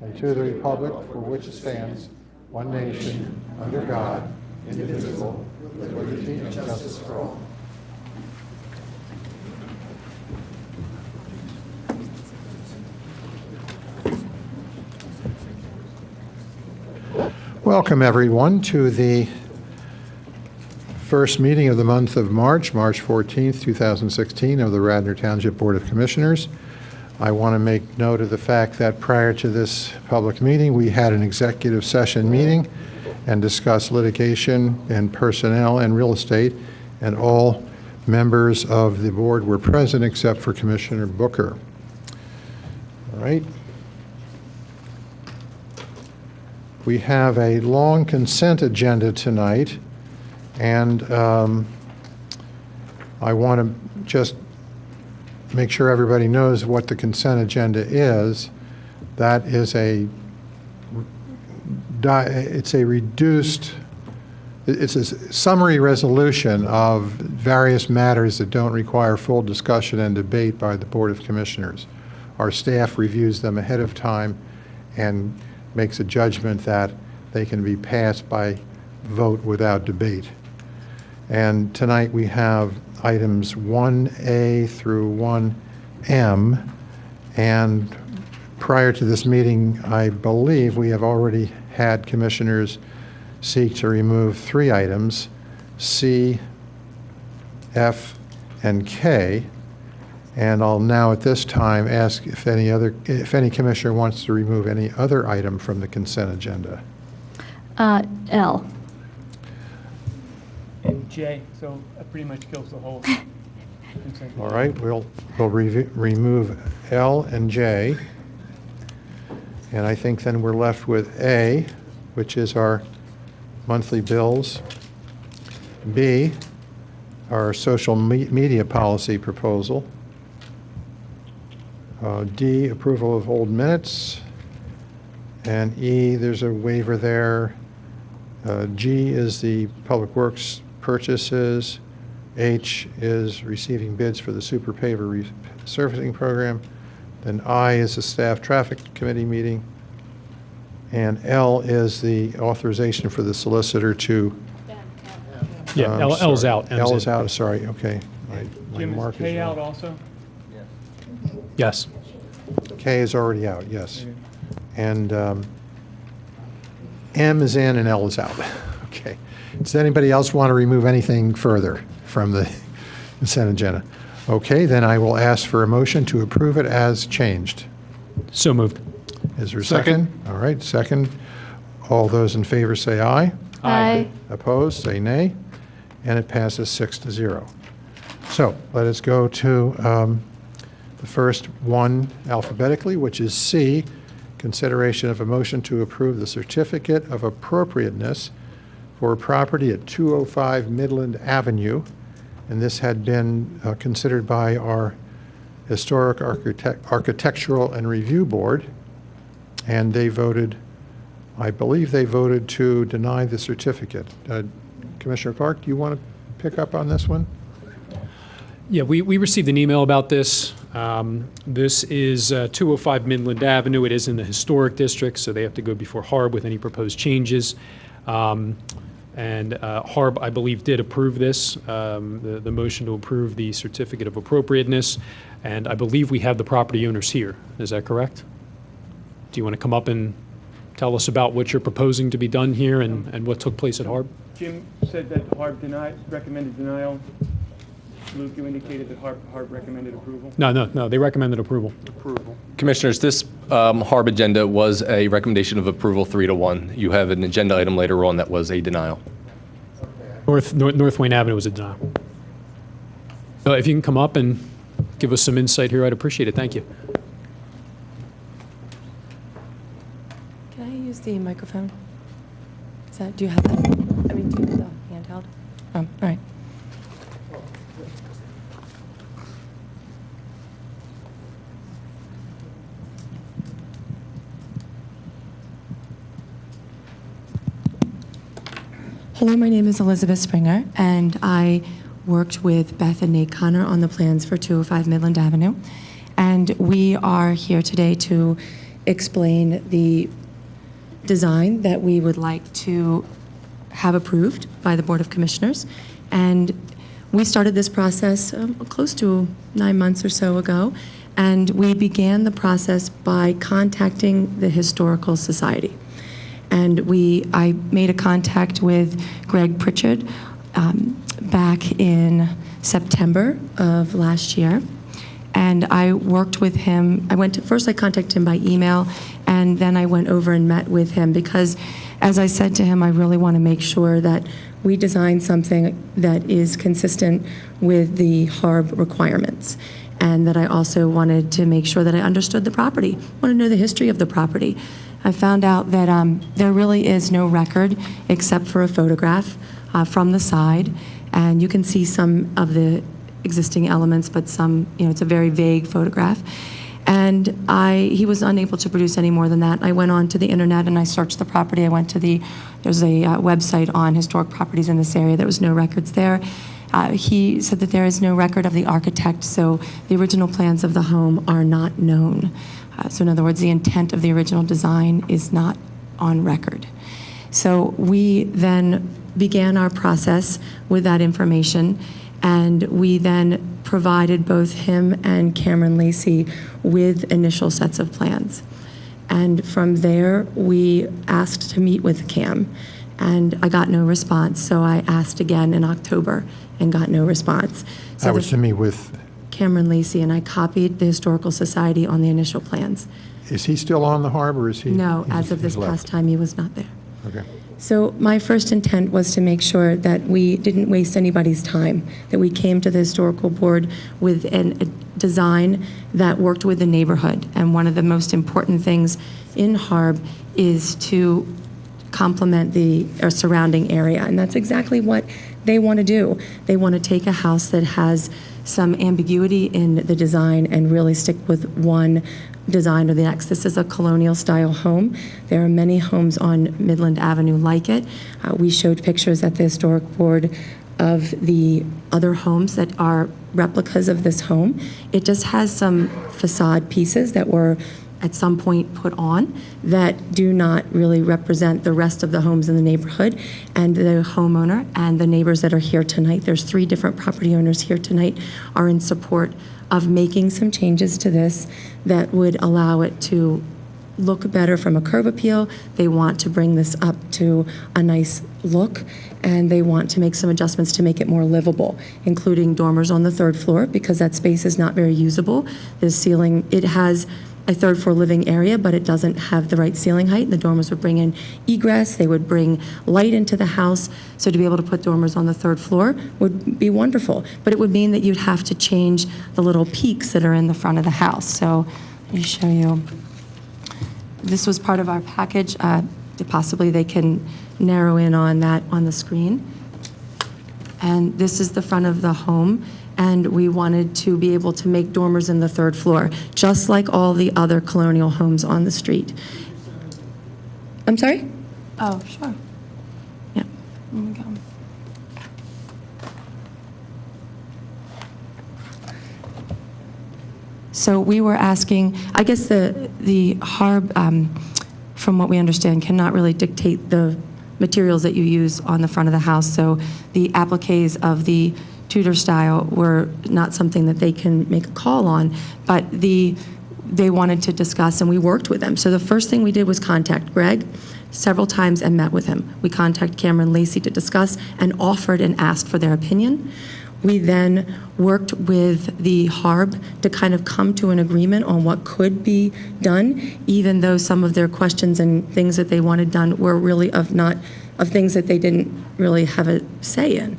and to the republic for which it stands, one nation, under God, indivisible, with liberty and justice for all. Welcome, everyone, to the first meeting of the month of March 14th, 2016, of the Radnor Township Board of Commissioners. I want to make note of the fact that prior to this public meeting, we had an executive session meeting and discussed litigation and personnel and real estate, and all members of the board were present except for Commissioner Booker. All right. We have a long consent agenda tonight, and I want to just make sure everybody knows what the consent agenda is. That is it's a summary resolution of various matters that don't require full discussion and debate by the Board of Commissioners. Our staff reviews them ahead of time and makes a judgment that they can be passed by vote without debate. And tonight we have items 1A through 1M, and prior to this meeting, I believe we have already had commissioners seek to remove 3 items, C, F, and K. And I'll now at this time ask if any commissioner wants to remove any other item from the consent agenda. L. And J, so that pretty much kills the whole consent. All right, we'll remove L and J. And I think then we're left with A, which is our monthly bills. B, our social media policy proposal. D, approval of old minutes. And E, there's a waiver there. G is the public works purchases. H is receiving bids for the super paver resurfacing program. Then I is the staff traffic committee meeting. And L is the authorization for the solicitor to. Yeah, L's out. L is out, sorry, okay. My Jim, mark is K is out wrong. also? Yes. K is already out, yes. And M is in and L is out. Okay. Does anybody else want to remove anything further from the consent agenda? Okay, then I will ask for a motion to approve it as changed. So moved. Is there a second? All right, second. All those in favor say aye. Aye. Opposed, say nay. And it passes 6-0. So let us go to the first one alphabetically, which is C, consideration of a motion to approve the certificate of appropriateness for property at 205 Midland Avenue. And this had been considered by our Historic Architectural and Review Board. And they voted, I believe they voted to deny the certificate. Commissioner Clark, do you want to pick up on this one? Yeah, we received an email about this. This is 205 Midland Avenue. It is in the historic district, so they have to go before HARB with any proposed changes. And HARB, I believe, did approve this, the motion to approve the certificate of appropriateness. And I believe we have the property owners here. Is that correct? Do you want to come up and tell us about what you're proposing to be done here and what took place at HARB? Jim said that HARB recommended denial. Luke, you indicated that HARB recommended approval. No, they recommended approval. Commissioners, this HARB agenda was a recommendation of approval 3-1. You have an agenda item later on that was a denial. North Wayne Avenue was a denial. So if you can come up and give us some insight here, I'd appreciate it. Thank you. Can I use the microphone? Do you have that? I mean, do you have the handheld? All right. Hello, my name is Elizabeth Springer, and I worked with Beth and Nate Connor on the plans for 205 Midland Avenue. And we are here today to explain the design that we would like to have approved by the Board of Commissioners. And we started this process close to 9 months or so ago, and we began the process by contacting the Historical Society. And I made a contact with Greg Pritchard back in September of last year. And I worked with him. First I contacted him by email, and then I went over and met with him because, as I said to him, I really want to make sure that we design something that is consistent with the HARB requirements, and that I also wanted to make sure that I understood the property, want to know the history of the property. I found out that there really is no record except for a photograph from the side, and you can see some of the existing elements, but some, it's a very vague photograph. And he was unable to produce any more than that. I went on to the internet and I searched the property. I went to there's a website on historic properties in this area. There was no records there. He said that there is no record of the architect, so the original plans of the home are not known. So in other words, the intent of the original design is not on record. So we then began our process with that information, and we then provided both him and Cameron Lacey with initial sets of plans. And from there, we asked to meet with Cam, and I got no response. So I asked again in October and got no response. So That was to meet with, Cameron Lacey, and I copied the Historical Society on the initial plans. is he still on the HARB, or is he? No, he's- as of this he's left? past time, he was not there. Okay. So my first intent was to make sure that we didn't waste anybody's time, that we came to the historical board with a design that worked with the neighborhood. And one of the most important things in HARB is to complement the surrounding area. And that's exactly what they want to do. They want to take a house that has some ambiguity in the design and really stick with one design or the next. This is a colonial style home. There are many homes on Midland Avenue like it. We showed pictures at the historic board of the other homes that are replicas of this home. It just has some facade pieces that were at some point put on that do not really represent the rest of the homes in the neighborhood. And the homeowner and the neighbors that are here tonight, there's 3 different property owners here tonight, are in support of making some changes to this that would allow it to look better from a curb appeal. They want to bring this up to a nice look, and they want to make some adjustments to make it more livable, including dormers on the 3rd floor, because that space is not very usable. The ceiling, it has a 3rd floor living area, but it doesn't have the right ceiling height. The dormers would bring in egress, they would bring light into the house, so to be able to put dormers on the 3rd floor would be wonderful. But it would mean that you'd have to change the little peaks that are in the front of the house. So let me show you. This was part of our package. Possibly they can narrow in on that on the screen. And this is the front of the home. And we wanted to be able to make dormers in the 3rd floor, just like all the other colonial homes on the street. I'm sorry? Oh, sure. Yeah, here we go. So we were asking, I guess the HARB, from what we understand, cannot really dictate the materials that you use on the front of the house. So the appliques of the Tudor style were not something that they can make a call on, but they wanted to discuss, and we worked with them. So the first thing we did was contact Greg several times and met with him. We contacted Cameron Lacey to discuss and offered and asked for their opinion. We then worked with the HARB to kind of come to an agreement on what could be done, even though some of their questions and things that they wanted done were really of things that they didn't really have a say in.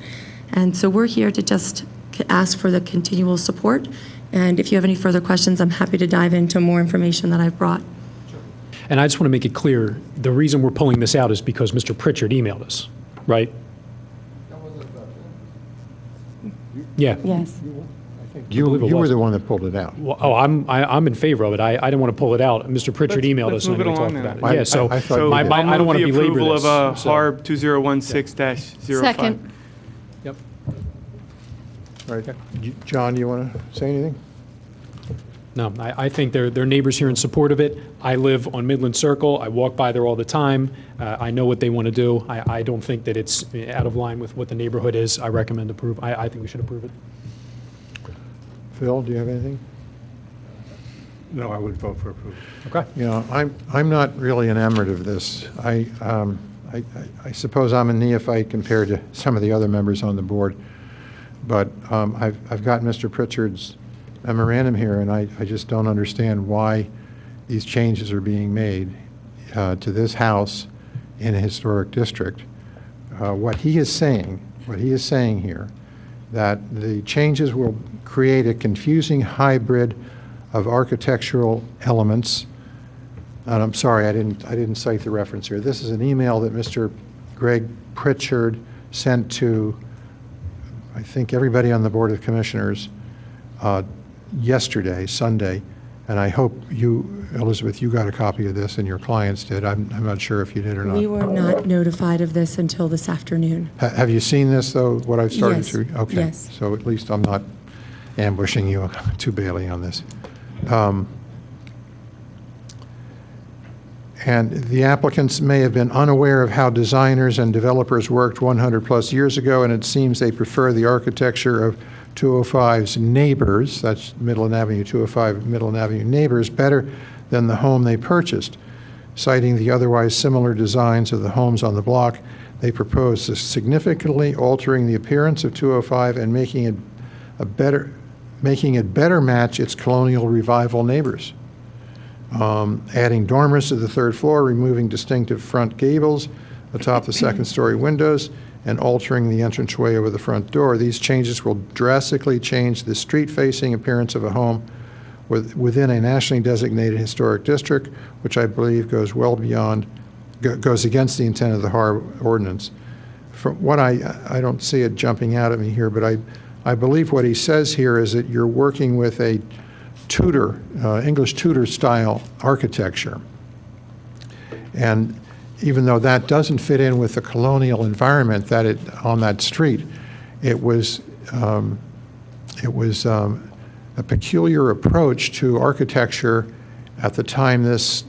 And so we're here to just ask for the continual support. And if you have any further questions, I'm happy to dive into more information that I've brought. And I just want to make it clear, the reason we're pulling this out is because Mr. Pritchard emailed us, right? Yeah. Yes. You believe it were was. the one that pulled it out. Well, I'm in favor of it. I didn't want to pull it out. Mr. Pritchard emailed us, and move we it talked along about then. it. Yeah, so I thought you did. I don't want to belabor this. Approval of so- HARB 2016-05. Second. Yep. All right. John, you want to say anything? No, I think their neighbors here in support of it. I live on Midland Circle. I walk by there all the time. I know what they want to do. I don't think that it's out of line with what the neighborhood is. I recommend approve. I think we should approve it. Phil, do you have anything? No, I would vote for approval. Okay. You know, I'm not really enamored of this. I suppose I'm a neophyte compared to some of the other members on the board, but I've got Mr. Pritchard's memorandum here, and I just don't understand why these changes are being made to this house in a historic district. What he is saying here, that the changes will create a confusing hybrid of architectural elements. And I'm sorry, I didn't cite the reference here. This is an email that Mr. Greg Pritchard sent to, I think, everybody on the Board of Commissioners yesterday, Sunday, and I hope you, Elizabeth, you got a copy of this and your clients did. I'm not sure if you did or not. We were not notified of this until this afternoon. Have you seen this, though, what I've started Yes. to? Okay. Yes. So at least I'm not ambushing you too badly on this. And the applicants may have been unaware of how designers and developers worked 100-plus years ago, and it seems they prefer the architecture of 205's neighbors, that's Midland Avenue, 205 Midland Avenue neighbors, better than the home they purchased. Citing the otherwise similar designs of the homes on the block, they propose significantly altering the appearance of 205 and making it better match its colonial revival neighbors. Adding dormers to the third floor, removing distinctive front gables atop the second-story windows, and altering the entranceway over the front door. These changes will drastically change the street-facing appearance of a home within a nationally designated historic district, which I believe goes goes against the intent of the Harbor Ordinance. From what I don't see it jumping out at me here, but I believe what he says here is that you're working with a Tudor, English Tudor style architecture. And even though that doesn't fit in with the colonial environment on that street, it was a peculiar approach to architecture at the time this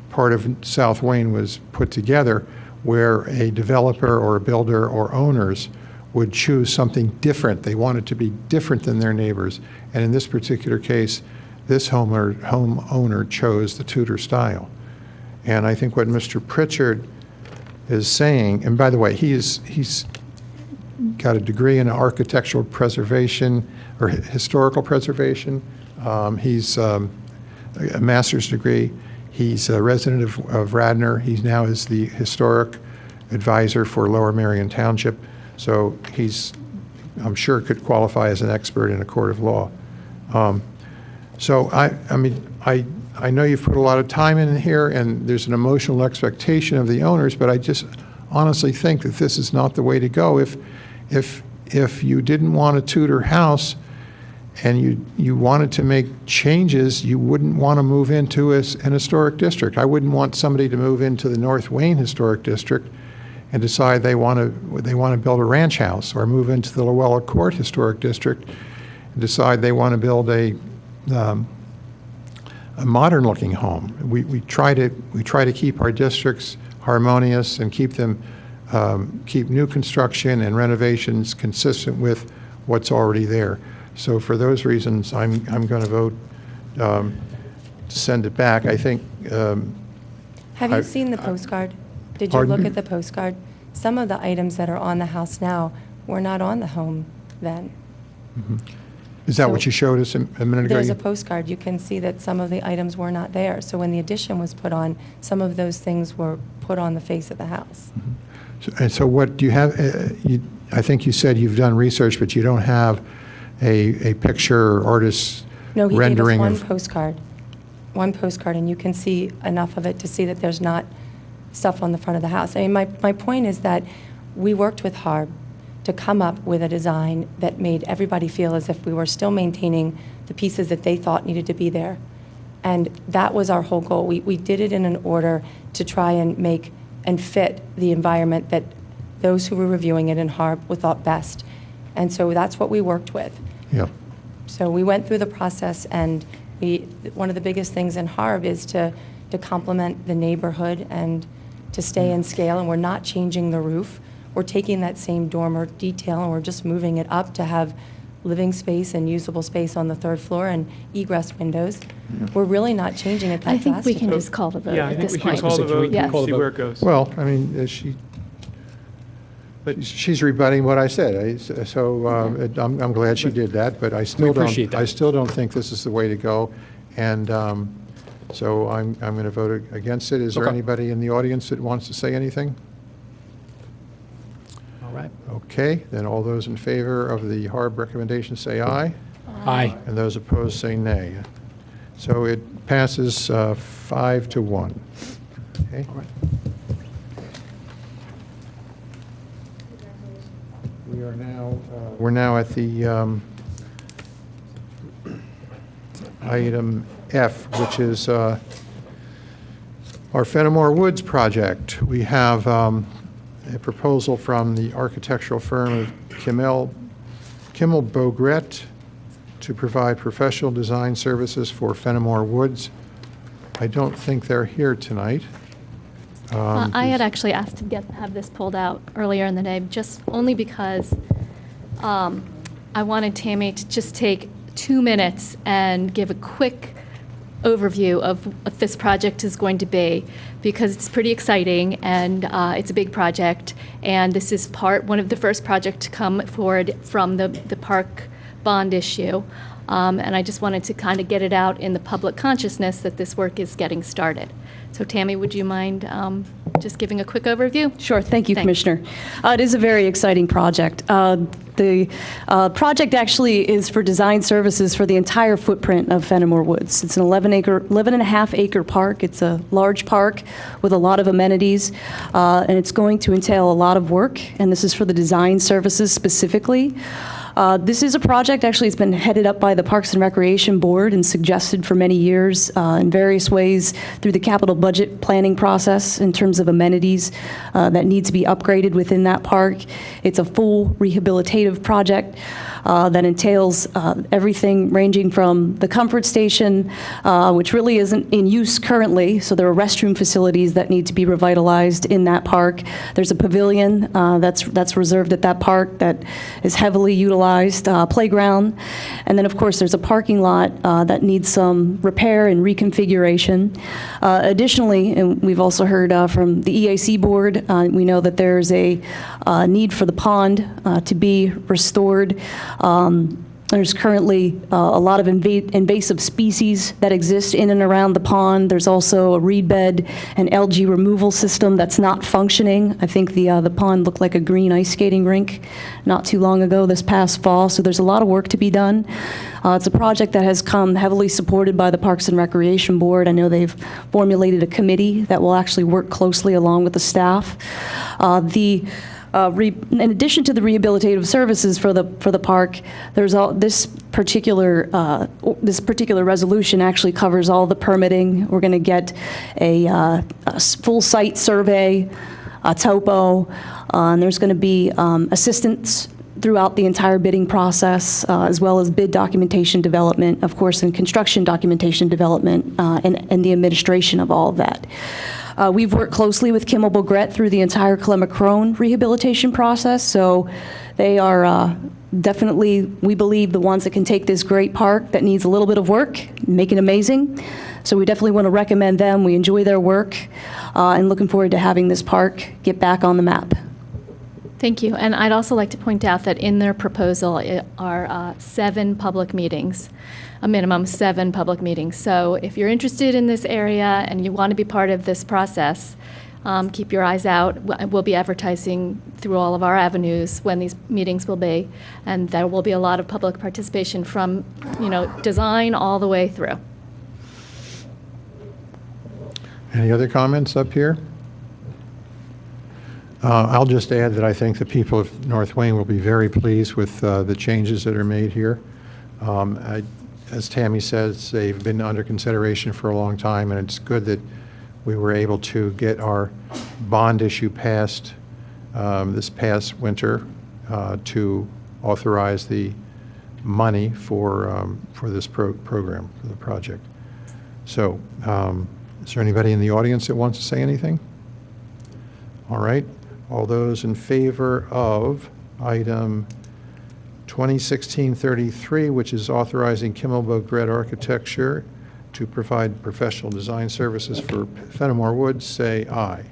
part of South Wayne was put together, where a developer or a builder or owners would choose something different. They wanted to be different than their neighbors. And in this particular case, this homeowner chose the Tudor style. And I think what Mr. Pritchard is saying, and by the way, he's got a degree in architectural preservation or historical preservation. He's a master's degree. He's a resident of Radnor. He now is the historic advisor for Lower Merion Township. So I'm sure could qualify as an expert in a court of law. So I know you've put a lot of time in here, and there's an emotional expectation of the owners, but I just honestly think that this is not the way to go. If you didn't want a Tudor house and you wanted to make changes, you wouldn't want to move into an historic district. I wouldn't want somebody to move into the North Wayne Historic District and decide they want to build a ranch house, or move into the Luella Court Historic District and decide they want to build a modern-looking home. We try to keep our districts harmonious and keep new construction and renovations consistent with what's already there. So for those reasons, I'm going to vote to send it back. I think. Have you seen the postcard? Did you Pardon? look at the postcard? Some of the items that are on the house now were not on the home then. Is that So what you showed us a minute ago? There's a postcard. You can see that some of the items were not there. So when the addition was put on, some of those things were put on the face of the house. And so what do you have? I think you said you've done research, but you don't have a picture or artist No, he rendering gave us of. one postcard, and you can see enough of it to see that there's not stuff on the front of the house. I mean, my point is that we worked with Harb to come up with a design that made everybody feel as if we were still maintaining the pieces that they thought needed to be there. And that was our whole goal. We did it in an order to try and make and fit the environment that those who were reviewing it in Harb thought best. And so that's what we worked with. Yeah. So we went through the process, and One of the biggest things in Harb is to complement the neighborhood and to stay in scale, and we're not changing the roof. We're taking that same dormer detail and we're just moving it up to have living space and usable space on the third floor and egress windows. We're really not changing it that I think we can drastically. just call the vote Yeah, I at think this we can point. call the vote Yes. and see where it goes. Well, I mean, she's rebutting what I said. I'm glad she did that, but I still appreciate that. I still don't think this is the way to go. And so I'm going to vote against it. Is there Okay. anybody in the audience that wants to say anything? All right. Okay, then all those in favor of the Harb recommendation say aye, Aye. and those opposed say nay. So it passes 5-1. Okay? All right. We're now at the item F, which is our Fenimore Woods project. We have a proposal from the architectural firm of Kimmel Bogret to provide professional design services for Fenimore Woods. I don't think they're here tonight. I had actually asked to have this pulled out earlier in the day, just only because I wanted Tammy to just take 2 minutes and give a quick overview of what this project is going to be, because it's pretty exciting and it's a big project, and this is one of the first projects to come forward from the park bond issue. And I just wanted to kind of get it out in the public consciousness that this work is getting started. So Tammy, would you mind just giving a quick overview? Sure. Thank you, Thanks. Commissioner. It is a very exciting project. The project actually is for design services for the entire footprint of Fenimore Woods. It's an 11.5 acre park. It's a large park with a lot of amenities, and it's going to entail a lot of work, and this is for the design services specifically. This is a project, actually, it's been headed up by the Parks and Recreation Board and suggested for many years in various ways through the capital budget planning process in terms of amenities that need to be upgraded within that park. It's a full rehabilitative project that entails everything ranging from the comfort station, which really isn't in use currently, so there are restroom facilities that need to be revitalized in that park. There's a pavilion that's reserved at that park that is heavily utilized, playground, and then of course there's a parking lot that needs some repair and reconfiguration. Additionally, and we've also heard from the EAC board, we know that there's a need for the pond to be restored. There's currently a lot of invasive species that exist in and around the pond. There's also a reed bed and algae removal system that's not functioning. I think the pond looked like a green ice skating rink not too long ago, this past fall, so there's a lot of work to be done. It's a project that has come heavily supported by the Parks and Recreation Board. I know they've formulated a committee that will actually work closely along with the staff. In addition to the rehabilitative services for the park, there's this particular resolution actually covers all the permitting. We're going to get a full site survey, a topo, and there's going to be assistance throughout the entire bidding process, as well as bid documentation development, of course, and construction documentation development, and the administration of all of that. We've worked closely with Kimmel Bogret through the entire Clemacrone rehabilitation process, so they are definitely, we believe, the ones that can take this great park that needs a little bit of work, make it amazing. So we definitely want to recommend them. We enjoy their work, and looking forward to having this park get back on the map. Thank you. And I'd also like to point out that in their proposal are 7 public meetings, a minimum 7 public meetings. So if you're interested in this area and you want to be part of this process, keep your eyes out. We'll be advertising through all of our avenues when these meetings will be, and there will be a lot of public participation from, design all the way through. Any other comments up here? I'll just add that I think the people of North Wayne will be very pleased with the changes that are made here. As Tammy says, they've been under consideration for a long time, and it's good that we were able to get our bond issue passed this past winter to authorize the money for this program, for the project. So is there anybody in the audience that wants to say anything? All right. All those in favor of item 2016-33, which is authorizing Kimmelbo Gret Architecture to provide professional design services for Fenimore Woods, say aye.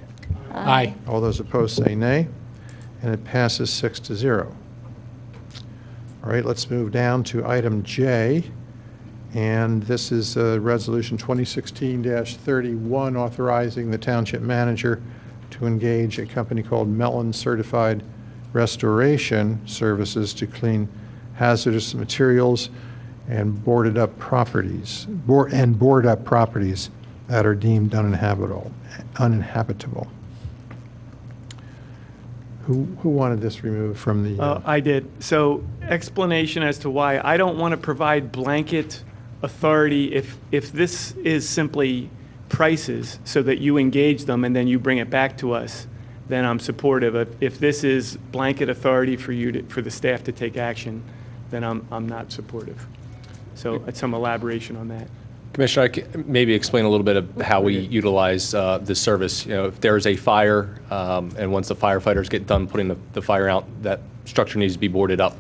Aye. All those opposed say nay, and it passes 6-0. All right, let's move down to item J, and this is Resolution 2016-31, authorizing the Township Manager to engage a company called Mellon Certified Restoration Services to clean hazardous materials and boarded up properties, that are deemed uninhabitable. Who wanted this removed from the? I did. So explanation as to why I don't want to provide blanket authority if this is simply prices so that you engage them and then you bring it back to us, then I'm supportive. If this is blanket authority for the staff to take action, then I'm not supportive. So some elaboration on that. Commissioner, I can maybe explain a little bit of how we utilize this service. You know, if there's a fire, and once the firefighters get done putting the fire out, that structure needs to be boarded up.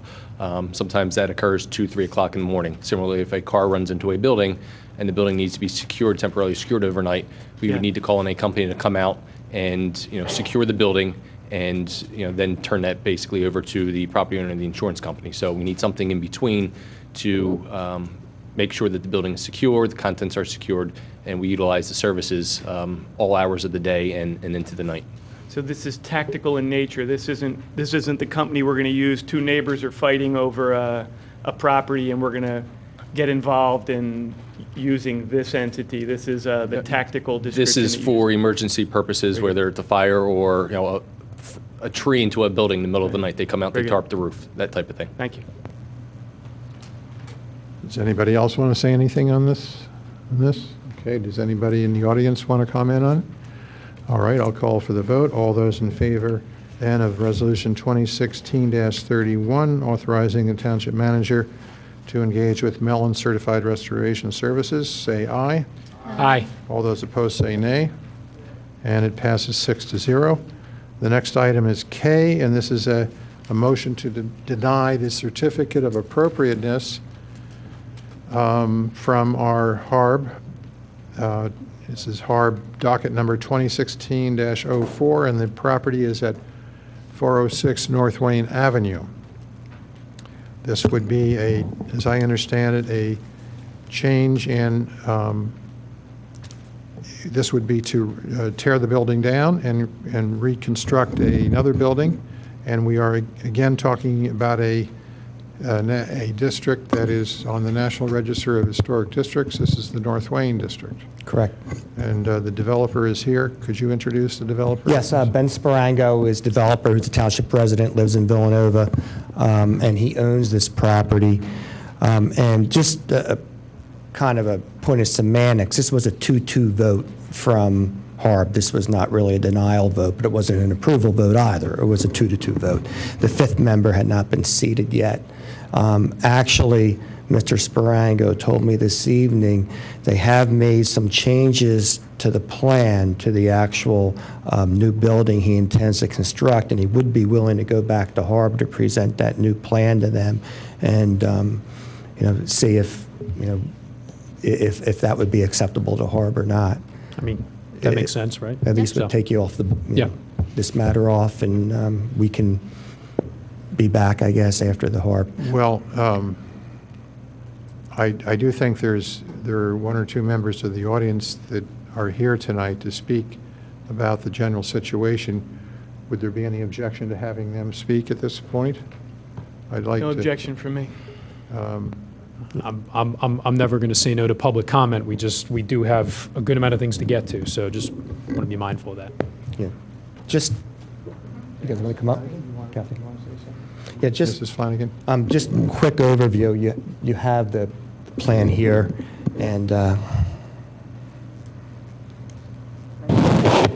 Sometimes that occurs 2, 3 o'clock in the morning. Similarly, if a car runs into a building and the building needs to be temporarily secured overnight, we would need to call in a company to come out and secure the building, and then turn that basically over to the property owner and the insurance company. So we need something in between to make sure that the building is secure, the contents are secured, and we utilize the services all hours of the day and into the night. So this is tactical in nature. This isn't the company we're going to use. Two neighbors are fighting over a property, and we're going to get involved in using this entity. This is the tactical description. This is for emergency purposes, whether it's a fire or a tree into a building in the middle of the night. They come out, they tarp the roof, that type of thing. Thank you. Does anybody else want to say anything on this? Okay, does anybody in the audience want to comment on it? All right, I'll call for the vote. All those in favor then of Resolution 2016-31, authorizing the Township Manager to engage with Mellon Certified Restoration Services, say aye. Aye. All those opposed say nay, and it passes 6-0. The next item is K, and this is a motion to deny the certificate of appropriateness from our HARB. This is HARB docket number 2016-04, and the property is at 406 North Wayne Avenue. This would be as I understand it, a change in, this would be to tear the building down and reconstruct another building. And we are again talking about a district that is on the National Register of Historic Districts. This is the North Wayne District. Correct. And the developer is here. Could you introduce the developer? Yes, Ben Sparango is developer, who's a township resident, lives in Villanova, and he owns this property. And just kind of a point of semantics, this was a 2-2 vote from HARB. This was not really a denial vote, but it wasn't an approval vote either. It was a 2-2 vote. The fifth member had not been seated yet. Actually, Mr. Sparango told me this evening they have made some changes to the plan, to the actual new building he intends to construct, and he would be willing to go back to HARB to present that new plan to them and see if that would be acceptable to HARB or not. I mean, that makes sense, right? At least would take you off this matter off, and we can be back, I guess, after the HARB. Well, I do think there are one or two members of the audience that are here tonight to speak about the general situation. Would there be any objection to having them speak at this point? I'd like No to. objection from me. I'm never going to say no to public comment. We do have a good amount of things to get to, so just want to be mindful of that. Yeah. Just, you guys want to come up? Kathy? Yeah, just, Mrs. Flanagan? just quick overview. You have the plan here, and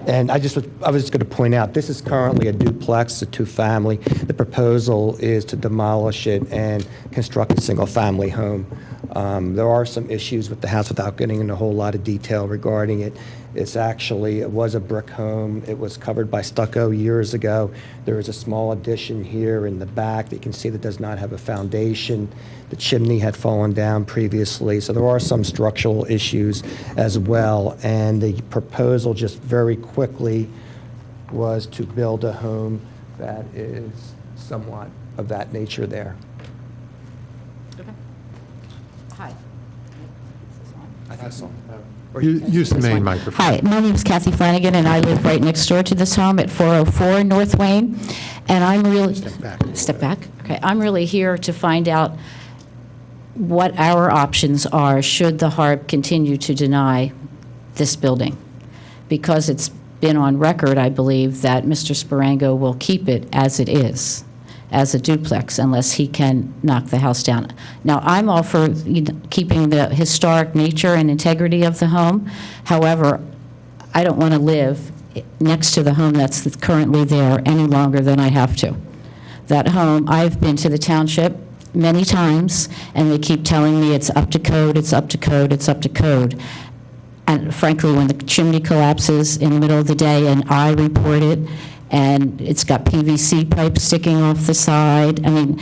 And I was going to point out, this is currently a duplex, a two-family. The proposal is to demolish it and construct a single-family home. There are some issues with the house without getting into a whole lot of detail regarding it. It was a brick home. It was covered by stucco years ago. There is a small addition here in the back that you can see that does not have a foundation. The chimney had fallen down previously, so there are some structural issues as well. And the proposal, just very quickly, was to build a home that is somewhat of that nature there. Hi. I think so. Use the main microphone. Hi, my name is Kathy Flanagan, and I live right next door to this home at 404 North Wayne. And I'm really... Step back. Step back? Okay. I'm really here to find out what our options are should the HARB continue to deny this building. Because it's been on record, I believe, that Mr. Sparango will keep it as it is, as a duplex, unless he can knock the house down. Now, I'm all for keeping the historic nature and integrity of the home. However, I don't want to live next to the home that's currently there any longer than I have to. That home, I've been to the township many times, and they keep telling me it's up to code, it's up to code, it's up to code. And frankly, when the chimney collapses in the middle of the day and I report it, and it's got PVC pipes sticking off the side. I mean,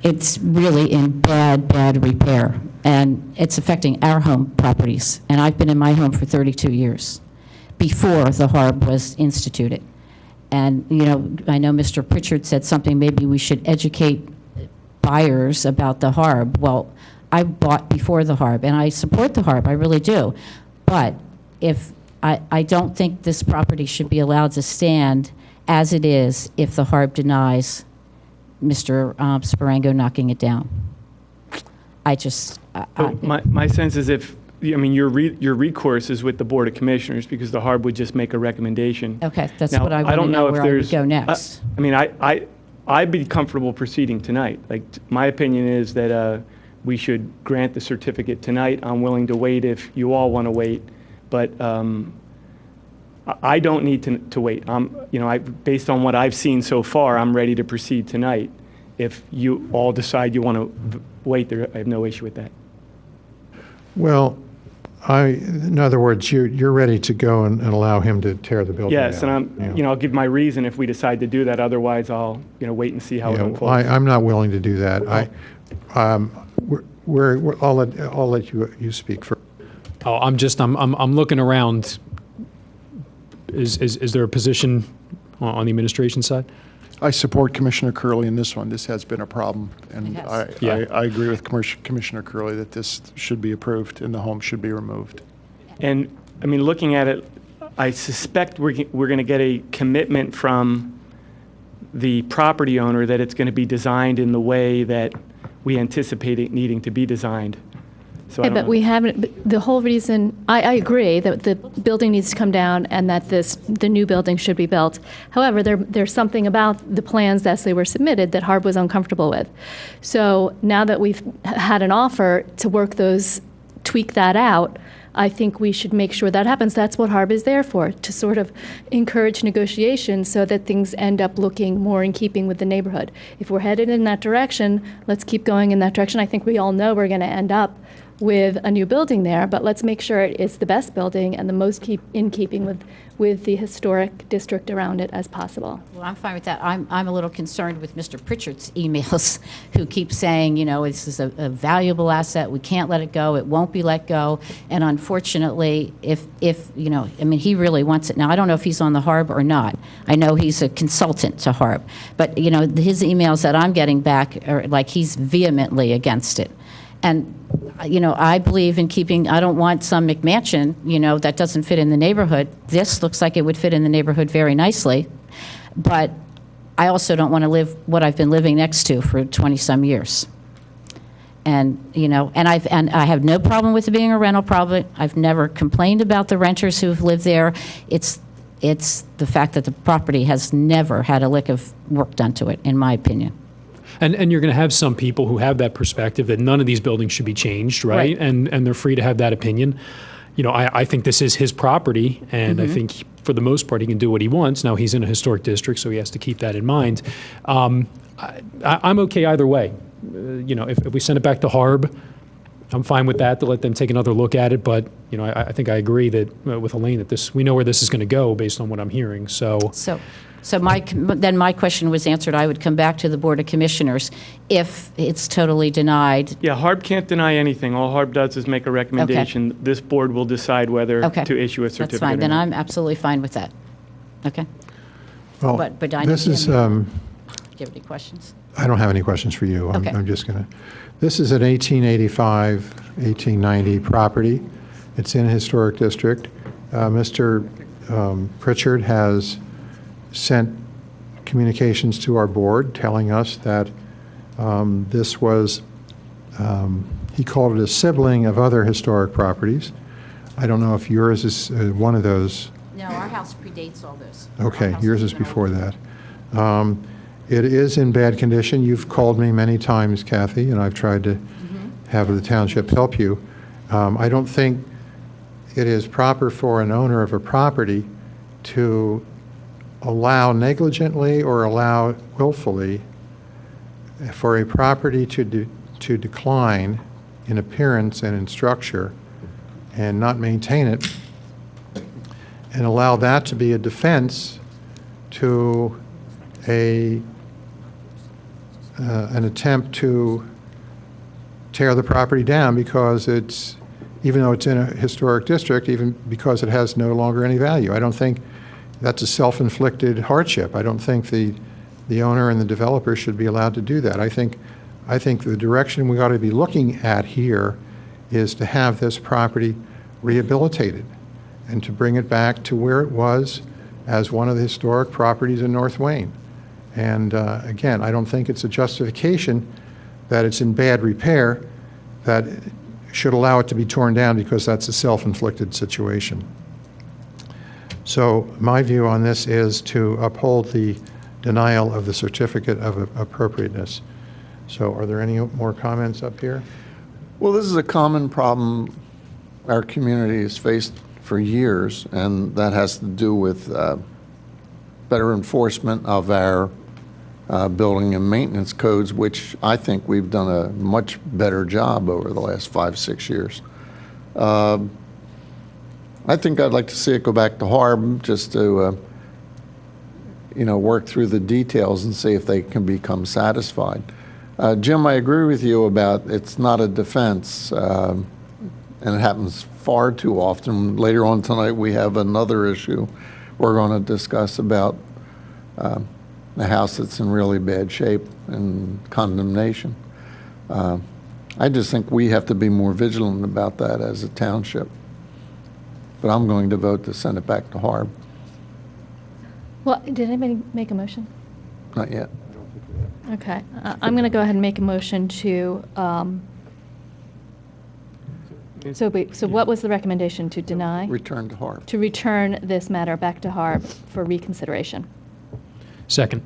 it's really in bad, bad repair. And it's affecting our home properties. And I've been in my home for 32 years, before the HARB was instituted. And, I know Mr. Pritchard said something, maybe we should educate buyers about the HARB. Well, I bought before the HARB, and I support the HARB, I really do. But if I don't think this property should be allowed to stand as it is if the HARB denies Mr. Sparango knocking it down. My sense is your recourse is with the Board of Commissioners, because the HARB would just make a recommendation. Okay, that's Now, what I want to know where I would go next. I'd be comfortable proceeding tonight. My opinion is that we should grant the certificate tonight. I'm willing to wait if you all want to wait, but I don't need to wait. Based on what I've seen so far, I'm ready to proceed tonight. If you all decide you want to wait, I have no issue with that. Well, in other words, you're ready to go and allow him to tear the building down. Yes, and I'll give my reason if we decide to do that. Otherwise, I'll wait and see how it unfolds. I'm not willing to do that. I'll let you speak first. Oh, I'm looking around. Is there a position on the administration side? I support Commissioner Curley in this one. This has been a problem, and I agree with Commissioner Curley that this should be approved and the home should be removed. And looking at it, I suspect we're going to get a commitment from the property owner that it's going to be designed in the way that we anticipate it needing to be designed. So But we haven't, the whole reason, I agree that the building needs to come down and that the new building should be built. However, there's something about the plans as they were submitted that HARB was uncomfortable with. So now that we've had an offer to tweak that out, I think we should make sure that happens. That's what HARB is there for, to sort of encourage negotiation so that things end up looking more in keeping with the neighborhood. If we're headed in that direction, let's keep going in that direction. I think we all know we're going to end up with a new building there, but let's make sure it's the best building and the most in keeping with the historic district around it as possible. Well, I'm fine with that. I'm a little concerned with Mr. Pritchard's emails, who keeps saying, this is a valuable asset. We can't let it go. It won't be let go. And unfortunately, if he really wants it. Now, I don't know if he's on the HARB or not. I know he's a consultant to HARB. But, his emails that I'm getting back are like he's vehemently against it. And, I believe in keeping, I don't want some McMansion, that doesn't fit in the neighborhood. This looks like it would fit in the neighborhood very nicely. But I also don't want to live what I've been living next to for 20-some years. And, and I have no problem with it being a rental problem. I've never complained about the renters who've lived there. It's the fact that the property has never had a lick of work done to it, in my opinion. And you're going to have some people who have that perspective that none of these buildings should be changed, right? And they're free to have that opinion. I think this is his property, and I think for the most part, he can do what he wants. Now, he's in a historic district, so he has to keep that in mind. I'm okay either way. If we send it back to Harb, I'm fine with that, to let them take another look at it. But, I think I agree that with Elaine that we know where this is going to go based on what I'm hearing. So then my question was answered. I would come back to the Board of Commissioners if it's totally denied. Yeah, Harb can't deny anything. All Harb does is make a recommendation. This board will decide whether to issue a certificate. That's fine. or Then not. I'm absolutely fine with that. Okay. Well, But I this is, do you have any questions? I don't have any questions for you. Okay. I'm just going to, this is an 1885, 1890 property. It's in a historic district. Mr. Pritchard has sent communications to our board telling us that this was, he called it a sibling of other historic properties. I don't know if yours is one of those. No, our house predates all this. Okay, yours is before that. It is in bad condition. You've called me many times, Kathy, and I've tried to have the township help you. I don't think it is proper for an owner of a property to allow negligently or allow willfully for a property to decline in appearance and in structure and not maintain it, and allow that to be a defense to an attempt to tear the property down because it's, even though it's in a historic district, even because it has no longer any value. I don't think that's a self-inflicted hardship. I don't think the owner and the developer should be allowed to do that. I think the direction we ought to be looking at here is to have this property rehabilitated and to bring it back to where it was as one of the historic properties in North Wayne. And again, I don't think it's a justification that it's in bad repair that should allow it to be torn down because that's a self-inflicted situation. So my view on this is to uphold the denial of the certificate of appropriateness. So are there any more comments up here? Well, this is a common problem our community has faced for years, and that has to do with better enforcement of our building and maintenance codes, which I think we've done a much better job over the last 5-6 years. I think I'd like to see it go back to Harb just to, work through the details and see if they can become satisfied. Jim, I agree with you about it's not a defense, and it happens far too often. Later on tonight, we have another issue we're going to discuss about the house that's in really bad shape and condemnation. I just think we have to be more vigilant about that as a township. But I'm going to vote to send it back to Harb. Well, did anybody make a motion? Not yet. Okay, I'm going to go ahead and make a motion to, so what was the recommendation, to deny? Return to Harb. To return this matter back to Harb for reconsideration. Second.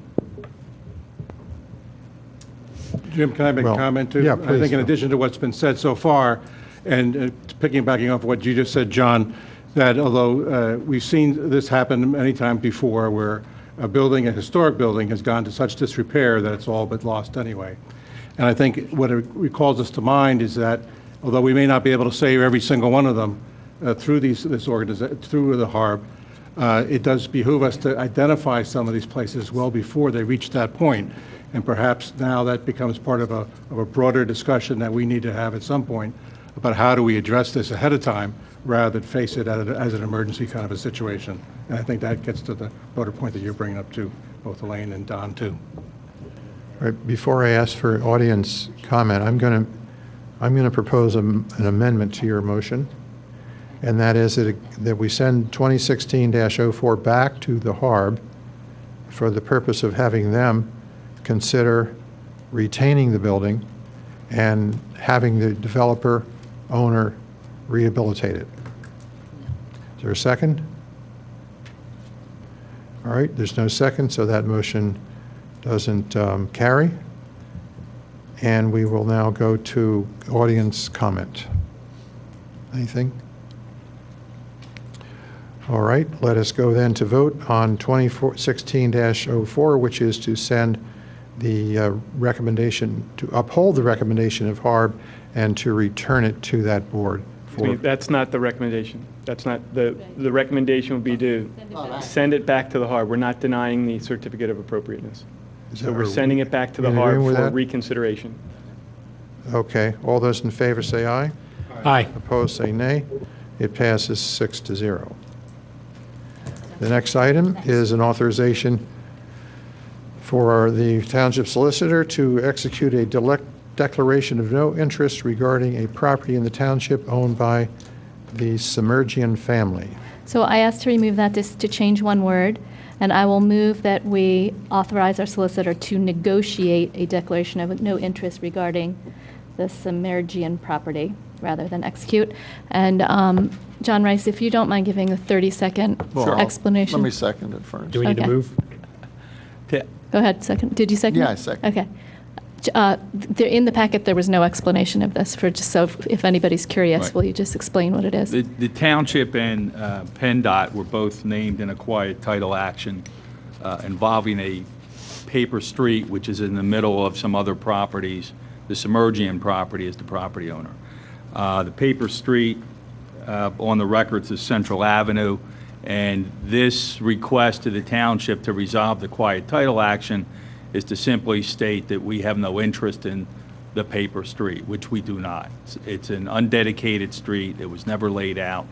Jim, can I make a comment too? Yeah, I please. think in addition to what's been said so far, and backing off what you just said, John, that although we've seen this happen many times before where a historic building has gone to such disrepair that it's all but lost anyway. And I think what it recalls us to mind is that although we may not be able to save every single one of them through through the Harb, it does behoove us to identify some of these places well before they reach that point. And perhaps now that becomes part of a broader discussion that we need to have at some point about how do we address this ahead of time rather than face it as an emergency kind of a situation. And I think that gets to the broader point that you're bringing up too, both Elaine and Don too. All right, before I ask for audience comment, I'm going to propose an amendment to your motion, and that is that we send 2016-04 back to the Harb for the purpose of having them consider retaining the building and having the developer owner rehabilitate it. Is there a second? All right, there's no second, so that motion doesn't carry. And we will now go to audience comment. Anything? All right, let us go then to vote on 2016-04, which is to send the recommendation, to uphold the recommendation of HARB and to return it to that board. That's not the recommendation. That's not, the recommendation would be to send it back to the HARB. We're not denying the certificate of appropriateness. So we're sending it back to the You in agreement with HARB for that? reconsideration. Okay, all those in favor say aye. Aye. Opposed, say nay. It passes 6-0. The next item is an authorization for the Township Solicitor to execute a declaration of no interest regarding a property in the Township owned by the Submergian family. So I asked to remove that just to change one word, and I will move that we authorize our solicitor to negotiate a declaration of no interest regarding the Submergian property rather than execute. And John Rice, if you don't mind giving a 30-second explanation. Let me second it first. Do we need to Okay. move? Go ahead, second. Did you second? Yeah, it? I second. Okay. In the packet, there was no explanation of this, for just so if anybody's curious, Right. will you just explain what it is? The township and PennDOT were both named in a quiet title action involving a paper street, which is in the middle of some other properties. The Submergian property is the property owner. The paper street on the records is Central Avenue, and this request to the township to resolve the quiet title action is to simply state that we have no interest in the paper street, which we do not. It's an undedicated street. It was never laid out.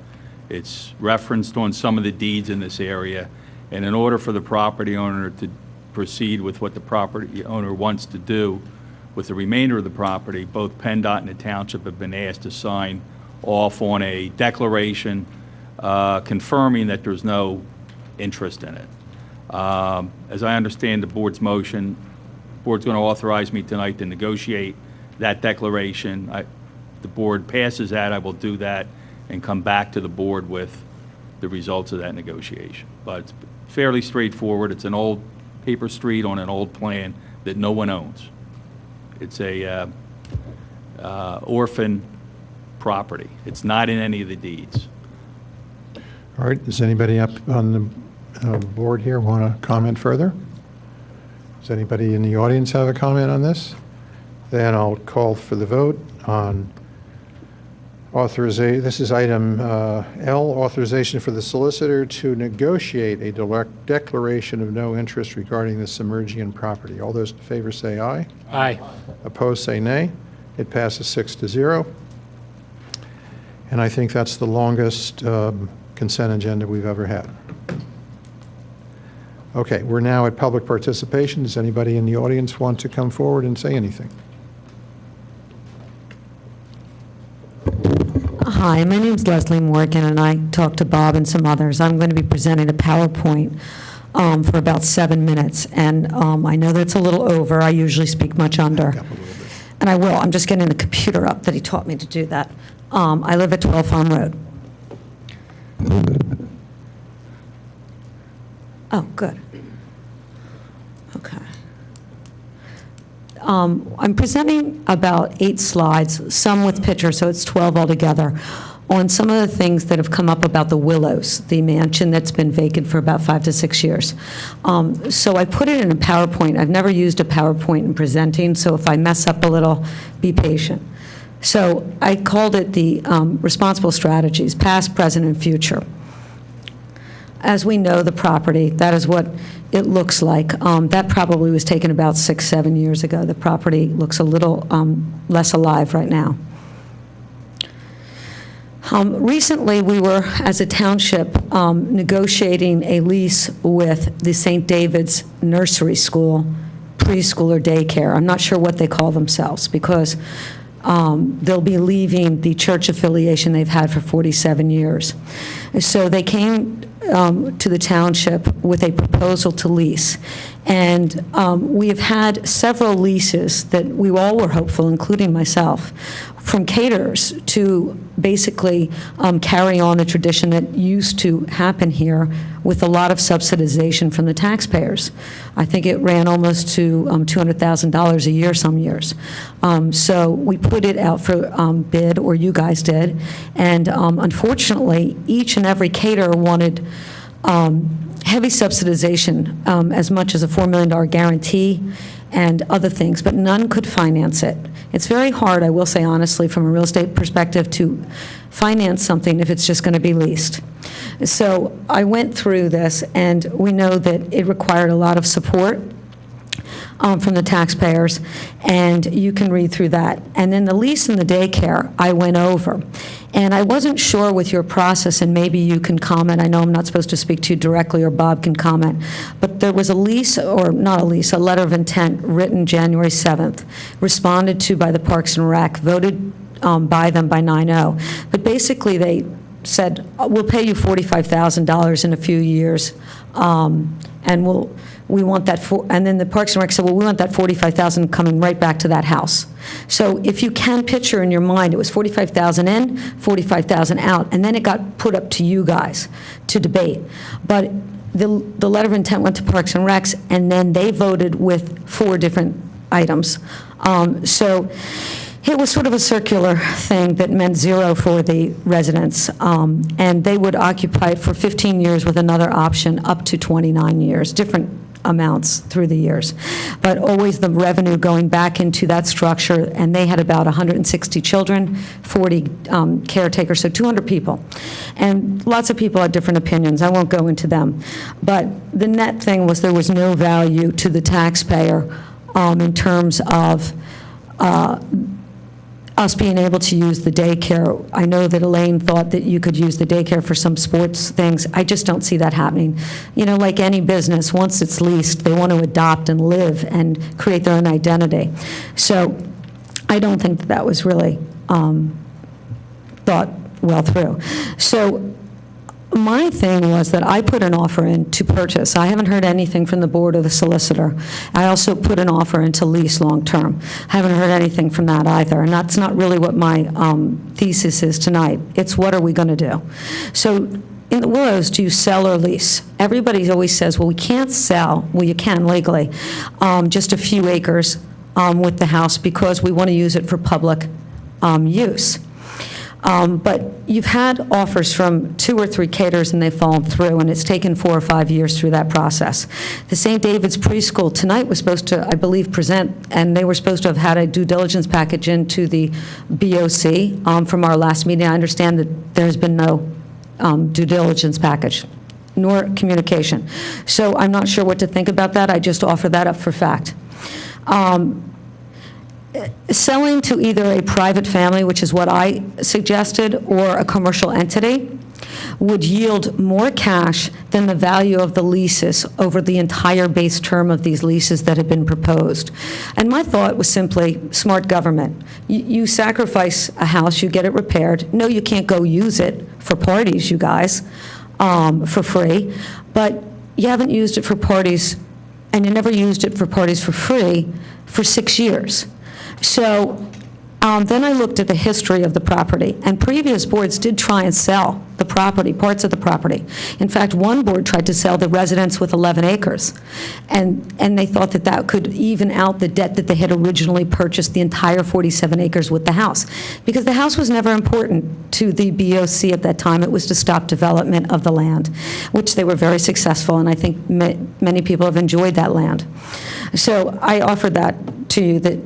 It's referenced on some of the deeds in this area, and in order for the property owner to proceed with what the property owner wants to do with the remainder of the property, both PennDOT and the township have been asked to sign off on a declaration confirming that there's no interest in it. As I understand the board's motion, the board's going to authorize me tonight to negotiate that declaration. The board passes that, I will do that and come back to the board with the results of that negotiation. But it's fairly straightforward. It's an old paper street on an old plan that no one owns. It's a orphan property. It's not in any of the deeds. All right, does anybody up on the board here want to comment further? Does anybody in the audience have a comment on this? Then I'll call for the vote on authorization. This is item L, authorization for the solicitor to negotiate a declaration of no interest regarding the Submergian property. All those in favor say aye. Aye. Opposed, say nay. It passes 6-0. And I think that's the longest consent agenda we've ever had. Okay, we're now at public participation. Does anybody in the audience want to come forward and say anything? Hi, my name's Leslie Morgan, and I talked to Bob and some others. I'm going to be presenting a PowerPoint for about 7 minutes, and I know that's a little over. I usually speak much under. And I will. I'm just getting the computer up that he taught me to do that. I live at 12 Farm Road. Oh, good. Okay. I'm presenting about 8 slides, some with pictures, so it's 12 altogether, on some of the things that have come up about the Willows, the mansion that's been vacant for about 5 to 6 years. So I put it in a PowerPoint. I've never used a PowerPoint in presenting, so if I mess up a little, be patient. So I called it the responsible strategies, past, present, and future. As we know, the property, that is what it looks like. That probably was taken about 6, 7 years ago. The property looks a little less alive right now. Recently, we were, as a township, negotiating a lease with the St. David's Nursery School, preschool or daycare. I'm not sure what they call themselves, because they'll be leaving the church affiliation they've had for 47 years. So they came to the township with a proposal to lease. And we have had several leases that we all were hopeful, including myself, from caterers to basically carry on a tradition that used to happen here with a lot of subsidization from the taxpayers. I think it ran almost to $200,000 a year some years. So we put it out for bid, or you guys did, and unfortunately, each and every caterer wanted heavy subsidization, as much as a $4 million guarantee and other things, but none could finance it. It's very hard, I will say honestly, from a real estate perspective, to finance something if it's just going to be leased. So I went through this, and we know that it required a lot of support from the taxpayers, and you can read through that. And then the lease and the daycare, I went over. And I wasn't sure with your process, and maybe you can comment. I know I'm not supposed to speak to you directly, or Bob can comment. But there was a lease, or not a lease, a letter of intent written January 7th, responded to by the Parks and Rec, voted by them by 9-0. But basically they said, we'll pay you $45,000 in a few years, and we want that and then the Parks and Rec said, well, we want that $45,000 coming right back to that house. So if you can picture in your mind, it was $45,000 in, $45,000 out, and then it got put up to you guys to debate. But the letter of intent went to Parks and Recs, and then they voted with 4 different items. So it was sort of a circular thing that meant 0 for the residents, and they would occupy it for 15 years with another option up to 29 years, different amounts through the years. But always the revenue going back into that structure, and they had about 160 children, 40 caretakers, so 200 people. And lots of people had different opinions. I won't go into them. But the net thing was there was no value to the taxpayer in terms of us being able to use the daycare. I know that Elaine thought that you could use the daycare for some sports things. I just don't see that happening. You know, like any business, once it's leased, they want to adopt and live and create their own identity. So I don't think that that was really thought well through. So my thing was that I put an offer in to purchase. I haven't heard anything from the board or the solicitor. I also put an offer in to lease long-term. I haven't heard anything from that either, and that's not really what my thesis is tonight. It's what are we going to do? So in the Willows, do you sell or lease? Everybody always says, well, we can't sell. Well, you can legally, just a few acres with the house because we want to use it for public use. But you've had offers from 2 or 3 caterers, and they've fallen through, and it's taken 4 or 5 years through that process. The St. David's Preschool tonight was supposed to, I believe, present, and they were supposed to have had a due diligence package into the BOC from our last meeting. I understand that there's been no due diligence package, nor communication. So I'm not sure what to think about that. I just offer that up for fact. Selling to either a private family, which is what I suggested, or a commercial entity would yield more cash than the value of the leases over the entire base term of these leases that have been proposed. And my thought was simply smart government. You sacrifice a house, you get it repaired. No, you can't go use it for parties, you guys, for free. But you haven't used it for parties, and you never used it for parties for free for 6 years. So then I looked at the history of the property, and previous boards did try and sell the property, parts of the property. In fact, one board tried to sell the residence with 11 acres, and they thought that that could even out the debt that they had originally purchased the entire 47 acres with the house. Because the house was never important to the BOC at that time. It was to stop development of the land, which they were very successful, and I think many people have enjoyed that land. So I offered that to you, that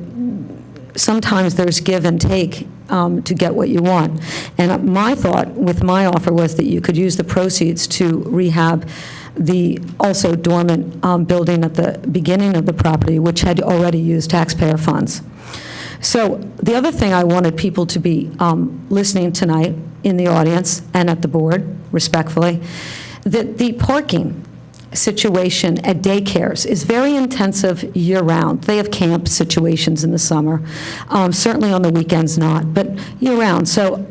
sometimes there's give and take to get what you want. And my thought with my offer was that you could use the proceeds to rehab the also dormant building at the beginning of the property, which had already used taxpayer funds. So the other thing I wanted people to be listening tonight in the audience and at the board, respectfully, that the parking situation at daycares is very intensive year-round. They have camp situations in the summer, certainly on the weekends not, but year-round. So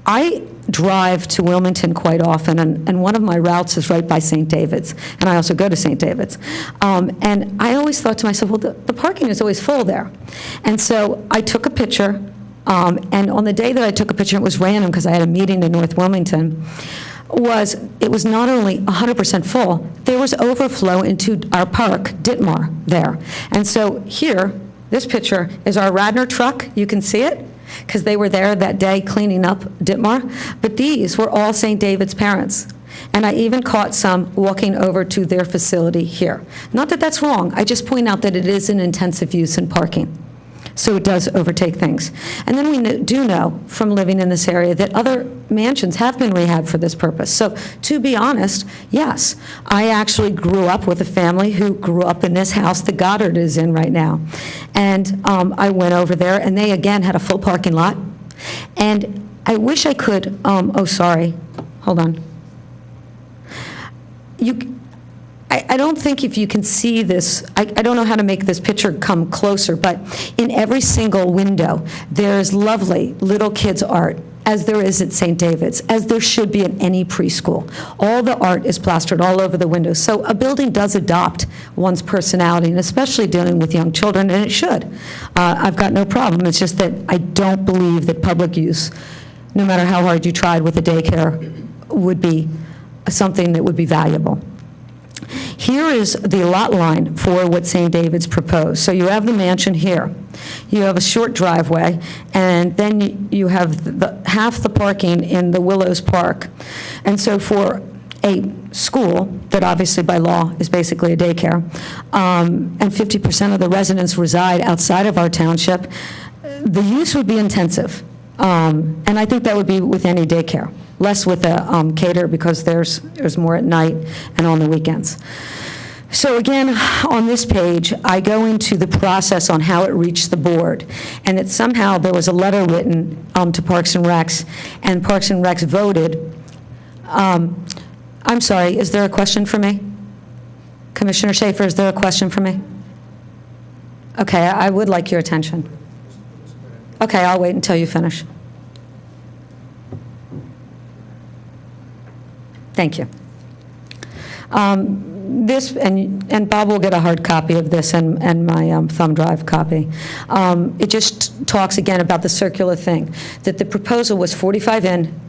I drive to Wilmington quite often, and one of my routes is right by St. David's, and I also go to St. David's. And I always thought to myself, well, the parking is always full there. And so I took a picture, and on the day that I took a picture, it was random because I had a meeting in North Wilmington, it was not only 100% full, there was overflow into our park, Ditmar, there. And so here, this picture is our Radnor truck. You can see it because they were there that day cleaning up Ditmar. But these were all St. David's parents. And I even caught some walking over to their facility here. Not that that's wrong. I just point out that it is an intensive use in parking. So it does overtake things. And then we do know from living in this area that other mansions have been rehabbed for this purpose. So to be honest, yes, I actually grew up with a family who grew up in this house that Goddard is in right now. And I went over there, and they, again, had a full parking lot. And I wish I could, oh, sorry, hold on. I don't think if you can see this, I don't know how to make this picture come closer, but in every single window, there's lovely little kids' art, as there is at St. David's, as there should be in any preschool. All the art is plastered all over the windows. So a building does adopt one's personality, and especially dealing with young children, and it should. I've got no problem. It's just that I don't believe that public use, no matter how hard you tried with a daycare, would be something that would be valuable. Here is the lot line for what St. David's proposed. So you have the mansion here. You have a short driveway, and then you have half the parking in the Willows Park. And so for a school that obviously by law is basically a daycare, and 50% of the residents reside outside of our township, the use would be intensive. And I think that would be with any daycare. Less with a caterer because there's more at night and on the weekends. So again, on this page, I go into the process on how it reached the board, and that somehow there was a letter written to Parks and Recs, and Parks and Recs voted. I'm sorry, is there a question for me? Commissioner Schaefer, is there a question for me? Okay, I would like your attention. Okay, I'll wait until you finish. Thank you. This, and Bob will get a hard copy of this and my thumb drive copy. It just talks again about the circular thing, that the proposal was 45 in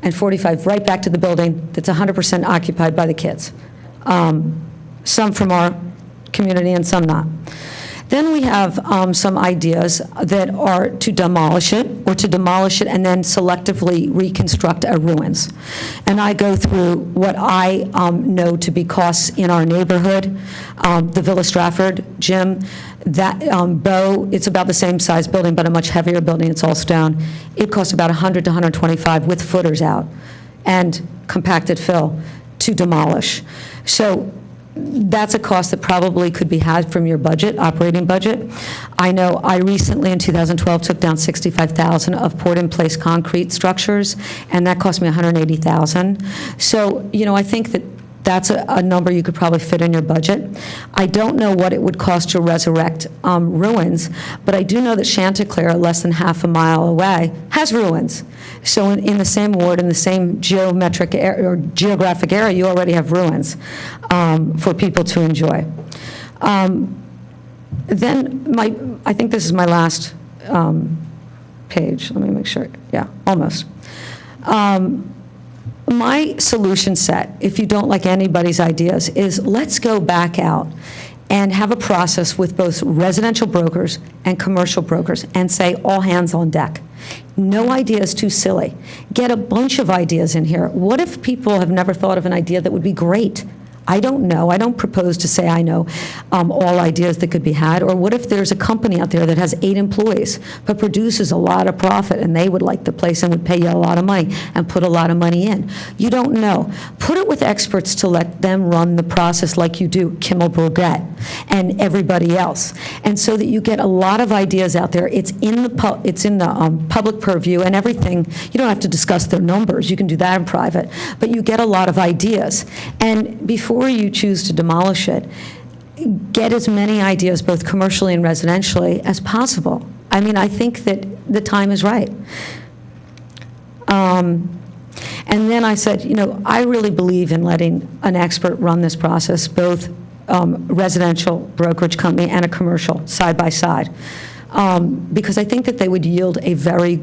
and 45 right back to the building that's 100% occupied by the kids. Some from our community and some not. Then we have some ideas that are to demolish it, or to demolish it and then selectively reconstruct our ruins. And I go through what I know to be costs in our neighborhood. The Villa Stratford gym, that Bow, it's about the same size building, but a much heavier building. It's all stone. It costs about 100 to 125 with footers out and compacted fill to demolish. So that's a cost that probably could be had from your budget, operating budget. I know I recently, in 2012, took down 65,000 of poured-in-place concrete structures, and that cost me 180,000. So, you know, I think that that's a number you could probably fit in your budget. I don't know what it would cost to resurrect ruins, but I do know that Chanticleer, less than half a mile away, has ruins. So in the same ward, in the same geographic area, you already have ruins for people to enjoy. Then I think this is my last page. Let me make sure. Yeah, almost. My solution set, if you don't like anybody's ideas, is let's go back out and have a process with both residential brokers and commercial brokers and say all hands on deck. No idea is too silly. Get a bunch of ideas in here. What if people have never thought of an idea that would be great? I don't know. I don't propose to say I know all ideas that could be had. Or what if there's a company out there that has 8 employees but produces a lot of profit and they would like the place and would pay you a lot of money and put a lot of money in? You don't know. Put it with experts to let them run the process like you do Kimmel Burgett and everybody else. And so that you get a lot of ideas out there. It's in the public purview and everything. You don't have to discuss their numbers. You can do that in private. But you get a lot of ideas. And before you choose to demolish it, get as many ideas, both commercially and residentially, as possible. I mean, I think that the time is right. And then I said, you know, I really believe in letting an expert run this process, both residential brokerage company and a commercial side by side, because I think that they would yield a very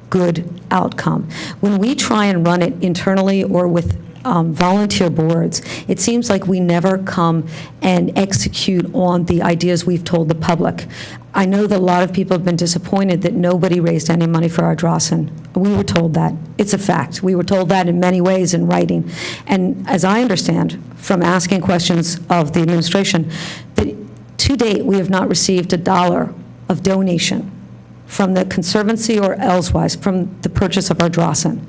good outcome. When we try and run it internally or with volunteer boards, it seems like we never come and execute on the ideas we've told the public. I know that a lot of people have been disappointed that nobody raised any money for our Drossen. We were told that. It's a fact. We were told that in many ways in writing. And as I understand from asking questions of the administration, that to date we have not received $1 of donation from the Conservancy or elsewise from the purchase of our Drossen.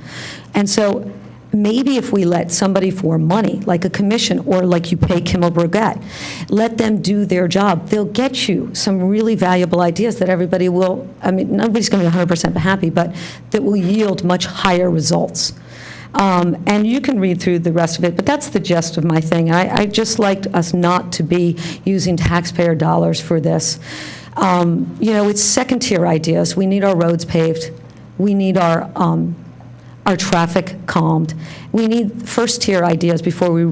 And so maybe if we let somebody for money, like a commission or like you pay Kimmel Brugette, let them do their job, they'll get you some really valuable ideas that everybody will, I mean, nobody's going to be 100% happy, but that will yield much higher results. And you can read through the rest of it, but that's the gist of my thing. I just like us not to be using taxpayer dollars for this. You know, it's second-tier ideas. We need our roads paved. We need our traffic calmed. We need first-tier ideas before we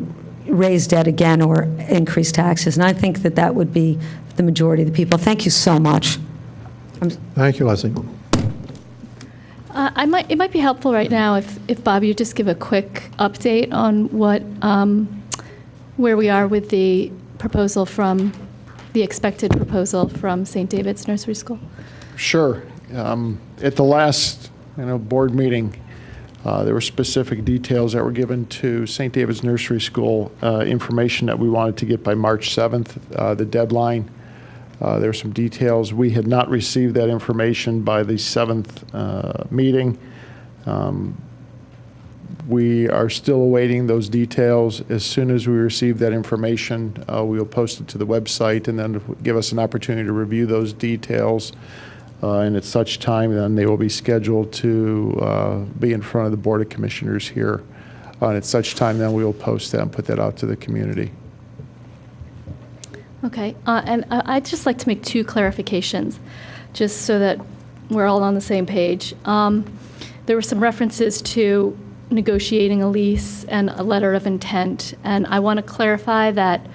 raise debt again or increase taxes. And I think that that would be the majority of the people. Thank you so much. Thank you, Leslie. It might be helpful right now if Bob, you just give a quick update on what where we are with the proposal from the expected proposal from St. David's Nursery School. Sure. At the last board meeting, there were specific details that were given to St. David's Nursery School, information that we wanted to get by March 7th, the deadline. There were some details. We had not received that information by the 7th meeting. We are still awaiting those details. As soon as we receive that information, we will post it to the website and then give us an opportunity to review those details. And at such time, then they will be scheduled to be in front of the Board of Commissioners here. And at such time, then we will post that and put that out to the community. Okay, and I'd just like to make two clarifications, just so that we're all on the same page. There were some references to negotiating a lease and a letter of intent, and I want to clarify that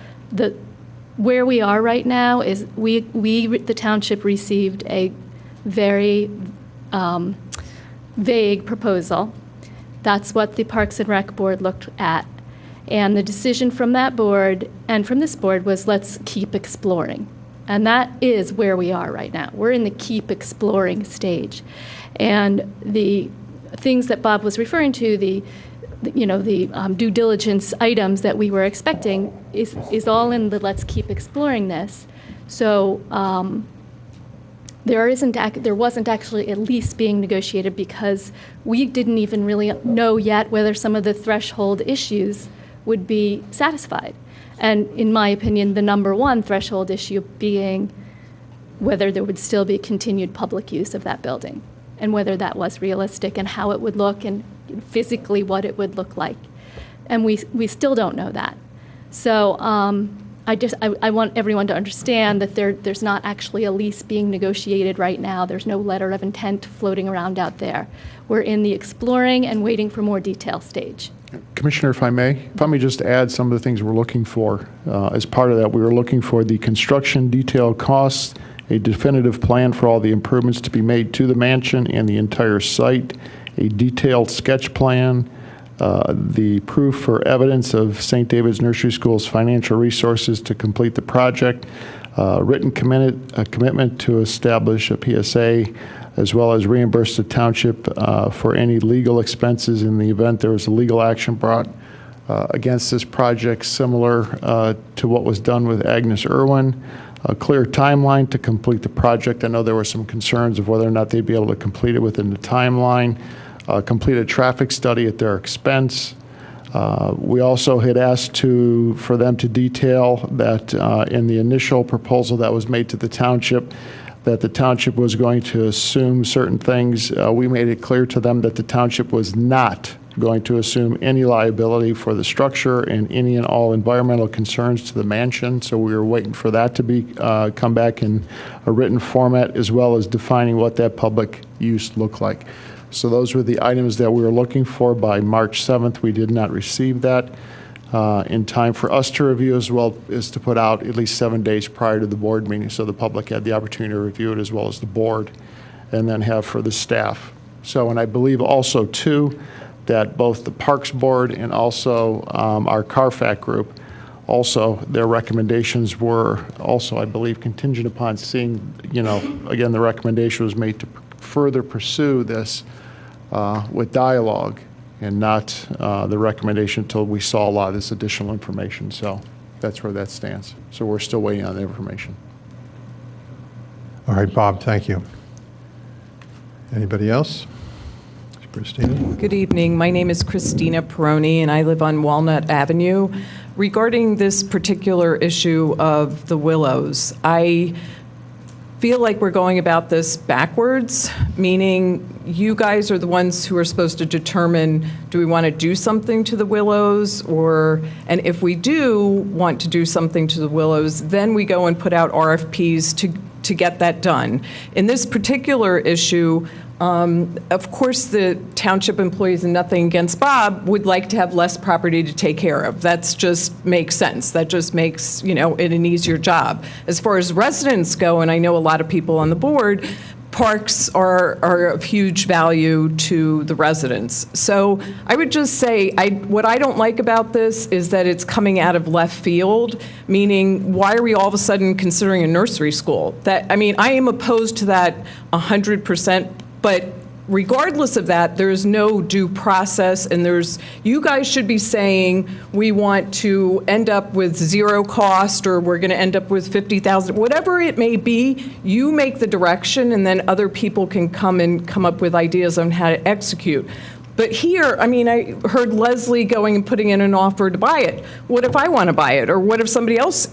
where we are right now is the township received a very vague proposal. That's what the Parks and Rec Board looked at. And the decision from that board and from this board was, let's keep exploring. And that is where we are right now. We're in the keep exploring stage. And the things that Bob was referring to, the due diligence items that we were expecting is all in the let's keep exploring this. So there wasn't actually a lease being negotiated because we didn't even really know yet whether some of the threshold issues would be satisfied. And in my opinion, the number one threshold issue being whether there would still be continued public use of that building and whether that was realistic and how it would look and physically what it would look like. And we still don't know that. So I want everyone to understand that there's not actually a lease being negotiated right now. There's no letter of intent floating around out there. We're in the exploring and waiting for more detail stage. Commissioner, if I may just add some of the things we're looking for. As part of that, we were looking for the construction detail costs, a definitive plan for all the improvements to be made to the mansion and the entire site, a detailed sketch plan, the proof for evidence of St. David's Nursery School's financial resources to complete the project, written commitment to establish a PSA, as well as reimburse the township for any legal expenses in the event there was a legal action brought against this project, similar to what was done with Agnes Irwin. A clear timeline to complete the project. I know there were some concerns of whether or not they'd be able to complete it within the timeline. Complete a traffic study at their expense. We also had asked for them to detail that in the initial proposal that was made to the township, that the township was going to assume certain things. We made it clear to them that the township was not going to assume any liability for the structure and any and all environmental concerns to the mansion. So we were waiting for that to be come back in a written format, as well as defining what that public use looked like. So those were the items that we were looking for by March 7th. We did not receive that in time for us to review, as well as to put out at least 7 days prior to the board meeting, so the public had the opportunity to review it as well as the board, and then have for the staff. So, and I believe also too, that both the Parks Board and also our CARFAC group, also their recommendations were also, I believe, contingent upon seeing, again, the recommendation was made to further pursue this with dialogue, and not the recommendation until we saw a lot of this additional information. So that's where that stands. So we're still waiting on the information. All right, Bob, thank you. Anybody else? Christina? Good evening. My name is Christina Peroni, and I live on Walnut Avenue. Regarding this particular issue of the Willows, I feel like we're going about this backwards, meaning you guys are the ones who are supposed to determine, do we want to do something to the Willows, and if we do want to do something to the Willows, then we go and put out RFPs to get that done. In this particular issue, of course, the township employees, and nothing against Bob, would like to have less property to take care of. That's just makes sense. That just makes, it an easier job. As far as residents go, and I know a lot of people on the board, parks are of huge value to the residents. So I would just say, what I don't like about this is that it's coming out of left field, meaning why are we all of a sudden considering a nursery school? I am opposed to that 100%, but regardless of that, there's no due process, and you guys should be saying, we want to end up with zero cost, or we're going to end up with 50,000, whatever it may be. You make the direction, and then other people can come up with ideas on how to execute. But here, I heard Leslie going and putting in an offer to buy it. What if I want to buy it? Or what if somebody else,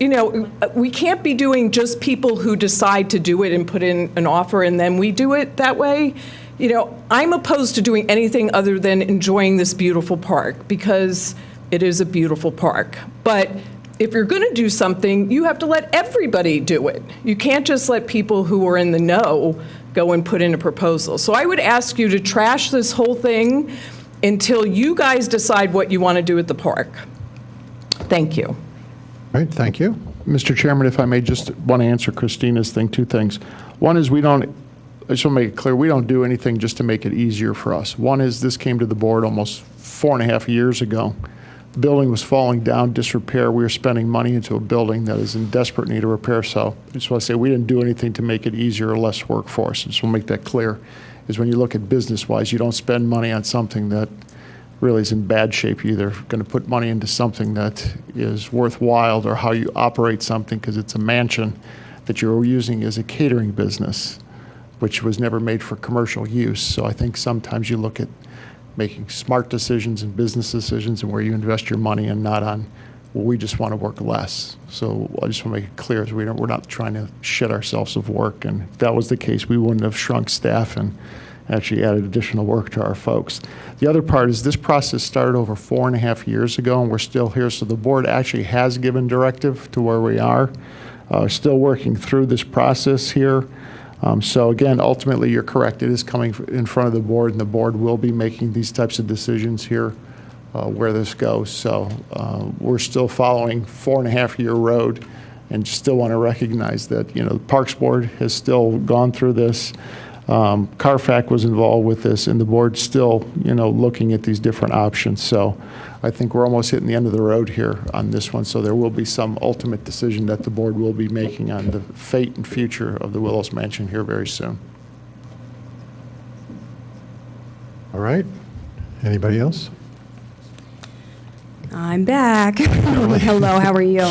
we can't be doing just people who decide to do it and put in an offer and then we do it that way. I'm opposed to doing anything other than enjoying this beautiful park, because it is a beautiful park. But if you're going to do something, you have to let everybody do it. You can't just let people who are in the know go and put in a proposal. So I would ask you to trash this whole thing until you guys decide what you want to do at the park. Thank you. All right, thank you. Mr. Chairman, if I may just want to answer Christina's thing, 2 things. One is I just want to make it clear, we don't do anything just to make it easier for us. One is this came to the board almost 4.5 years ago. The building was falling down, disrepair. We were spending money into a building that is in desperate need of repair. So I just want to say we didn't do anything to make it easier or less work for us. I just want to make that clear, is when you look at business-wise, you don't spend money on something that really is in bad shape. You're either going to put money into something that is worthwhile, or how you operate something, because it's a mansion that you're using as a catering business, which was never made for commercial use. So I think sometimes you look at making smart decisions and business decisions and where you invest your money, and not on, well, we just want to work less. So I just want to make it clear, we're not trying to shed ourselves of work. And if that was the case, we wouldn't have shrunk staff and actually added additional work to our folks. The other part is this process started over 4.5 years ago, and we're still here. So the board actually has given directive to where we are. Still working through this process here. So again, ultimately, you're correct. It is coming in front of the board, and the board will be making these types of decisions here where this goes. So we're still following 4.5-year road, and still want to recognize that, the Parks Board has still gone through this. CARFAC was involved with this, and the board's still, looking at these different options. So I think we're almost hitting the end of the road here on this one. So there will be some ultimate decision that the board will be making on the fate and future of the Willows Mansion here very soon. All right. Anybody else? I'm back. Hello, how are you?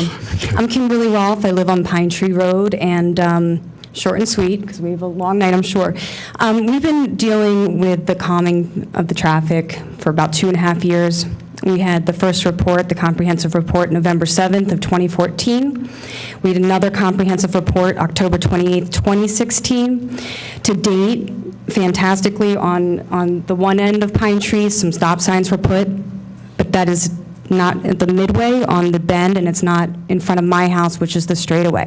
I'm Kimberly Rolfe. I live on Pine Tree Road, and short and sweet, because we have a long night, I'm sure. We've been dealing with the calming of the traffic for about 2.5 years. We had the first report, the comprehensive report, November 7th of 2014. We had another comprehensive report, October 28th, 2016. To date, fantastically, on the one end of Pine Tree, some stop signs were put, but that is not at the midway on the bend, and it's not in front of my house, which is the straightaway.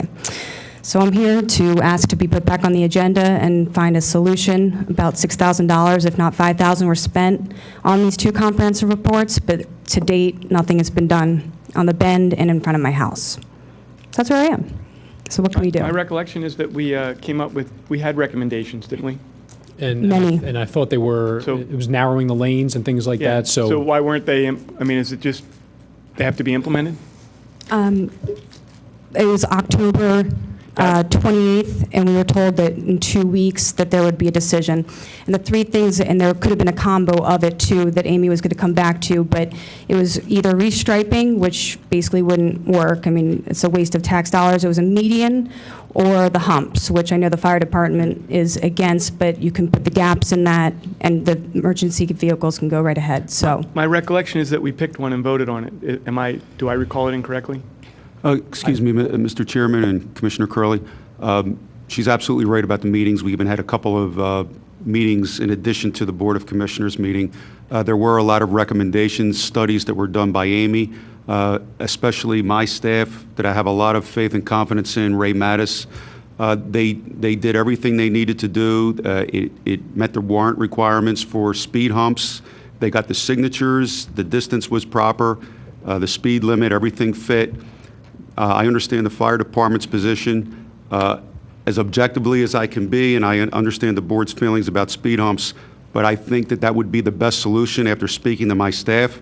So I'm here to ask to be put back on the agenda and find a solution. About $6,000, if not $5,000, were spent on these 2 comprehensive reports, but to date, nothing has been done on the bend and in front of my house. So that's where I am. So what can we do? My recollection is that we we had recommendations, didn't we? And Many. and I thought they were, it was narrowing the lanes and things like that, so. So why weren't they, I mean, is it just, they have to be implemented? It was October 28th, and we were told that in 2 weeks that there would be a decision. And the 3 things, and there could have been a combo of it too, that Amy was going to come back to, but it was either restriping, which basically wouldn't work. I mean, it's a waste of tax dollars. It was a median, or the humps, which I know the fire department is against, but you can put the gaps in that, and the emergency vehicles can go right ahead, so. My recollection is that we picked one and voted on it. Do I recall it incorrectly? Excuse me, Mr. Chairman and Commissioner Curley. She's absolutely right about the meetings. We even had a couple of meetings in addition to the Board of Commissioners meeting. There were a lot of recommendations, studies that were done by Amy, especially my staff that I have a lot of faith and confidence in, Ray Mattis. They did everything they needed to do. It met the warrant requirements for speed humps. They got the signatures, the distance was proper, the speed limit, everything fit. I understand the fire department's position as objectively as I can be, and I understand the board's feelings about speed humps, but I think that that would be the best solution after speaking to my staff.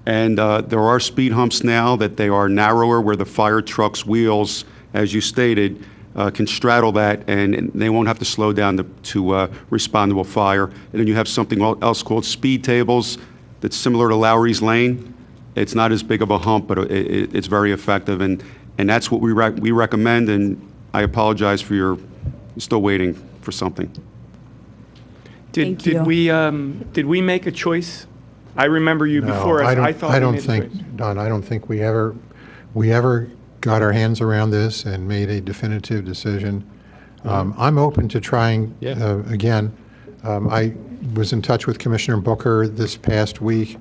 And there are speed humps now that they are narrower where the fire truck's wheels, as you stated, can straddle that, and they won't have to slow down to respond to a fire. And then you have something else called speed tables that's similar to Lowry's Lane. It's not as big of a hump, but it's very effective, and that's what we recommend. And I apologize for you're still waiting for something. Thank you. Did we make a choice? I remember you before us. I thought we made a choice. Don, I don't think we ever got our hands around this and made a definitive decision. I'm open to trying again. I was in touch with Commissioner Booker this past week,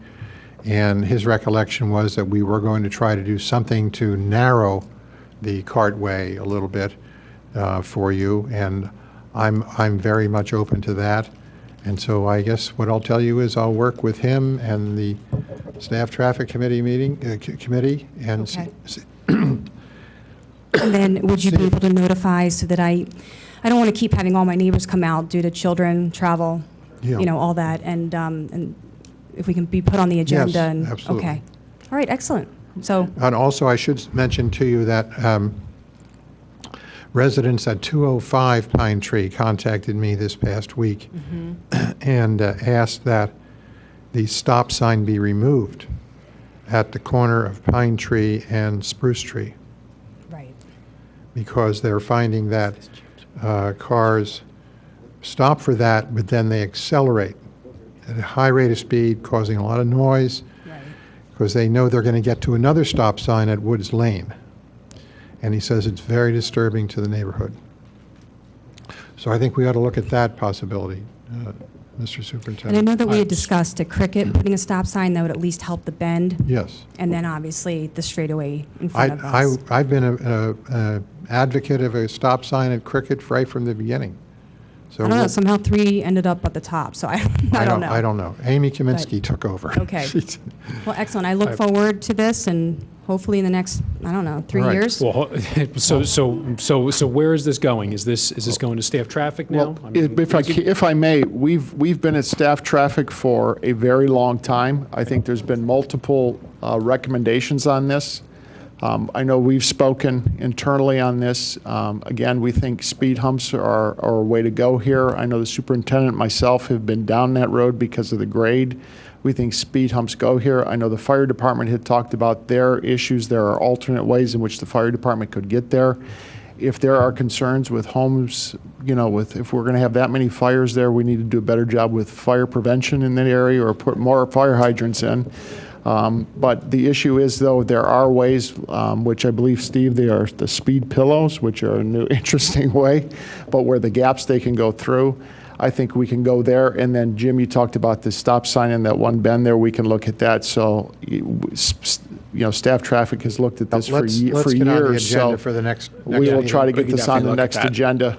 and his recollection was that we were going to try to do something to narrow the cartway a little bit for you, and I'm very much open to that. And so I guess what I'll tell you is I'll work with him and the Staff Traffic Committee committee, and And then would you be able to notify so that I don't want to keep having all my neighbors come out due to children, travel, all that, and if we can be put on the agenda. Yes, and, absolutely. Okay. All right, excellent. So. And also, I should mention to you that residents at 205 Pine Tree contacted me this past week and asked that the stop sign be removed at the corner of Pine Tree and Spruce Tree. Right. Because they're finding that cars stop for that, but then they accelerate at a high rate of speed, causing a lot of noise, because they know they're going to get to another stop sign at Woods Lane. And he says it's very disturbing to the neighborhood. So I think we ought to look at that possibility, Mr. Superintendent. And I know that we had discussed at Cricket putting a stop sign that would at least help the bend. Yes. And then obviously the straightaway in front of us. I've been an advocate of a stop sign at Cricket right from the beginning. So I don't know, somehow 3 ended up at the top, so I don't know. I don't know. Amy Kaminsky took over. Okay. Well, excellent. I look forward to this, and hopefully in the next, 3 years. Well, so where is this going? Is this going to staff traffic now? Well, if I may, we've been at staff traffic for a very long time. I think there's been multiple recommendations on this. I know we've spoken internally on this. Again, we think speed humps are a way to go here. I know the superintendent and myself have been down that road because of the grade. We think speed humps go here. I know the fire department had talked about their issues. There are alternate ways in which the fire department could get there. If there are concerns with homes, if we're going to have that many fires there, we need to do a better job with fire prevention in that area or put more fire hydrants in. But the issue is, though, there are ways, which I believe, Steve, they are the speed pillows, which are a new interesting way, but where the gaps they can go through. I think we can go there. And then, Jim, you talked about the stop sign in that one bend there. We can look at that. So, staff traffic has looked at this for Let's years. get on the agenda for the next We will meeting. try to get We can this on definitely the look at next that. agenda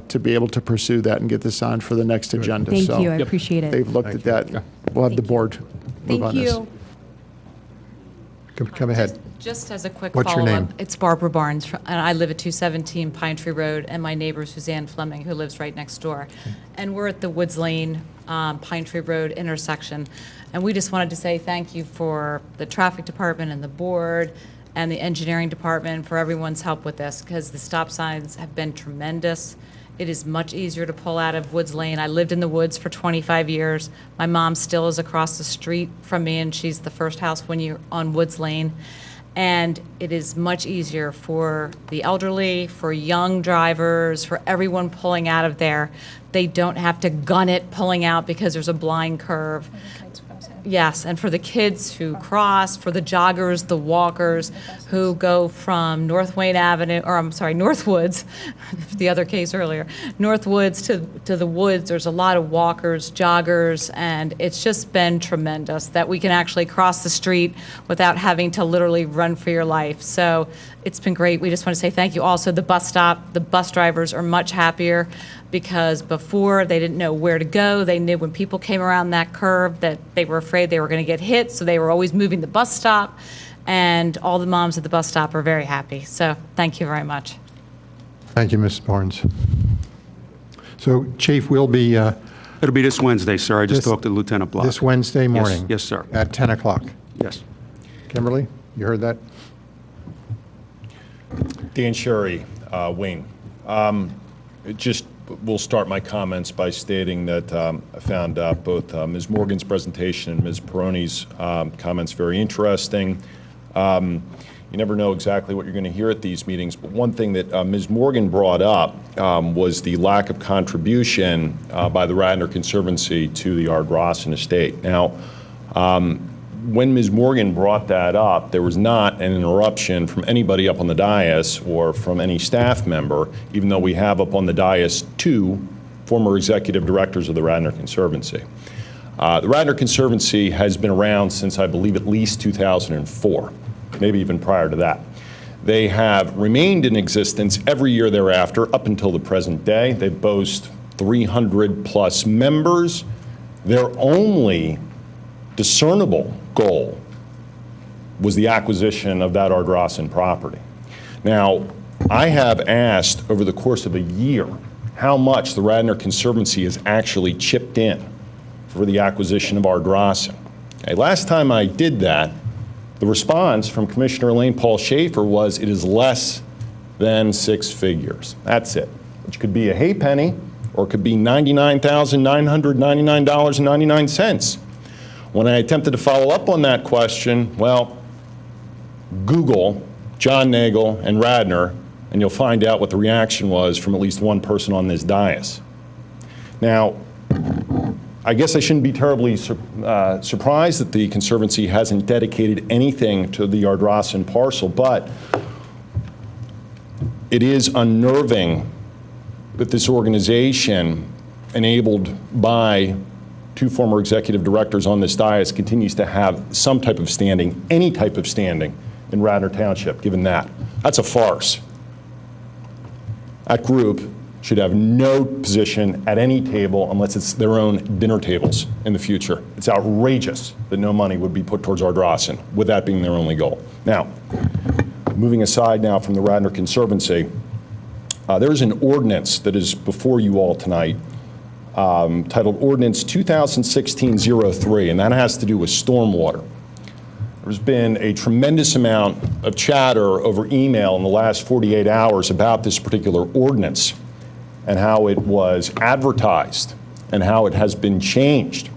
to be able to pursue that and get this on for the next agenda. Thank So you, I appreciate it. they've looked at that. We'll have the board move on this. Come ahead. Just as a quick What's your follow-up, name? it's Barbara Barnes, and I live at 217 Pine Tree Road, and my neighbor is Suzanne Fleming, who lives right next door. And we're at the Woods Lane, Pine Tree Road intersection. And we just wanted to say thank you for the traffic department and the board and the engineering department for everyone's help with this, because the stop signs have been tremendous. It is much easier to pull out of Woods Lane. I lived in the woods for 25 years. My mom still is across the street from me, and she's the first house when you're on Woods Lane. And it is much easier for the elderly, for young drivers, for everyone pulling out of there. They don't have to gun it pulling out because there's a blind curve. Yes, and for the kids who cross, for the joggers, the walkers who go from North Wayne Avenue, or I'm sorry, Northwoods, the other case earlier, Northwoods to the woods, there's a lot of walkers, joggers, and it's just been tremendous that we can actually cross the street without having to literally run for your life. So it's been great. We just want to say thank you. Also, the bus stop, the bus drivers are much happier because before they didn't know where to go. They knew when people came around that curve that they were afraid they were going to get hit, so they were always moving the bus stop. And all the moms at the bus stop are very happy. So thank you very much. Thank you, Mrs. Barnes. So, Chief, we'll be... It'll be this Wednesday, sir. I just talked to Lieutenant Block. This Wednesday morning? Yes, sir. At 10 o'clock? Yes. Kimberly, you heard that? Dan Sherry, Wayne. We'll start my comments by stating that I found both Ms. Morgan's presentation and Ms. Peroni's comments very interesting. You never know exactly what you're going to hear at these meetings, but one thing that Ms. Morgan brought up was the lack of contribution by the Radnor Conservancy to the Ardrossan estate. Now, when Ms. Morgan brought that up, there was not an interruption from anybody up on the dais or from any staff member, even though we have up on the dais 2 former executive directors of the Radnor Conservancy. The Radnor Conservancy has been around since, I believe, at least 2004, maybe even prior to that. They have remained in existence every year thereafter up until the present day. They boast 300 plus members. Their only discernible goal was the acquisition of that Ardrossan property. Now, I have asked over the course of a year how much the Radnor Conservancy has actually chipped in for the acquisition of Ardrossan. Okay, last time I did that, the response from Commissioner Elaine Paul Schaefer was it is less than 6 figures. That's it, which could be a hay penny or it could be $99,999.99. When I attempted to follow up on that question, well, Google John Nagle and Radnor, and you'll find out what the reaction was from at least one person on this dais. Now, I guess I shouldn't be terribly surprised that the Conservancy hasn't dedicated anything to the Ardrossan parcel, but it is unnerving that this organization, enabled by 2 former executive directors on this dais, continues to have some type of standing, any type of standing in Radnor Township, given that. That's a farce. That group should have no position at any table unless it's their own dinner tables in the future. It's outrageous that no money would be put towards Ardrossan, with that being their only goal. Now, moving aside now from the Radnor Conservancy, there is an ordinance that is before you all tonight titled Ordinance 2016-03, and that has to do with stormwater. There's been a tremendous amount of chatter over email in the last 48 hours about this particular ordinance and how it was advertised and how it has been changed.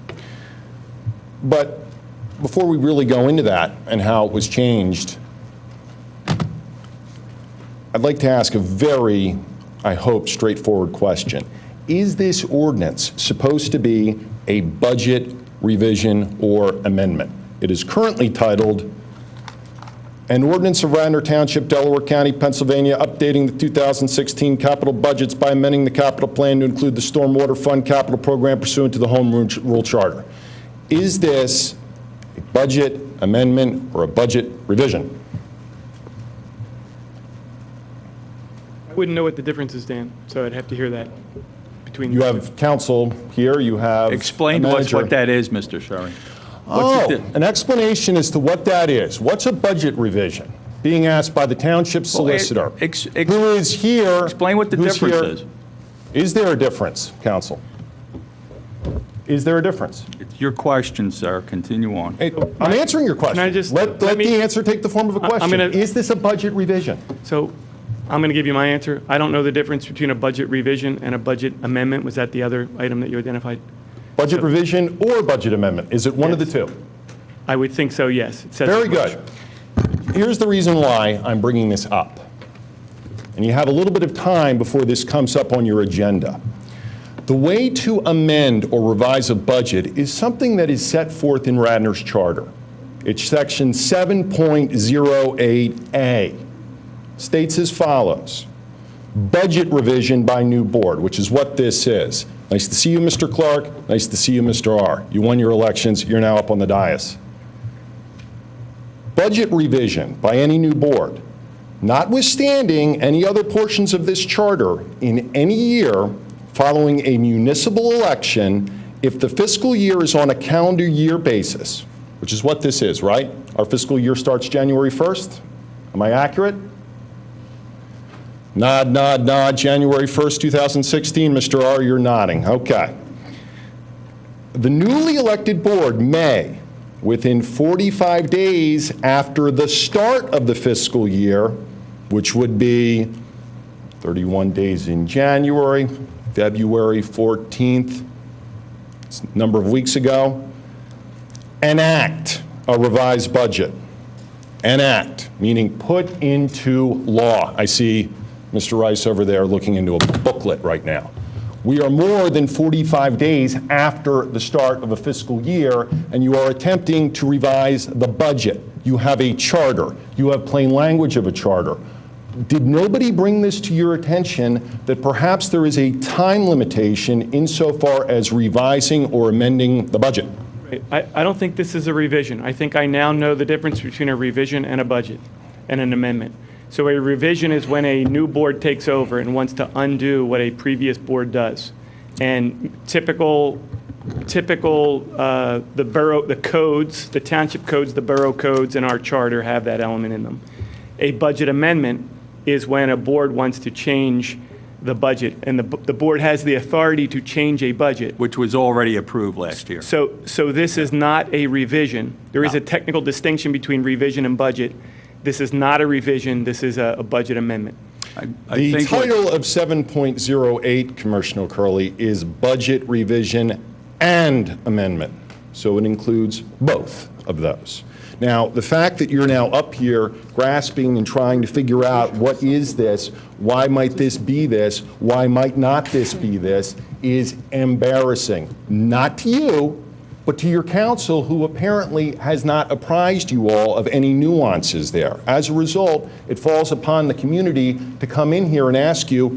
But before we really go into that and how it was changed, I'd like to ask a very, I hope, straightforward question. Is this ordinance supposed to be a budget revision or amendment? It is currently titled An ordinance of Radnor Township, Delaware County, Pennsylvania, updating the 2016 capital budgets by amending the capital plan to include the Stormwater Fund capital program pursuant to the Home Rule Charter. Is this a budget amendment or a budget revision? I wouldn't know what the difference is, Dan, so I'd have to hear that between You have counsel here, you have Explain to us what that is, Mr. Sherry. An explanation as to what that is. What's a budget revision? Being asked by the township solicitor, who is here. Explain what the difference is. Is there a difference, counsel? Is there a difference? It's your question, sir. Continue on. I'm answering your question. Can I just let the answer take the form of a question. Is this a budget revision? So I'm going to give you my answer. I don't know the difference between a budget revision and a budget amendment. Was that the other item that you identified? Budget revision or budget amendment? Is it one of the two? I would think so, yes. It says Very good. Here's the reason why I'm bringing this up. And you have a little bit of time before this comes up on your agenda. The way to amend or revise a budget is something that is set forth in Radnor's charter. It's section 7.08A. States as follows. Budget revision by new board, which is what this is. Nice to see you, Mr. Clark. Nice to see you, Mr. R. You won your elections. You're now up on the dais. Budget revision by any new board, notwithstanding any other portions of this charter, in any year following a municipal election, if the fiscal year is on a calendar year basis, which is what this is, right? Our fiscal year starts January 1st. Am I accurate? Nod, nod, nod. January 1st, 2016. Mr. R, you're nodding. Okay. The newly elected board may, within 45 days after the start of the fiscal year, which would be 31 days in January, February 14th, it's a number of weeks ago, enact a revised budget. Enact, meaning put into law. I see Mr. Rice over there looking into a booklet right now. We are more than 45 days after the start of a fiscal year, and you are attempting to revise the budget. You have a charter. You have plain language of a charter. Did nobody bring this to your attention that perhaps there is a time limitation insofar as revising or amending the budget? I don't think this is a revision. I think I now know the difference between a revision and a budget and an amendment. So a revision is when a new board takes over and wants to undo what a previous board does. And typical, the borough, the codes, the township codes, the borough codes, and our charter have that element in them. A budget amendment is when a board wants to change the budget, and the board has the authority to change a budget. Which was already approved last year. So this is not a revision. There is a technical distinction between revision and budget. This is not a revision. This is a budget amendment. The title of 7.08, Commissioner Curley, is budget revision and amendment. So it includes both of those. Now, the fact that you're now up here grasping and trying to figure out what is this, why might this be this, why might not this be this, is embarrassing. Not to you, but to your counsel, who apparently has not apprised you all of any nuances there. As a result, it falls upon the community to come in here and ask you,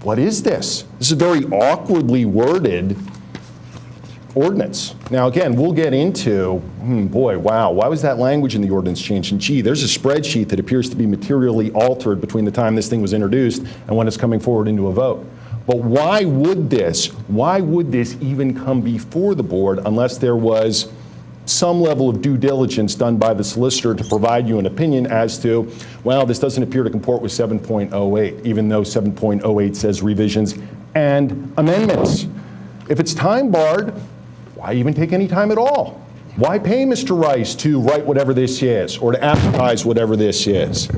what is this? This is a very awkwardly worded ordinance. Now, again, we'll get into, boy, wow, why was that language in the ordinance changed? And gee, there's a spreadsheet that appears to be materially altered between the time this thing was introduced and when it's coming forward into a vote. But why would this even come before the board unless there was some level of due diligence done by the solicitor to provide you an opinion as to, well, this doesn't appear to comport with 7.08, even though 7.08 says revisions and amendments. If it's time barred, why even take any time at all? Why pay Mr. Rice to write whatever this is or to advertise whatever this is?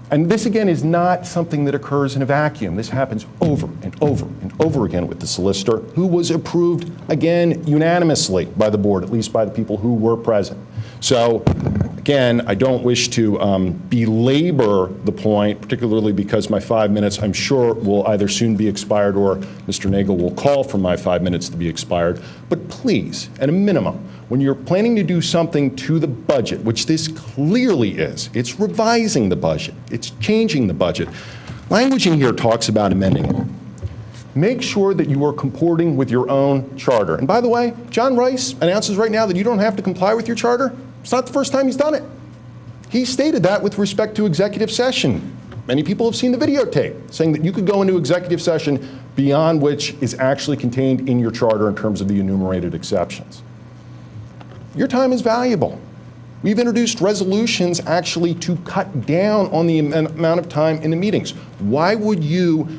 And this, again, is not something that occurs in a vacuum. This happens over and over and over again with the solicitor, who was approved, again, unanimously by the board, at least by the people who were present. So, again, I don't wish to belabor the point, particularly because my 5 minutes, I'm sure, will either soon be expired or Mr. Nagle will call for my 5 minutes to be expired. But please, at a minimum, when you're planning to do something to the budget, which this clearly is, it's revising the budget, it's changing the budget. Language in here talks about amending it. Make sure that you are comporting with your own charter. And by the way, John Rice announces right now that you don't have to comply with your charter. It's not the first time he's done it. He stated that with respect to executive session. Many people have seen the videotape saying that you could go into executive session beyond which is actually contained in your charter in terms of the enumerated exceptions. Your time is valuable. We've introduced resolutions actually to cut down on the amount of time in the meetings. Why would you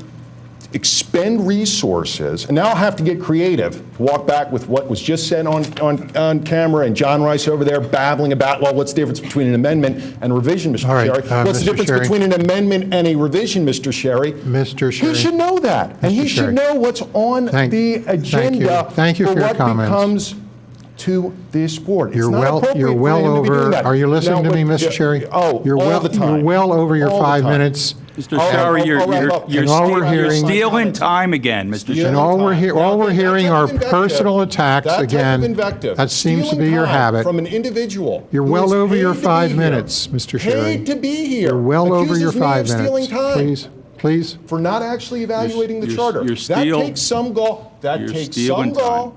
expend resources, and now I'll have to get creative to walk back with what was just said on camera and John Rice over there babbling about, well, what's the difference between an amendment and a revision, Mr. Sherry? What's the difference between an amendment and a revision, Mr. Sherry? Mr. Sherry. He should know that, and he should know what's on the agenda Thank you for your what comments. becomes to this board. You're well over. Are you listening to me, Mr. Sherry? Oh, you're all the time. You're well over your All the 5 time. minutes. Mr. Sherry, you're stealing time again, Mr. Sherry. And all we're hearing are personal attacks again. That seems to be your habit. From an individual. You're well over your 5 minutes, Mr. Sherry. Paid to be here. You're well over your 5 stealing minutes. time. Please. For not actually evaluating the charter. That takes some gall. That takes some gall.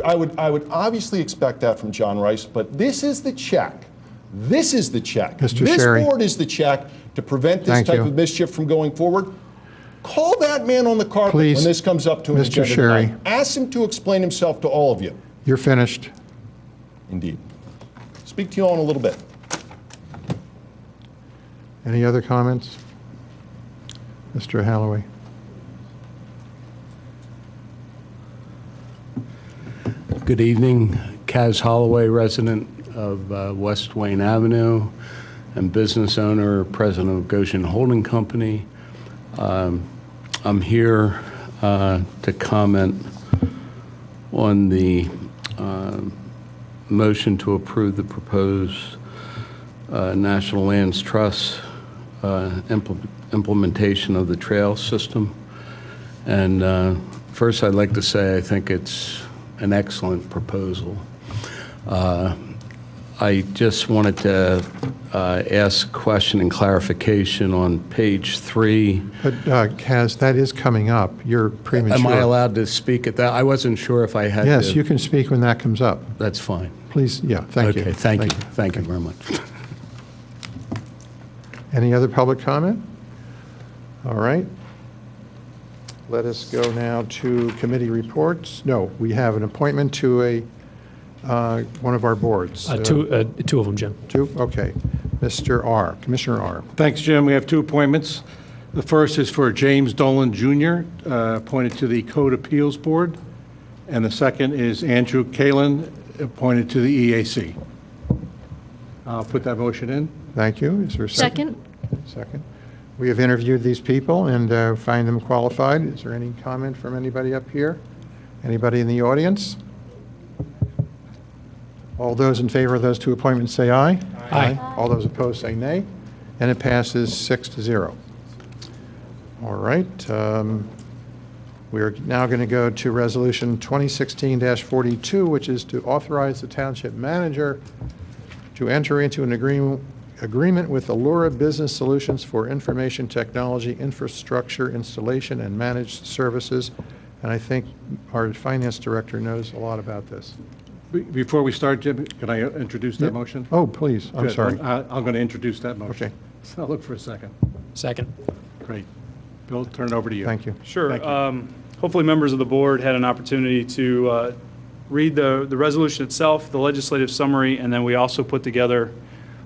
I would obviously expect that from John Rice, but this is the check. This is the check. Mr. This Sherry. board is the check to prevent this type of mischief from going forward. Call that man on the carpet when this comes up to an Mr. agenda Sherry. tonight. Ask him to explain himself to all of you. You're finished. Indeed. Speak to you all in a little bit. Any other comments? Mr. Halloway. Good evening. Kaz Holloway, resident of West Wayne Avenue and business owner, president of Goshen Holding Company. I'm here to comment on the motion to approve the proposed National Lands Trust implementation of the trail system. And first, I'd like to say I think it's an excellent proposal. I just wanted to ask a question and clarification on page 3. But Kaz, that is coming up. You're premature. Am I allowed to speak at that? I wasn't sure if I had to. Yes, you can speak when that comes up. That's fine. Please, yeah, thank you. Okay, thank you. Thank you very much. Any other public comment? All right. Let us go now to committee reports. No, we have an appointment to one of our boards. Two of them, Jim. Two? Okay. Mr. R., Commissioner R. Thanks, Jim. We have 2 appointments. The first is for James Dolan Jr., appointed to the Code Appeals Board, and the second is Andrew Kalin, appointed to the EAC. I'll put that motion in. Thank you. Is there a second? Second. We have interviewed these people and find them qualified. Is there any comment from anybody up here? Anybody in the audience? All those in favor of those 2 appointments say aye. Aye. All those opposed say nay. And it passes 6-0. All right. We're now going to go to Resolution 2016-42, which is to authorize the Township Manager to enter into an agreement with Allura Business Solutions for information technology, infrastructure, installation, and managed services. And I think our Finance Director knows a lot about this. Before we start, Jim, can I introduce that motion? Oh, please. I'm Good. sorry. I'm going to introduce that motion. Okay. So I'll look for a second. Second. Great. Bill, turn it over to you. Thank you. Sure. Thank you. Hopefully members of the board had an opportunity to read the resolution itself, the legislative summary, and then we also put together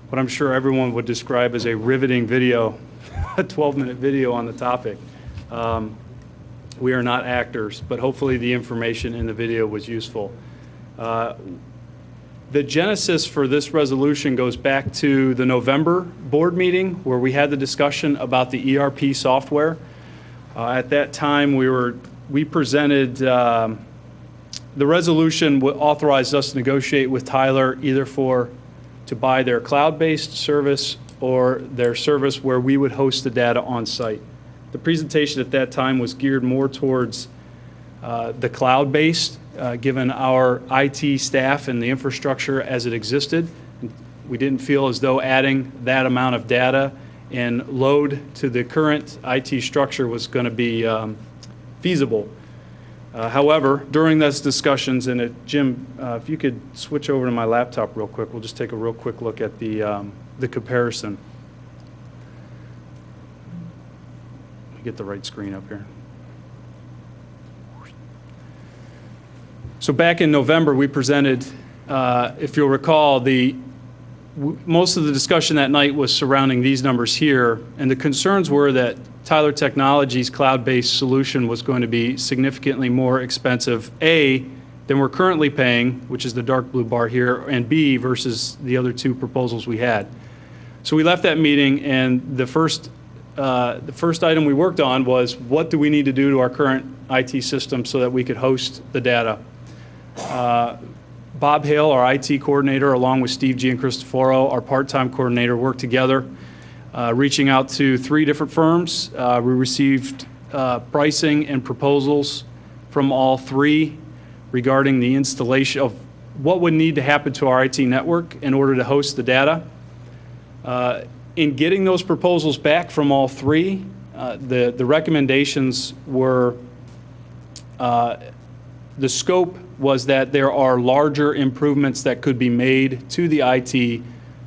what I'm sure everyone would describe as a riveting video, a 12-minute video on the topic. We are not actors, but hopefully the information in the video was useful. The genesis for this resolution goes back to the November board meeting where we had the discussion about the ERP software. At that time, we presented the resolution authorized us to negotiate with Tyler either to buy their cloud-based service or their service where we would host the data on site. The presentation at that time was geared more towards the cloud-based given our IT staff and the infrastructure as it existed. We didn't feel as though adding that amount of data and load to the current IT structure was going to be feasible. However, during those discussions, and Jim, if you could switch over to my laptop real quick, we'll just take a real quick look at the comparison. Let me get the right screen up here. So back in November, we presented, if you'll recall, most of the discussion that night was surrounding these numbers here, and the concerns were that Tyler Technologies' cloud-based solution was going to be significantly more expensive, A, than we're currently paying, which is the dark blue bar here, and B, versus the other two proposals we had. So we left that meeting, and the first item we worked on was, what do we need to do to our current IT system so that we could host the data? Bob Hale, our IT coordinator, along with Steve Giancristoforo, our part-time coordinator, worked together, reaching out to 3 different firms. We received pricing and proposals from all 3 regarding the installation of what would need to happen to our IT network in order to host the data. In getting those proposals back from all 3, the recommendations were, the scope was that there are larger improvements that could be made to the IT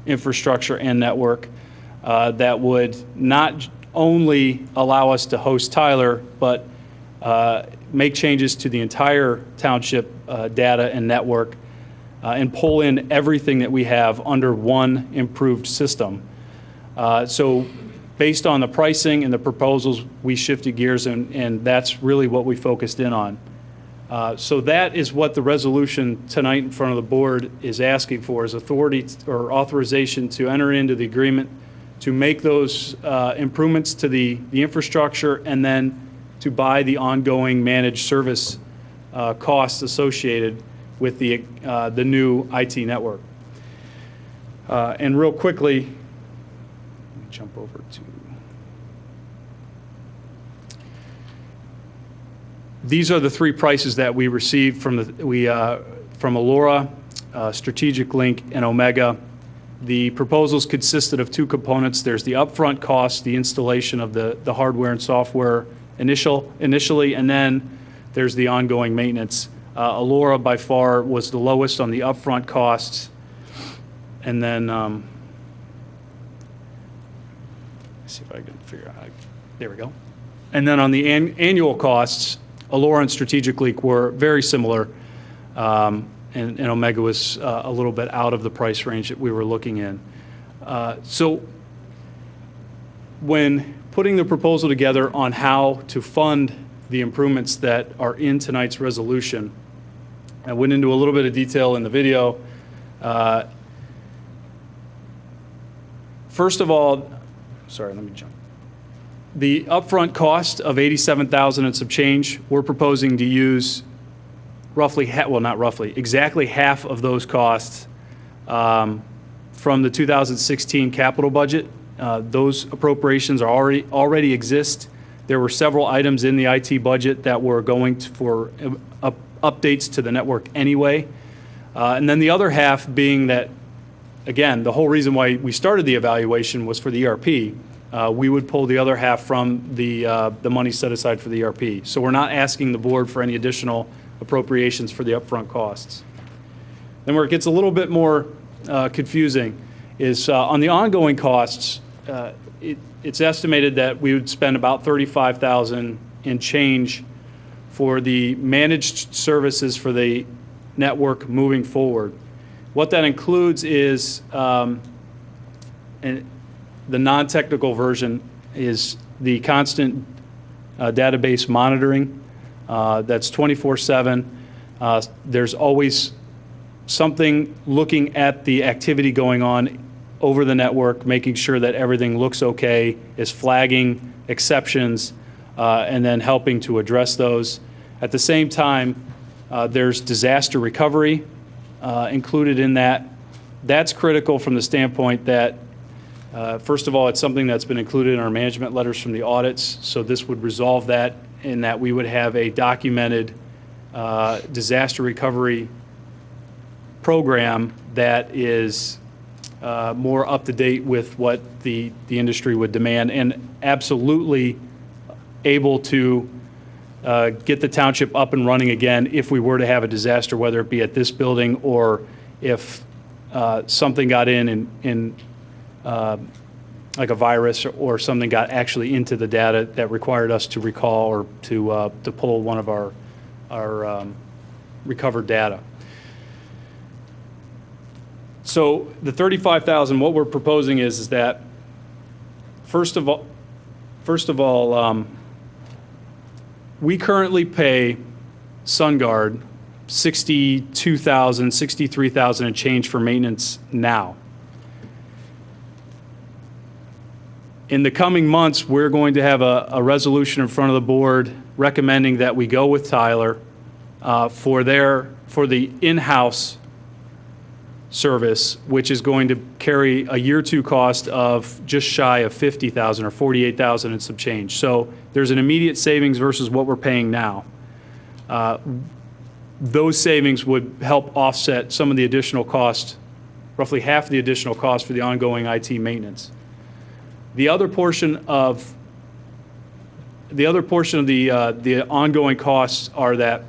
infrastructure and network that would not only allow us to host Tyler, but make changes to the entire township data and network and pull in everything that we have under one improved system. So based on the pricing and the proposals, we shifted gears, and that's really what we focused in on. So that is what the resolution tonight in front of the board is asking for, is authority or authorization to enter into the agreement to make those improvements to the infrastructure, and then to buy the ongoing managed service costs associated with the new IT network. And real quickly, let me jump over to. These are the 3 prices that we received from from Allura, Strategic Link, and Omega. The proposals consisted of 2 components. There's the upfront cost, the installation of the hardware and software initially, and then there's the ongoing maintenance. Allura by far was the lowest on the upfront costs, and then let's see if I can figure out. There we go. And then on the annual costs, Allura and Strategic Leak were very similar, and Omega was a little bit out of the price range that we were looking in. So when putting the proposal together on how to fund the improvements that are in tonight's resolution, I went into a little bit of detail in the video. First of all, sorry, let me jump. The upfront cost of $87,000 and some change, we're proposing to use roughly, well, not roughly, exactly half of those costs from the 2016 capital budget. Those appropriations are already exist. There were several items in the IT budget that were going for updates to the network anyway. And then the other half being that, again, the whole reason why we started the evaluation was for the ERP. We would pull the other half from the money set aside for the ERP. So we're not asking the board for any additional appropriations for the upfront costs. Then where it gets a little bit more confusing is on the ongoing costs, it's estimated that we would spend about $35,000 in change for the managed services for the network moving forward. What that includes is the non-technical version is the constant database monitoring. That's 24/7. There's always something looking at the activity going on over the network, making sure that everything looks okay, is flagging exceptions, and then helping to address those. At the same time, there's disaster recovery included in that. That's critical from the standpoint that first of all, it's something that's been included in our management letters from the audits, so this would resolve that in that we would have a documented disaster recovery program that is more up to date with what the industry would demand, and absolutely able to get the township up and running again if we were to have a disaster, whether it be at this building or if something got in like a virus or something got actually into the data that required us to recall or to pull one of our recovered data. So the 35,000, what we're proposing is that first of all, we currently pay SunGuard $62,000, $63,000 and change for maintenance now. In the coming months, we're going to have a resolution in front of the board recommending that we go with Tyler for the in-house service, which is going to carry a year two cost of just shy of $50,000 or $48,000 and some change. So there's an immediate savings versus what we're paying now. Those savings would help offset some of the additional cost, roughly half the additional cost for the ongoing IT maintenance. The other portion of the ongoing costs are that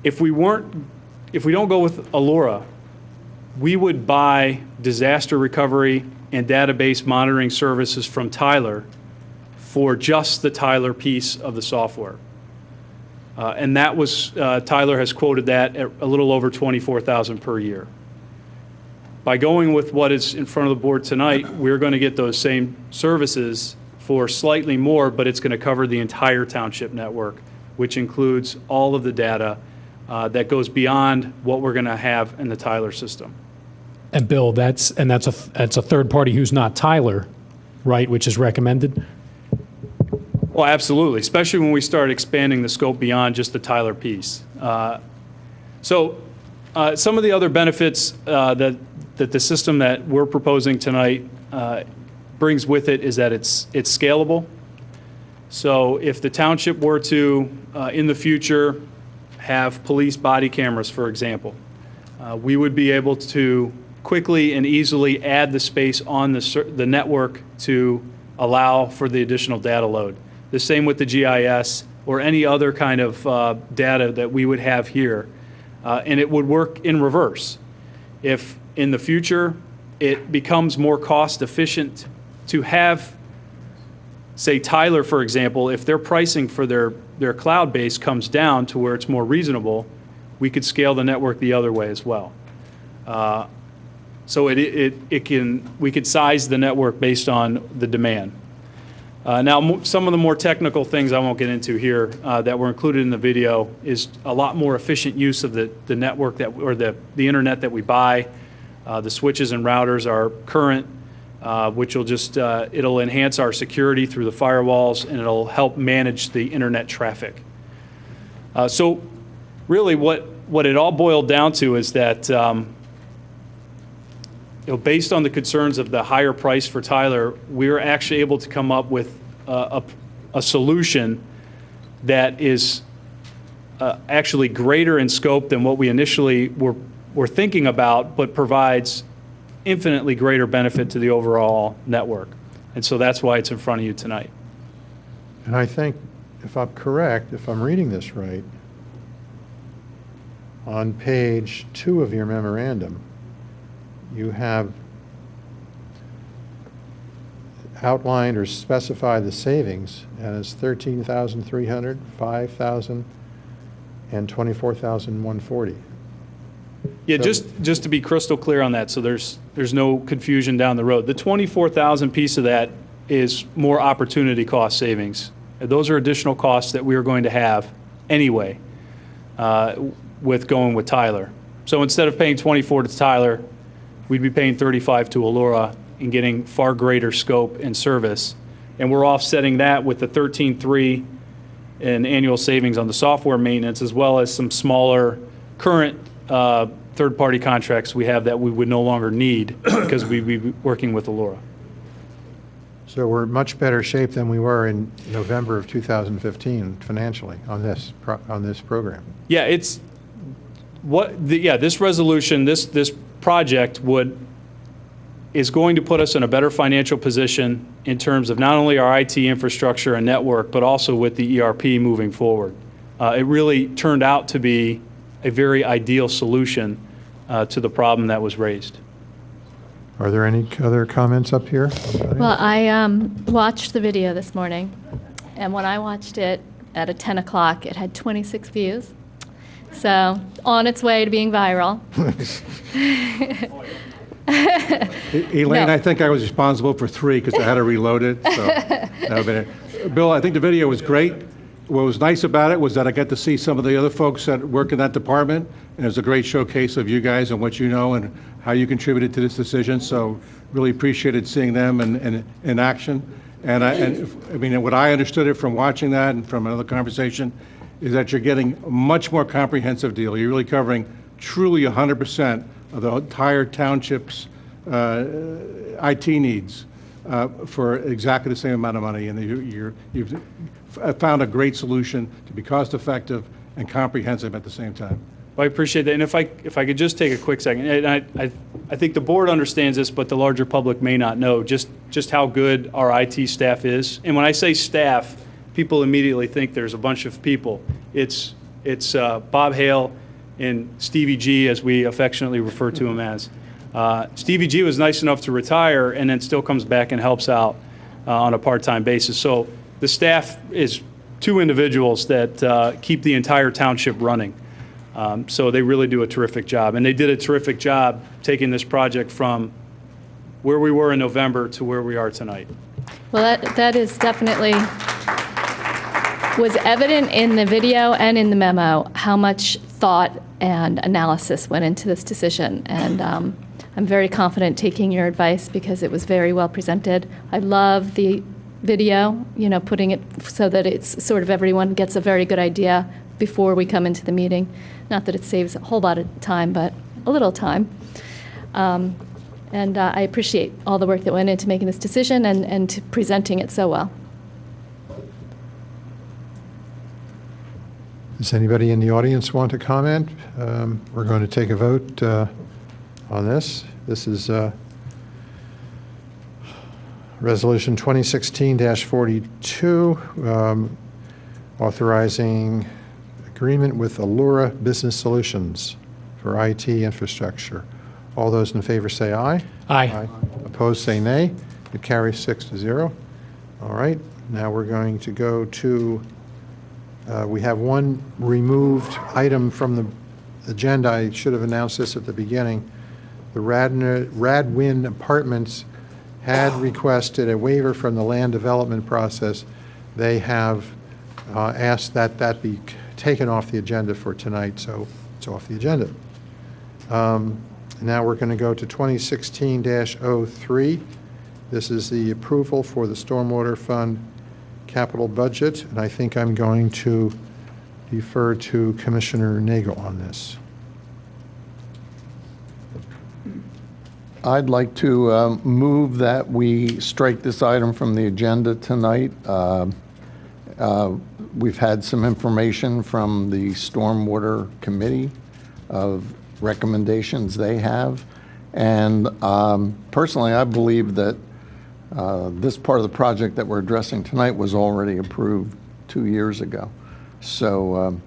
if we don't go with Allura, we would buy disaster recovery and database monitoring services from Tyler for just the Tyler piece of the software. And that was, Tyler has quoted that at a little over $24,000 per year. By going with what is in front of the board tonight, we're going to get those same services for slightly more, but it's going to cover the entire township network, which includes all of the data that goes beyond what we're going to have in the Tyler system. And Bill, that's a third party who's not Tyler, right, which is recommended? Well, absolutely, especially when we start expanding the scope beyond just the Tyler piece. Some of the other benefits that the system that we're proposing tonight brings with it is that it's scalable. So if the township were to, in the future, have police body cameras, for example, we would be able to quickly and easily add the space on the network to allow for the additional data load. The same with the GIS or any other kind of data that we would have here. And it would work in reverse. If in the future it becomes more cost efficient to have, say, Tyler, for example, if their pricing for their cloud base comes down to where it's more reasonable, we could scale the network the other way as well. So we could size the network based on the demand. Now, some of the more technical things I won't get into here that were included in the video is a lot more efficient use of the network or the internet that we buy. The switches and routers are current, which will just it'll enhance our security through the firewalls, and it'll help manage the internet traffic. So really what it all boiled down to is that based on the concerns of the higher price for Tyler, we were actually able to come up with a solution that is actually greater in scope than what we initially were thinking about, but provides infinitely greater benefit to the overall network. And so that's why it's in front of you tonight. And I think, if I'm correct, if I'm reading this right, on page 2 of your memorandum, you have outlined or specified the savings as $13,300, $5,000, and $24,140. Yeah, just to be crystal clear on that, so there's no confusion down the road. The $24,000 piece of that is more opportunity cost savings. Those are additional costs that we are going to have anyway with going with Tyler. So instead of paying $24 to Tyler, we'd be paying $35 to Allura and getting far greater scope and service. And we're offsetting that with the $13,300 in annual savings on the software maintenance, as well as some smaller current third-party contracts we have that we would no longer need because we'd be working with Allura. So we're in much better shape than we were in November of 2015 financially on this program. Yeah, it's this resolution, this project is going to put us in a better financial position in terms of not only our IT infrastructure and network, but also with the ERP moving forward. It really turned out to be a very ideal solution to the problem that was raised. Are there any other comments up here? Well, I watched the video this morning, and when I watched it at 10 o'clock, it had 26 views. So, on its way to being viral. Elaine, I think I was responsible for 3 because I had to reload it. So that would have been it. Bill, I think the video was great. What was nice about it was that I got to see some of the other folks that work in that department, and it was a great showcase of you guys and what you know and how you contributed to this decision. So really appreciated seeing them in action. And I mean, what I understood it from watching that and from another conversation is that you're getting a much more comprehensive deal. You're really covering truly 100% of the entire township's IT needs for exactly the same amount of money. And you've found a great solution to be cost-effective and comprehensive at the same time. Well, I appreciate that. And if I could just take a quick second, and I think the board understands this, but the larger public may not know just how good our IT staff is. And when I say staff, people immediately think there's a bunch of people. It's Bob Hale and Stevie G, as we affectionately refer to him as. Stevie G was nice enough to retire and then still comes back and helps out on a part-time basis. So the staff is 2 individuals that keep the entire township running. So they really do a terrific job. And they did a terrific job taking this project from where we were in November to where we are tonight. Well, that is definitely was evident in the video and in the memo how much thought and analysis went into this decision. And I'm very confident taking your advice because it was very well presented. I love the video, putting it so that it's sort of everyone gets a very good idea before we come into the meeting. Not that it saves a whole lot of time, but a little time. And I appreciate all the work that went into making this decision and to presenting it so well. Does anybody in the audience want to comment? We're going to take a vote on this. This is Resolution 2016-42, authorizing agreement with Allura Business Solutions for IT infrastructure. All those in favor say aye. Aye. Opposed say nay. It carries 6-0. All right, now we're going to go to, we have one removed item from the agenda. I should have announced this at the beginning. The Radwin Apartments had requested a waiver from the land development process. They have asked that that be taken off the agenda for tonight, so it's off the agenda. Now we're going to go to 2016-03. This is the approval for the Stormwater Fund capital budget, and I think I'm going to defer to Commissioner Nagle on this. I'd like to move that we strike this item from the agenda tonight. We've had some information from the Stormwater Committee of recommendations they have. And personally, I believe that this part of the project that we're addressing tonight was already approved 2 years ago. So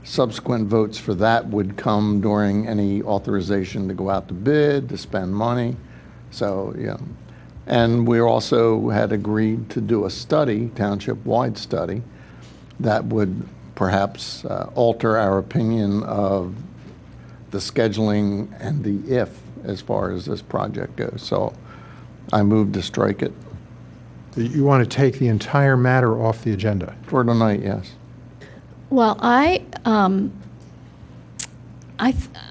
subsequent votes for that would come during any authorization to go out to bid, to spend money. So, yeah. And we also had agreed to do a study, township-wide study, that would perhaps alter our opinion of the scheduling and the if as far as this project goes. So I move to strike it. You want to take the entire matter off the agenda? For tonight, yes. Well, I'm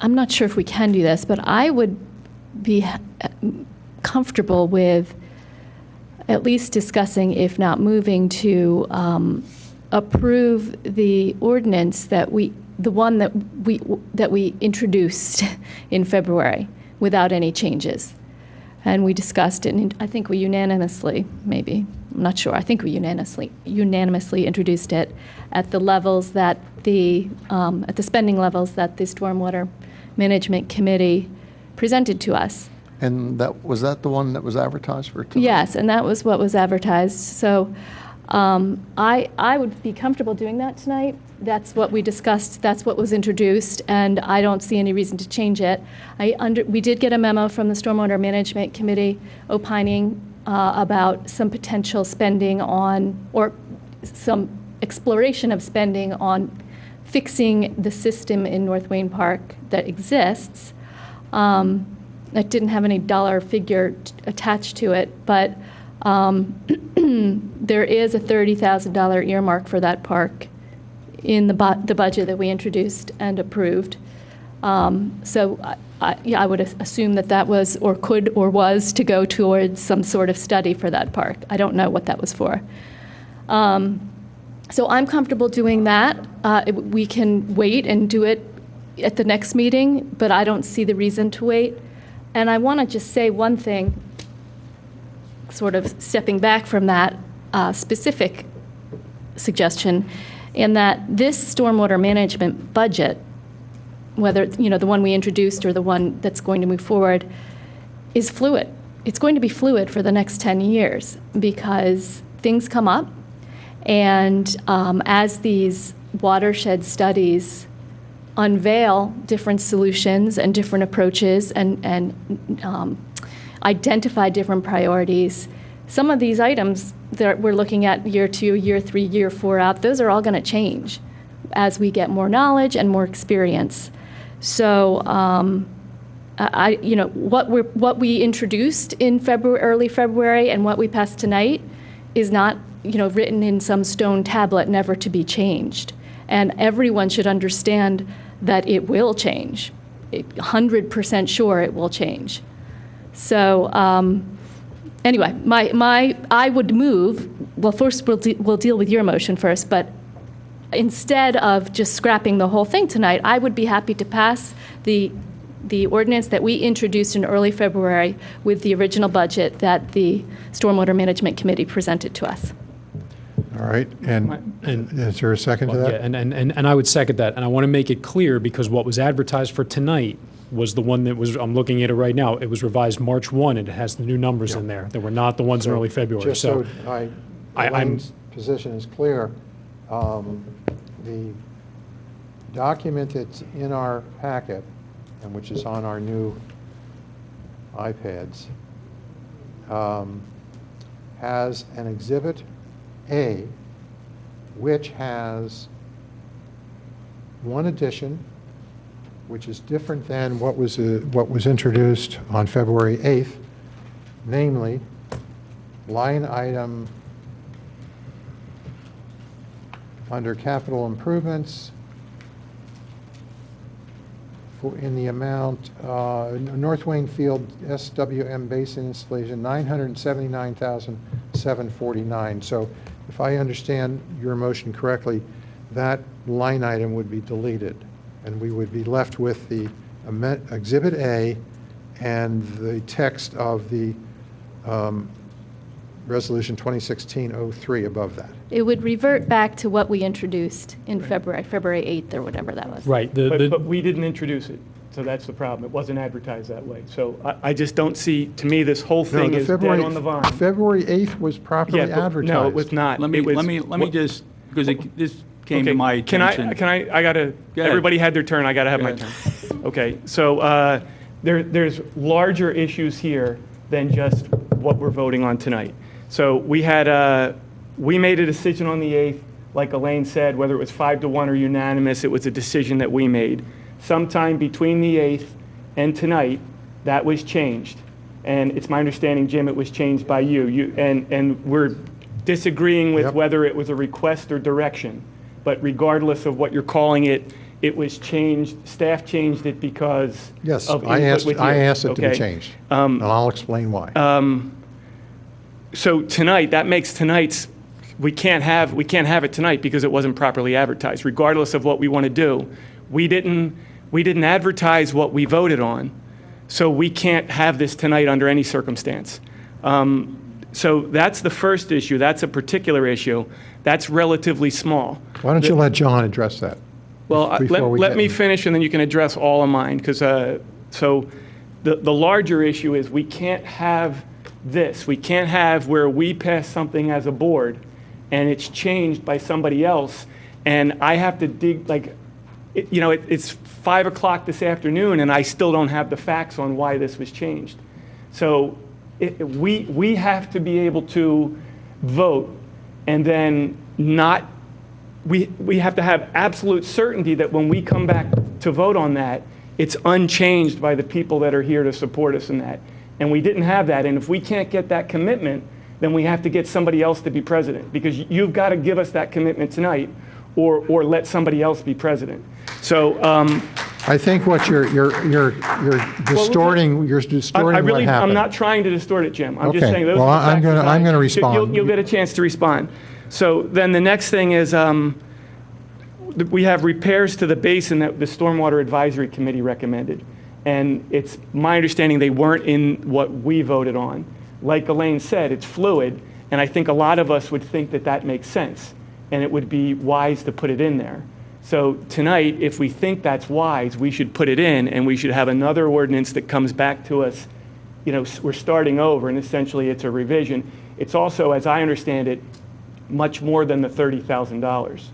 not sure if we can do this, but I would be comfortable with at least discussing, if not moving, to approve the ordinance that the one that we introduced in February without any changes. And we discussed it, and I think we unanimously, maybe, I'm not sure, I think we unanimously introduced it at the levels that at the spending levels that the Stormwater Management Committee presented to us. And was that the one that was advertised for tonight? Yes, and that was what was advertised. So I would be comfortable doing that tonight. That's what we discussed, that's what was introduced, and I don't see any reason to change it. We did get a memo from the Stormwater Management Committee opining about some potential spending on, or some exploration of spending on fixing the system in North Wayne Park that exists. That didn't have any dollar figure attached to it, but there is a $30,000 earmark for that park in the budget that we introduced and approved. So I would assume that was, or could, or was to go towards some sort of study for that park. I don't know what that was for. So I'm comfortable doing that. We can wait and do it at the next meeting, but I don't see the reason to wait. And I want to just say one thing, sort of stepping back from that specific suggestion, in that this stormwater management budget, whether the one we introduced or the one that's going to move forward, is fluid. It's going to be fluid for the next 10 years because things come up, and as these watershed studies unveil different solutions and different approaches and identify different priorities, some of these items that we're looking at year 2, year 3, year 4 out, those are all going to change as we get more knowledge and more experience. So what we introduced in early February and what we passed tonight is not written in some stone tablet, never to be changed. And everyone should understand that it will change. 100% sure it will change. So anyway, I would move. Well, first we'll deal with your motion first, but instead of just scrapping the whole thing tonight, I would be happy to pass the ordinance that we introduced in early February with the original budget that the Stormwater Management Committee presented to us. All right, and is there a second to that? Yeah, and I would second that, and I want to make it clear because what was advertised for tonight was the one that was, I'm looking at it right now, it was revised March 1, and it has the new numbers in there. They were not the ones in early February. Just so Elaine's position is clear, the document that's in our packet, and which is on our new iPads, has an Exhibit A, which has one addition, which is different than what was introduced on February 8th, namely line item under capital improvements in the amount, North Wayne Field SWM basin installation, $979,749. So if I understand your motion correctly, that line item would be deleted, and we would be left with the Exhibit A and the text of the Resolution 2016-03 above that. It would revert back to what we introduced in February 8th or whatever that was. Right. But we didn't introduce it, so that's the problem. It wasn't advertised that way. So I just don't see, to me, this whole thing is dead on the vine. February 8th was properly advertised. No, it was not. Let me just, because this came to my attention. Everybody had their turn, I gotta have my turn. Okay, so there's larger issues here than just what we're voting on tonight. So we made a decision on the 8th, like Elaine said, whether it was 5-1 or unanimous, it was a decision that we made. Sometime between the 8th and tonight, that was changed. And it's my understanding, Jim, it was changed by you. And we're disagreeing with whether it was a request or direction. But regardless of what you're calling it, it was changed, staff changed it because of I asked it to be changed, and I'll explain why. So tonight, that makes tonight's, we can't have it tonight because it wasn't properly advertised, regardless of what we want to do. We didn't advertise what we voted on. So we can't have this tonight under any circumstance. So that's the first issue. That's a particular issue. That's relatively small. Why don't you let John address that? Well, let me finish, and then you can address all of mine. Because so the larger issue is we can't have this. We can't have where we pass something as a board, and it's changed by somebody else, and I have to dig, like, it's 5 o'clock this afternoon, and I still don't have the facts on why this was changed. So we have to be able to vote, and then not, we have to have absolute certainty that when we come back to vote on that, it's unchanged by the people that are here to support us in that. And we didn't have that, and if we can't get that commitment, then we have to get somebody else to be president, because you've got to give us that commitment tonight, or let somebody else be president. So I think what you're distorting. You're distorting what happened. I'm not trying to distort it, Jim. I'm just Okay. saying those Well, are the facts I'm going to respond. You'll get a chance to respond. So then the next thing is we have repairs to the basin that the Stormwater Advisory Committee recommended. And it's my understanding they weren't in what we voted on. Like Elaine said, it's fluid, and I think a lot of us would think that that makes sense, and it would be wise to put it in there. So tonight, if we think that's wise, we should put it in, and we should have another ordinance that comes back to us. We're starting over, and essentially it's a revision. It's also, as I understand it, much more than the $30,000.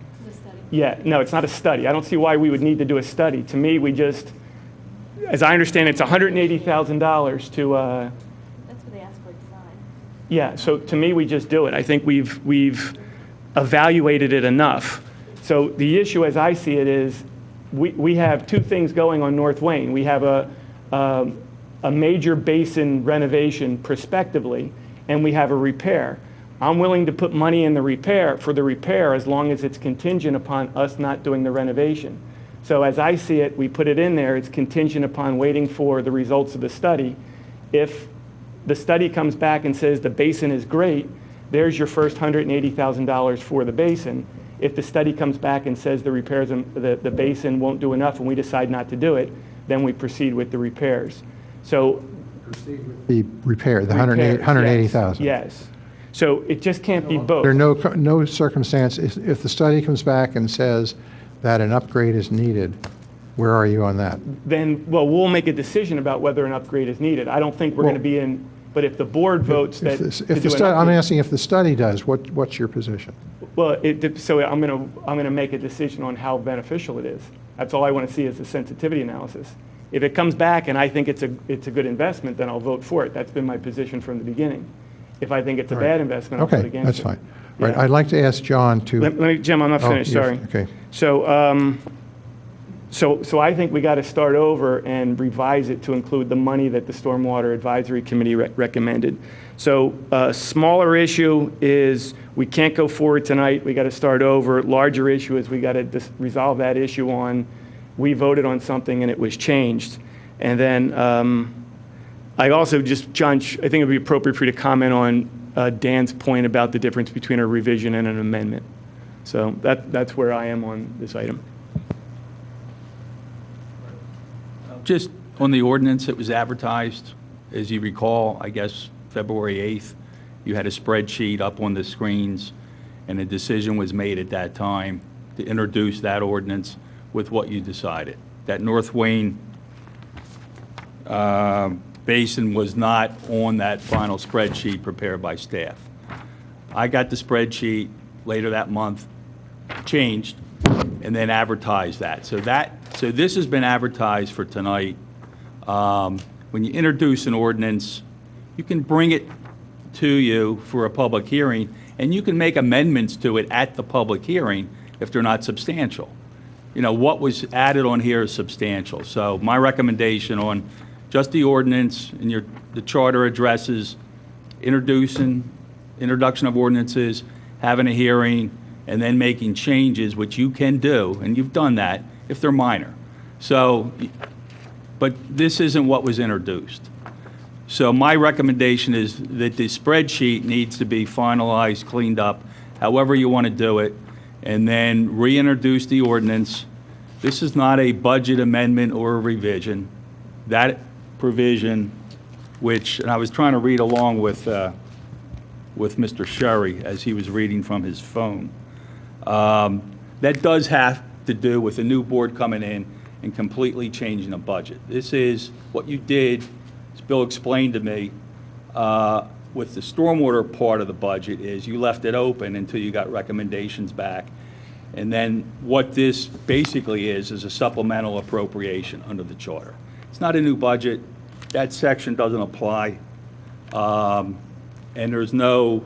Yeah, no, it's not a study. I don't see why we would need to do a study. To me, we just, as I understand, it's $180,000 to. That's what they asked for design. Yeah, so to me, we just do it. I think we've evaluated it enough. So the issue, as I see it, is we have two things going on North Wayne. We have a major basin renovation prospectively, and we have a repair. I'm willing to put money in the repair as long as it's contingent upon us not doing the renovation. So as I see it, we put it in there. It's contingent upon waiting for the results of the study. If the study comes back and says the basin is great, there's your first $180,000 for the basin. If the study comes back and says the repairs, the basin won't do enough and we decide not to do it, then we proceed with the repairs. So The repair, the $180,000. Yes. So it just can't be both. There are no circumstance, if the study comes back and says that an upgrade is needed, where are you on that? Then, well, we'll make a decision about whether an upgrade is needed. I don't think we're going to be in, but if the board votes that I'm asking if the study does, what's your position? Well, so I'm going to make a decision on how beneficial it is. That's all I want to see is the sensitivity analysis. If it comes back and I think it's a good investment, then I'll vote for it. That's been my position from the beginning. If I think it's a bad investment, I'll vote against it. Okay, that's fine. Right, I'd like to ask John to. Let me, Jim, I'm not finished. Sorry. Okay. So, so I think we got to start over and revise it to include the money that the Stormwater Advisory Committee recommended. So, smaller issue is we can't go forward tonight. We got to start over. Larger issue is we got to resolve that issue on. We voted on something and it was changed, and then. I also just, John, I think it would be appropriate for you to comment on Dan's point about the difference between a revision and an amendment. So that's where I am on this item. Just on the ordinance, it was advertised, as you recall, I guess, February 8th. You had a spreadsheet up on the screens, and a decision was made at that time to introduce that ordinance with what you decided. That North Wayne basin was not on that final spreadsheet prepared by staff. I got the spreadsheet later that month, changed, and then advertised that. So this has been advertised for tonight. When you introduce an ordinance, you can bring it to you for a public hearing, and you can make amendments to it at the public hearing if they're not substantial. What was added on here is substantial. So my recommendation on just the ordinance and the charter addresses, introduction of ordinances, having a hearing, and then making changes, which you can do, and you've done that, if they're minor. So, but this isn't what was introduced. So my recommendation is that the spreadsheet needs to be finalized, cleaned up, however you want to do it, and then reintroduce the ordinance. This is not a budget amendment or a revision. That provision, which, and I was trying to read along with Mr. Sherry as he was reading from his phone. That does have to do with a new board coming in and completely changing the budget. This is what you did, as Bill explained to me, with the stormwater part of the budget is you left it open until you got recommendations back. And then what this basically is a supplemental appropriation under the charter. It's not a new budget. That section doesn't apply. And there's no,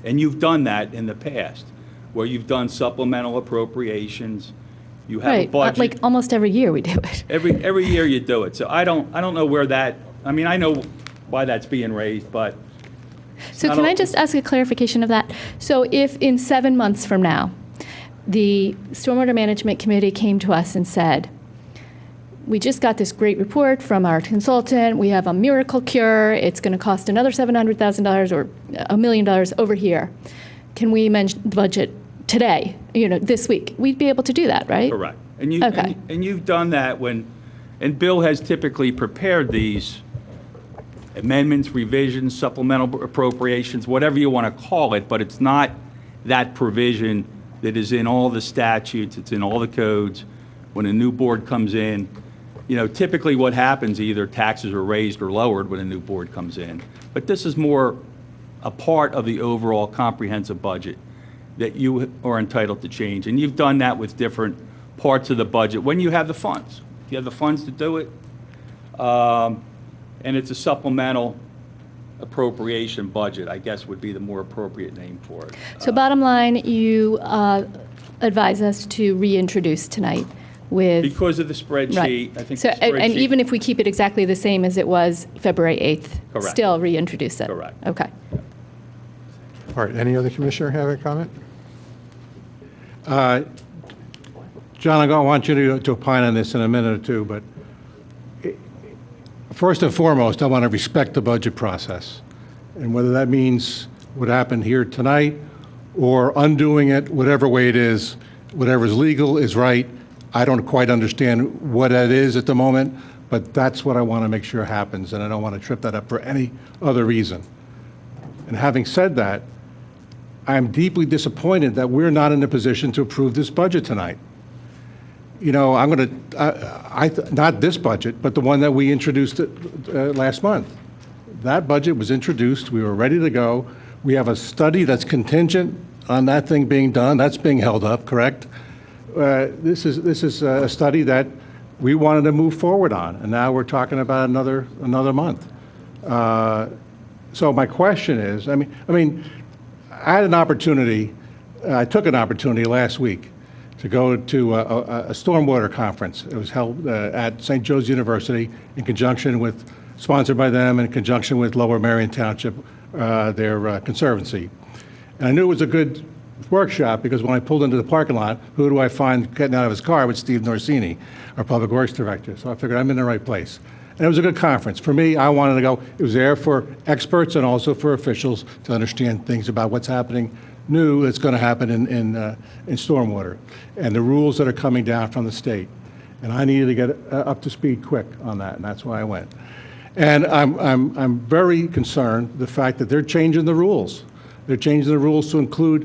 and you've done that in the past, where you've done supplemental appropriations. You have a Right, budget. like almost every year we do it. Every year you do it. So I don't know where that, I mean, I know why that's being raised, but. So can I just ask a clarification of that? So if in 7 months from now, the Stormwater Management Committee came to us and said, we just got this great report from our consultant, we have a miracle cure, it's going to cost another $700,000 or $1 million over here. Can we amend the budget today, this week? We'd be able to do that, right? Correct. And you Okay. and you've done that and Bill has typically prepared these amendments, revisions, supplemental appropriations, whatever you want to call it, but it's not that provision that is in all the statutes, it's in all the codes. When a new board comes in, typically what happens, either taxes are raised or lowered when a new board comes in. But this is more a part of the overall comprehensive budget that you are entitled to change. And you've done that with different parts of the budget when you have the funds. If you have the funds to do it, and it's a supplemental appropriation budget, I guess would be the more appropriate name for it. So bottom line, you advise us to reintroduce tonight with. Because of the spreadsheet, Right. I think So, the spreadsheet. and even if we keep it exactly the same as it was February 8th, Correct. still reintroduce it? Correct. Okay. All right, any other commissioner have a comment? John, I want you to opine on this in a minute or two, but first and foremost, I want to respect the budget process. And whether that means what happened here tonight or undoing it, whatever way it is, whatever is legal is right. I don't quite understand what that is at the moment, but that's what I want to make sure happens, and I don't want to trip that up for any other reason. And having said that, I'm deeply disappointed that we're not in a position to approve this budget tonight. I'm going to, not this budget, but the one that we introduced last month. That budget was introduced, we were ready to go. We have a study that's contingent on that thing being done. That's being held up, correct? This is a study that we wanted to move forward on, and now we're talking about another month. So my question is, I mean, I had an opportunity, I took an opportunity last week to go to a stormwater conference. It was held at St. Joe's University in conjunction with, sponsored by them in conjunction with Lower Merion Township, their conservancy. And I knew it was a good workshop because when I pulled into the parking lot, who do I find getting out of his car with Steve Norsini, our Public Works Director. So I figured I'm in the right place. And it was a good conference. For me, I wanted to go. It was there for experts and also for officials to understand things about what's happening new that's going to happen in stormwater and the rules that are coming down from the state. And I needed to get up to speed quick on that, and that's why I went. And I'm very concerned the fact that they're changing the rules. They're changing the rules to include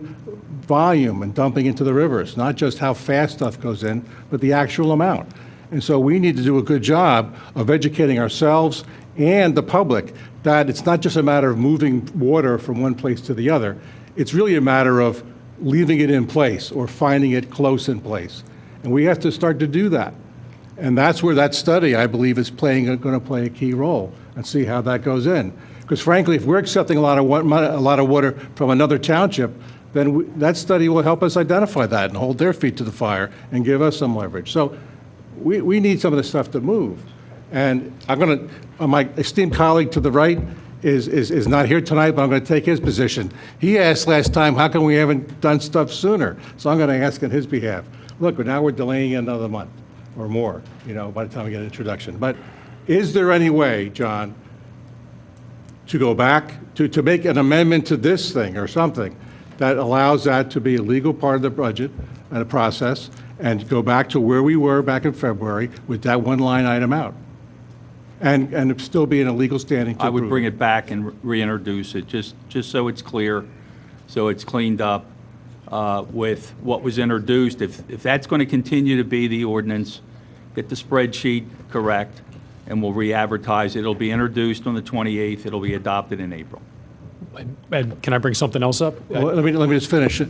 volume and dumping into the rivers, not just how fast stuff goes in, but the actual amount. And so we need to do a good job of educating ourselves and the public that it's not just a matter of moving water from one place to the other. It's really a matter of leaving it in place or finding it close in place. And we have to start to do that. And that's where that study, I believe, is going to play a key role, and see how that goes in. Because frankly, if we're accepting a lot of water from another township, then that study will help us identify that and hold their feet to the fire and give us some leverage. So we need some of this stuff to move. And I'm going to, my esteemed colleague to the right is not here tonight, but I'm going to take his position. He asked last time, how come we haven't done stuff sooner? So I'm going to ask on his behalf. Look, now we're delaying another month or more, by the time we get an introduction. But is there any way, John, to go back, to make an amendment to this thing or something that allows that to be a legal part of the budget and the process, and go back to where we were back in February with that one line item out? and still be in a legal standing to I would approve bring it back and reintroduce it, just so it's clear, so it's cleaned up with what was introduced. If that's going to continue to be the ordinance, get the spreadsheet correct, and we'll re-advertise it. It'll be introduced on the 28th. It'll be adopted in April. And can I bring something else up? Well, let me just finish.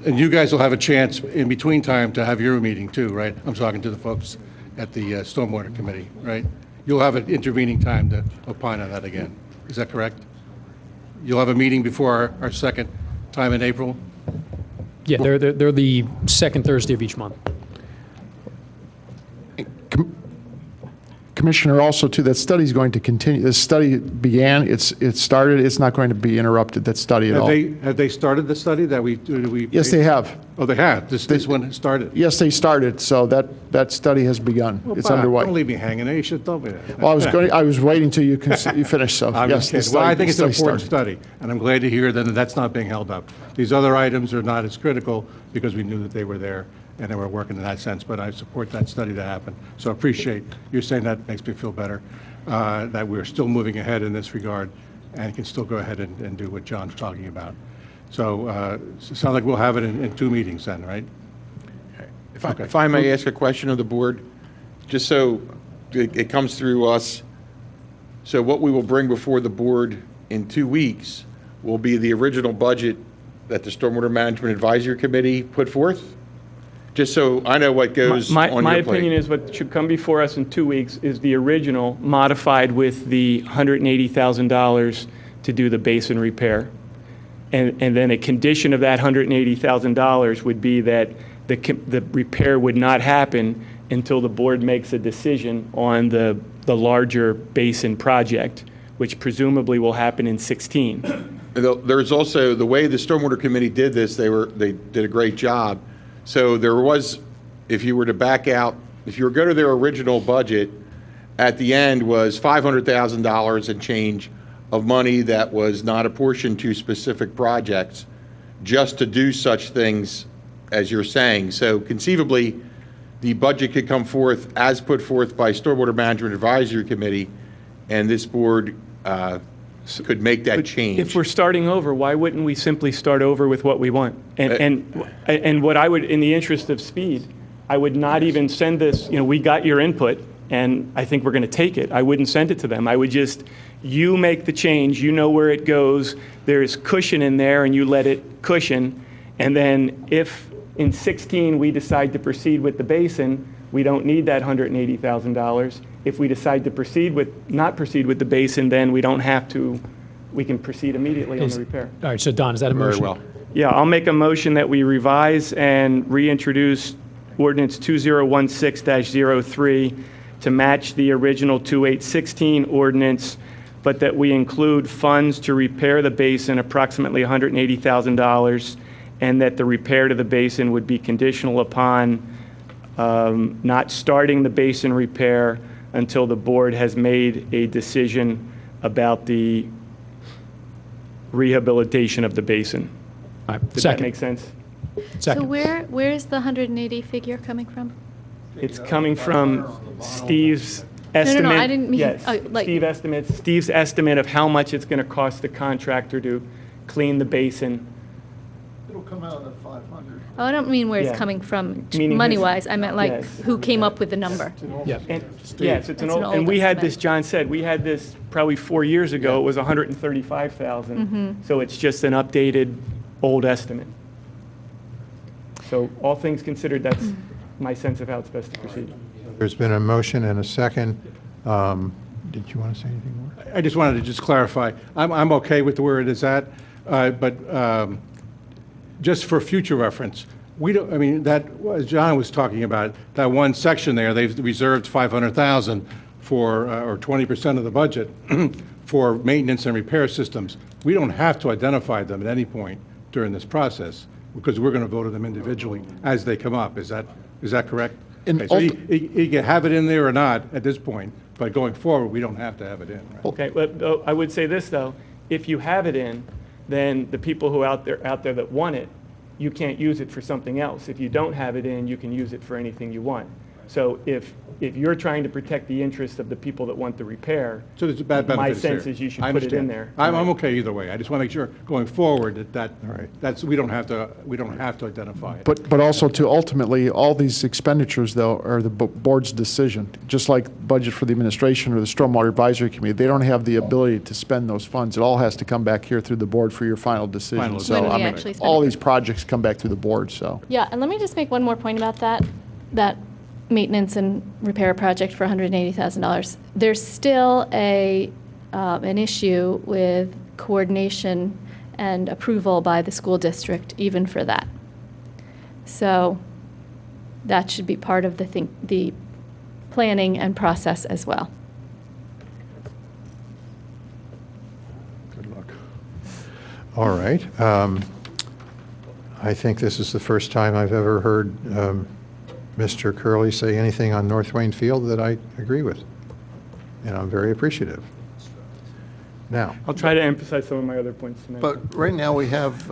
And you guys will have a chance in between time to have your meeting too, right? I'm talking to the folks at the Stormwater Committee, right? You'll have an intervening time to opine on that again. Is that correct? You'll have a meeting before our second time in April? Yeah, they're the second Thursday of each month. Commissioner, also too, that study's going to continue. This study began, it started, it's not going to be interrupted, that study at all. Have they started the study that we? Yes, they have. Oh, they have? This one has started? Yes, they started, so that study has begun. Well, It's Bob, underway. Don't leave me hanging there. You should tell me that. Well, I was waiting till you finish, so I'm yes. just the kidding. Well, I study- think it's the an study important started. study, and I'm glad to hear that that's not being held up. These other items are not as critical because we knew that they were there and they were working in that sense, but I support that study to happen. So I appreciate you saying that. Makes me feel better, that we're still moving ahead in this regard and can still go ahead and do what John's talking about. So it sounds like we'll have it in 2 meetings then, right? If I may ask a question of the board, just so it comes through us. So what we will bring before the board in 2 weeks will be the original budget that the Stormwater Management Advisory Committee put forth? Just so I know what goes on your My plate. opinion is what should come before us in 2 weeks is the original modified with the $180,000 to do the basin repair. And then a condition of that $180,000 would be that the repair would not happen until the board makes a decision on the larger basin project, which presumably will happen in 16. There's also, the way the Stormwater Committee did this, they did a great job. So there was, if you were to back out, if you were to go to their original budget, at the end was $500,000 and change of money that was not apportioned to specific projects, just to do such things as you're saying. So conceivably, the budget could come forth as put forth by Stormwater Management Advisory Committee, and this board could make that change. If we're starting over, why wouldn't we simply start over with what we want? And what I would, in the interest of speed, I would not even send this, we got your input, and I think we're going to take it. I wouldn't send it to them. I would just, you make the change, you know where it goes, there's cushion in there, and you let it cushion. And then if in 16 we decide to proceed with the basin, we don't need that $180,000. If we decide to not proceed with the basin, then we don't have to, we can proceed immediately on the repair. All right, so Don, is that a motion? Very well. Yeah, I'll make a motion that we revise and reintroduce ordinance 2016-03 to match the original 2816 ordinance, but that we include funds to repair the basin, approximately $180,000, and that the repair to the basin would be conditional upon not starting the basin repair until the board has made a decision about the rehabilitation of the basin. All right, Does that make sense? So where is the 180 figure coming from? It's coming from Steve's estimate. No, I didn't mean, Yes, Steve's estimate of how much it's going to cost the contractor to clean the basin. It'll come out of the 500. Oh, I don't mean where Yeah. it's coming from Meaning money-wise. I meant like Yes. who came up with the number. Yes, it's an It's an old, old and we had estimate. this, John said, we had this probably 4 years ago. It was 135,000. Mhm. So it's just an updated old estimate. So all things considered, that's my sense of how it's best to proceed. There's been a motion and a second. Did you want to say anything more? I just wanted to just clarify. I'm okay with where it is at, but just for future reference, we don't, I mean, that, as John was talking about, that one section there, they've reserved 500,000 for, or 20% of the budget for maintenance and repair systems. We don't have to identify them at any point during this process because we're going to vote on them individually as they come up. Is that correct? And Okay, so you can have it in there or not at this point, but going forward, we don't have to have it in. Right? Okay, but I would say this, though. If you have it in, then the people who out there that want it, you can't use it for something else. If you don't have it in, you can use it for anything you want. So if you're trying to protect the interests of the people that want the repair, So there's a bad benefit. my sense is you should put it in there. I'm okay either way. I just want to make sure going forward that's, we don't have to identify it. But also to ultimately, all these expenditures, though, are the board's decision. Just like budget for the administration or the Stormwater Advisory Committee, they don't have the ability to spend those funds. It all has to come back here through the board for your final decision. So, When we I mean, actually spend all it. these projects come back through the board, so. Yeah, and let me just make one more point about that maintenance and repair project for $180,000. There's still an issue with coordination and approval by the school district, even for that. So that should be part of the planning and process as well. Good luck. All right. I think this is the first time I've ever heard Mr. Curley say anything on North Wayne Field that I agree with, and I'm very appreciative. Now, I'll try to emphasize some of my other points tonight. But right now, we have,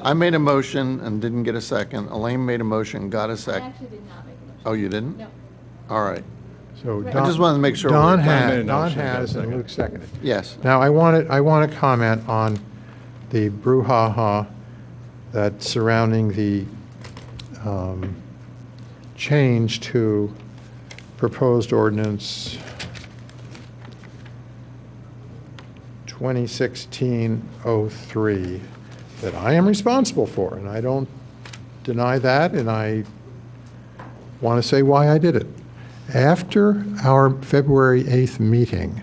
I made a motion and didn't get a second. Elaine made a motion, got a second. I actually did not make a motion. Oh, you didn't? No. All right. so I just wanted to make sure. Don we're- has, and Luke seconded. Yes. Now, I want to comment on the brouhaha that's surrounding the change to proposed ordinance 2016-03 that I am responsible for, and I don't deny that, and I want to say why I did it. After our February 8th meeting,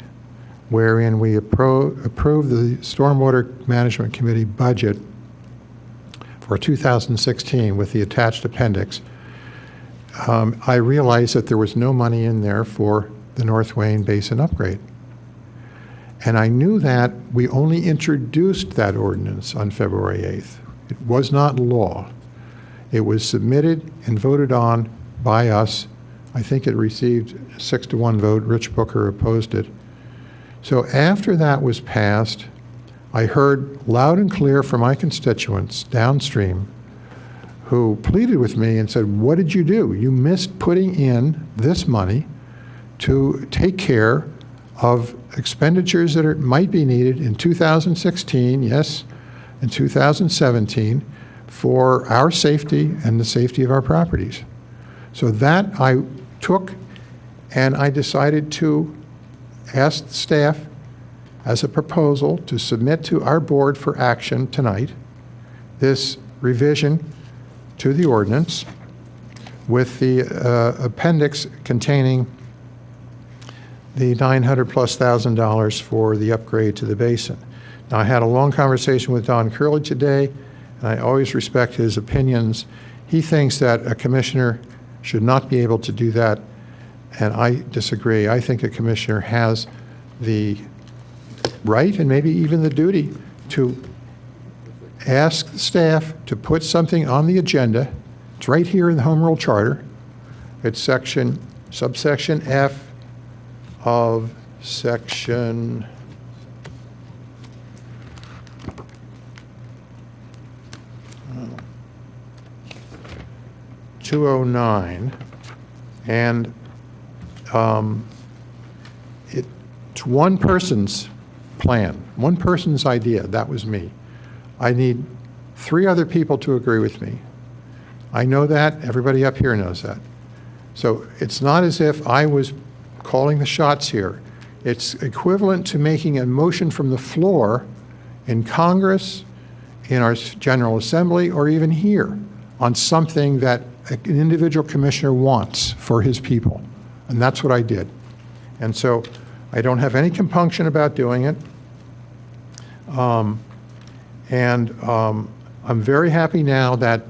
wherein we approved the Stormwater Management Committee budget for 2016 with the attached appendix, I realized that there was no money in there for the North Wayne Basin upgrade. And I knew that we only introduced that ordinance on February 8th. It was not law. It was submitted and voted on by us. I think it received a 6-to-1 vote. Rich Booker opposed it. So after that was passed, I heard loud and clear from my constituents downstream who pleaded with me and said, what did you do? You missed putting in this money to take care of expenditures that might be needed in 2016, yes, in 2017, for our safety and the safety of our properties. So that I took, and I decided to ask the staff as a proposal to submit to our board for action tonight this revision to the ordinance with the appendix containing the $900,000+ for the upgrade to the basin. Now, I had a long conversation with Don Curley today, and I always respect his opinions. He thinks that a commissioner should not be able to do that, and I disagree. I think a commissioner has the right and maybe even the duty to ask the staff to put something on the agenda. It's right here in the Home Rule Charter. It's subsection F of section 209, and it's one person's plan, one person's idea. That was me. I need 3 other people to agree with me. I know that. Everybody up here knows that. So it's not as if I was calling the shots here. It's equivalent to making a motion from the floor in Congress, in our General Assembly, or even here on something that an individual commissioner wants for his people. And that's what I did. And so I don't have any compunction about doing it. I'm very happy now that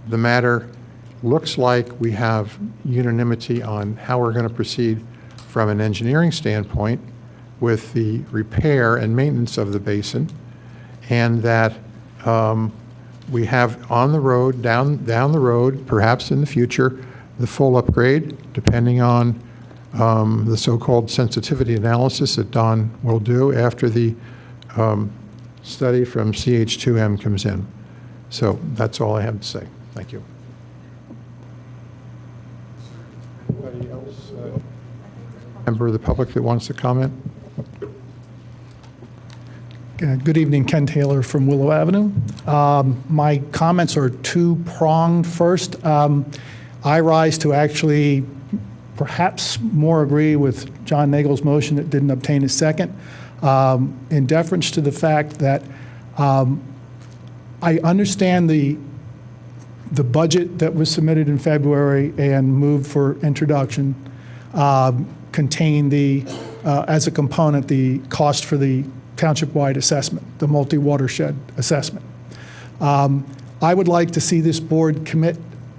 the matter looks like we have unanimity on how we're going to proceed from an engineering standpoint with the repair and maintenance of the basin, and that we have on the road, down the road, perhaps in the future, the full upgrade, depending on the so-called sensitivity analysis that Don will do after the study from CH2M comes in. So that's all I have to say. Thank you. Anybody else, member of the public that wants to comment? Good evening, Ken Taylor from Willow Avenue. My comments are two-pronged. First, I rise to actually perhaps more agree with John Nagle's motion that didn't obtain a second, in deference to the fact that I understand the budget that was submitted in February and moved for introduction contained as a component, the cost for the township-wide assessment, the multi-watershed assessment. I would like to see this board commit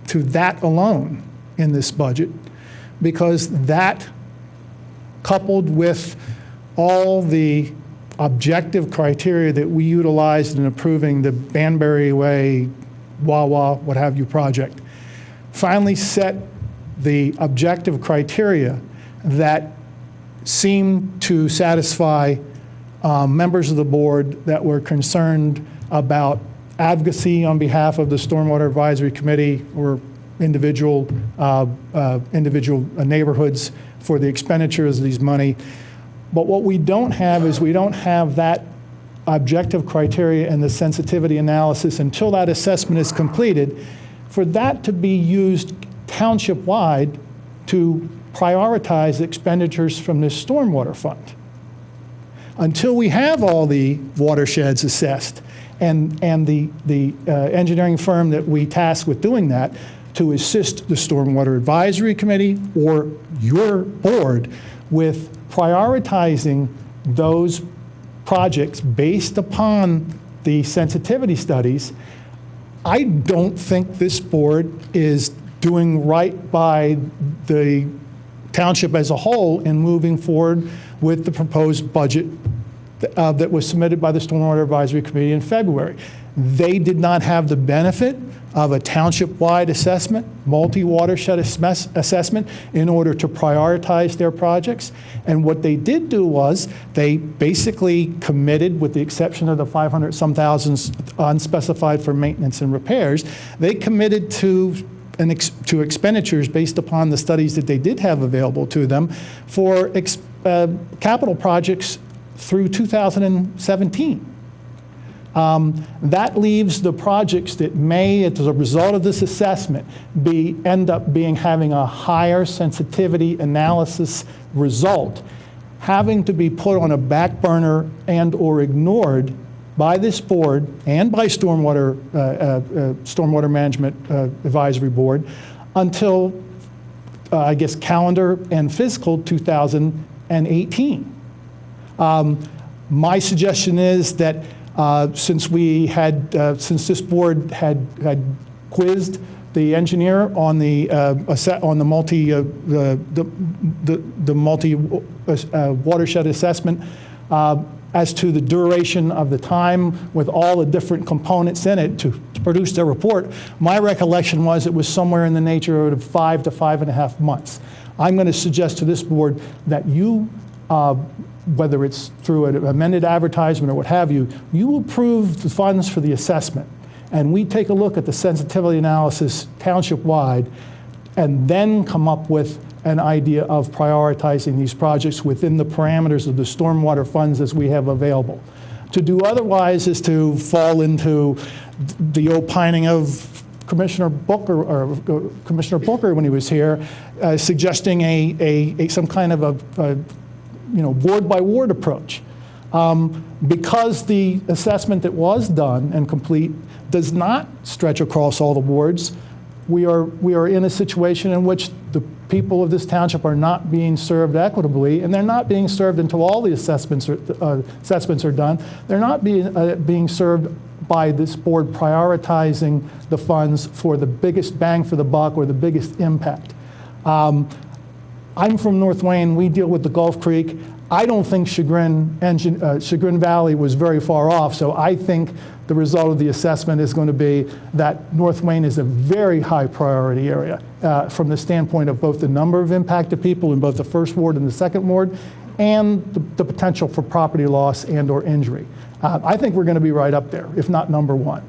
to that alone in this budget, because that, coupled with all the objective criteria that we utilized in approving the Banbury Way, Wawa, what have you project, finally set the objective criteria that seem to satisfy members of the board that were concerned about advocacy on behalf of the Stormwater Advisory Committee or individual neighborhoods for the expenditures of these money. But what we don't have is we don't have that objective criteria and the sensitivity analysis until that assessment is completed, for that to be used township-wide to prioritize expenditures from this stormwater fund. Until we have all the watersheds assessed and the engineering firm that we task with doing that to assist the Stormwater Advisory Committee or your board with prioritizing those projects based upon the sensitivity studies, I don't think this board is doing right by the township as a whole in moving forward with the proposed budget that was submitted by the Stormwater Advisory Committee in February. They did not have the benefit of a township-wide assessment, multi-watershed assessment, in order to prioritize their projects. And what they did do was they basically committed, with the exception of the 500-some thousands unspecified for maintenance and repairs, they committed to expenditures based upon the studies that they did have available to them for capital projects through 2017. That leaves the projects that may, as a result of this assessment, end up having a higher sensitivity analysis result, having to be put on a back burner and or ignored by this board and by Stormwater Management Advisory Board until, I guess, calendar and fiscal 2018. My suggestion is that since this board had quizzed the engineer on the multi watershed assessment as to the duration of the time with all the different components in it to produce their report, my recollection was it was somewhere in the nature of 5 to 5.5 months. I'm going to suggest to this board that you, whether it's through an amended advertisement or what have you, you approve the funds for the assessment, and we take a look at the sensitivity analysis township-wide, and then come up with an idea of prioritizing these projects within the parameters of the stormwater funds as we have available. To do otherwise is to fall into the opining of Commissioner Booker when he was here, suggesting some kind of a ward by ward approach. Because the assessment that was done and complete does not stretch across all the wards, we are in a situation in which the people of this township are not being served equitably, and they're not being served until all the assessments are done. They're not being served by this board prioritizing the funds for the biggest bang for the buck or the biggest impact. I'm from North Wayne. We deal with the Gulf Creek. I don't think Chagrin Valley was very far off, so I think the result of the assessment is going to be that North Wayne is a very high priority area from the standpoint of both the number of impacted people in both the first ward and the second ward, and the potential for property loss and or injury. I think we're going to be right up there, if not number one,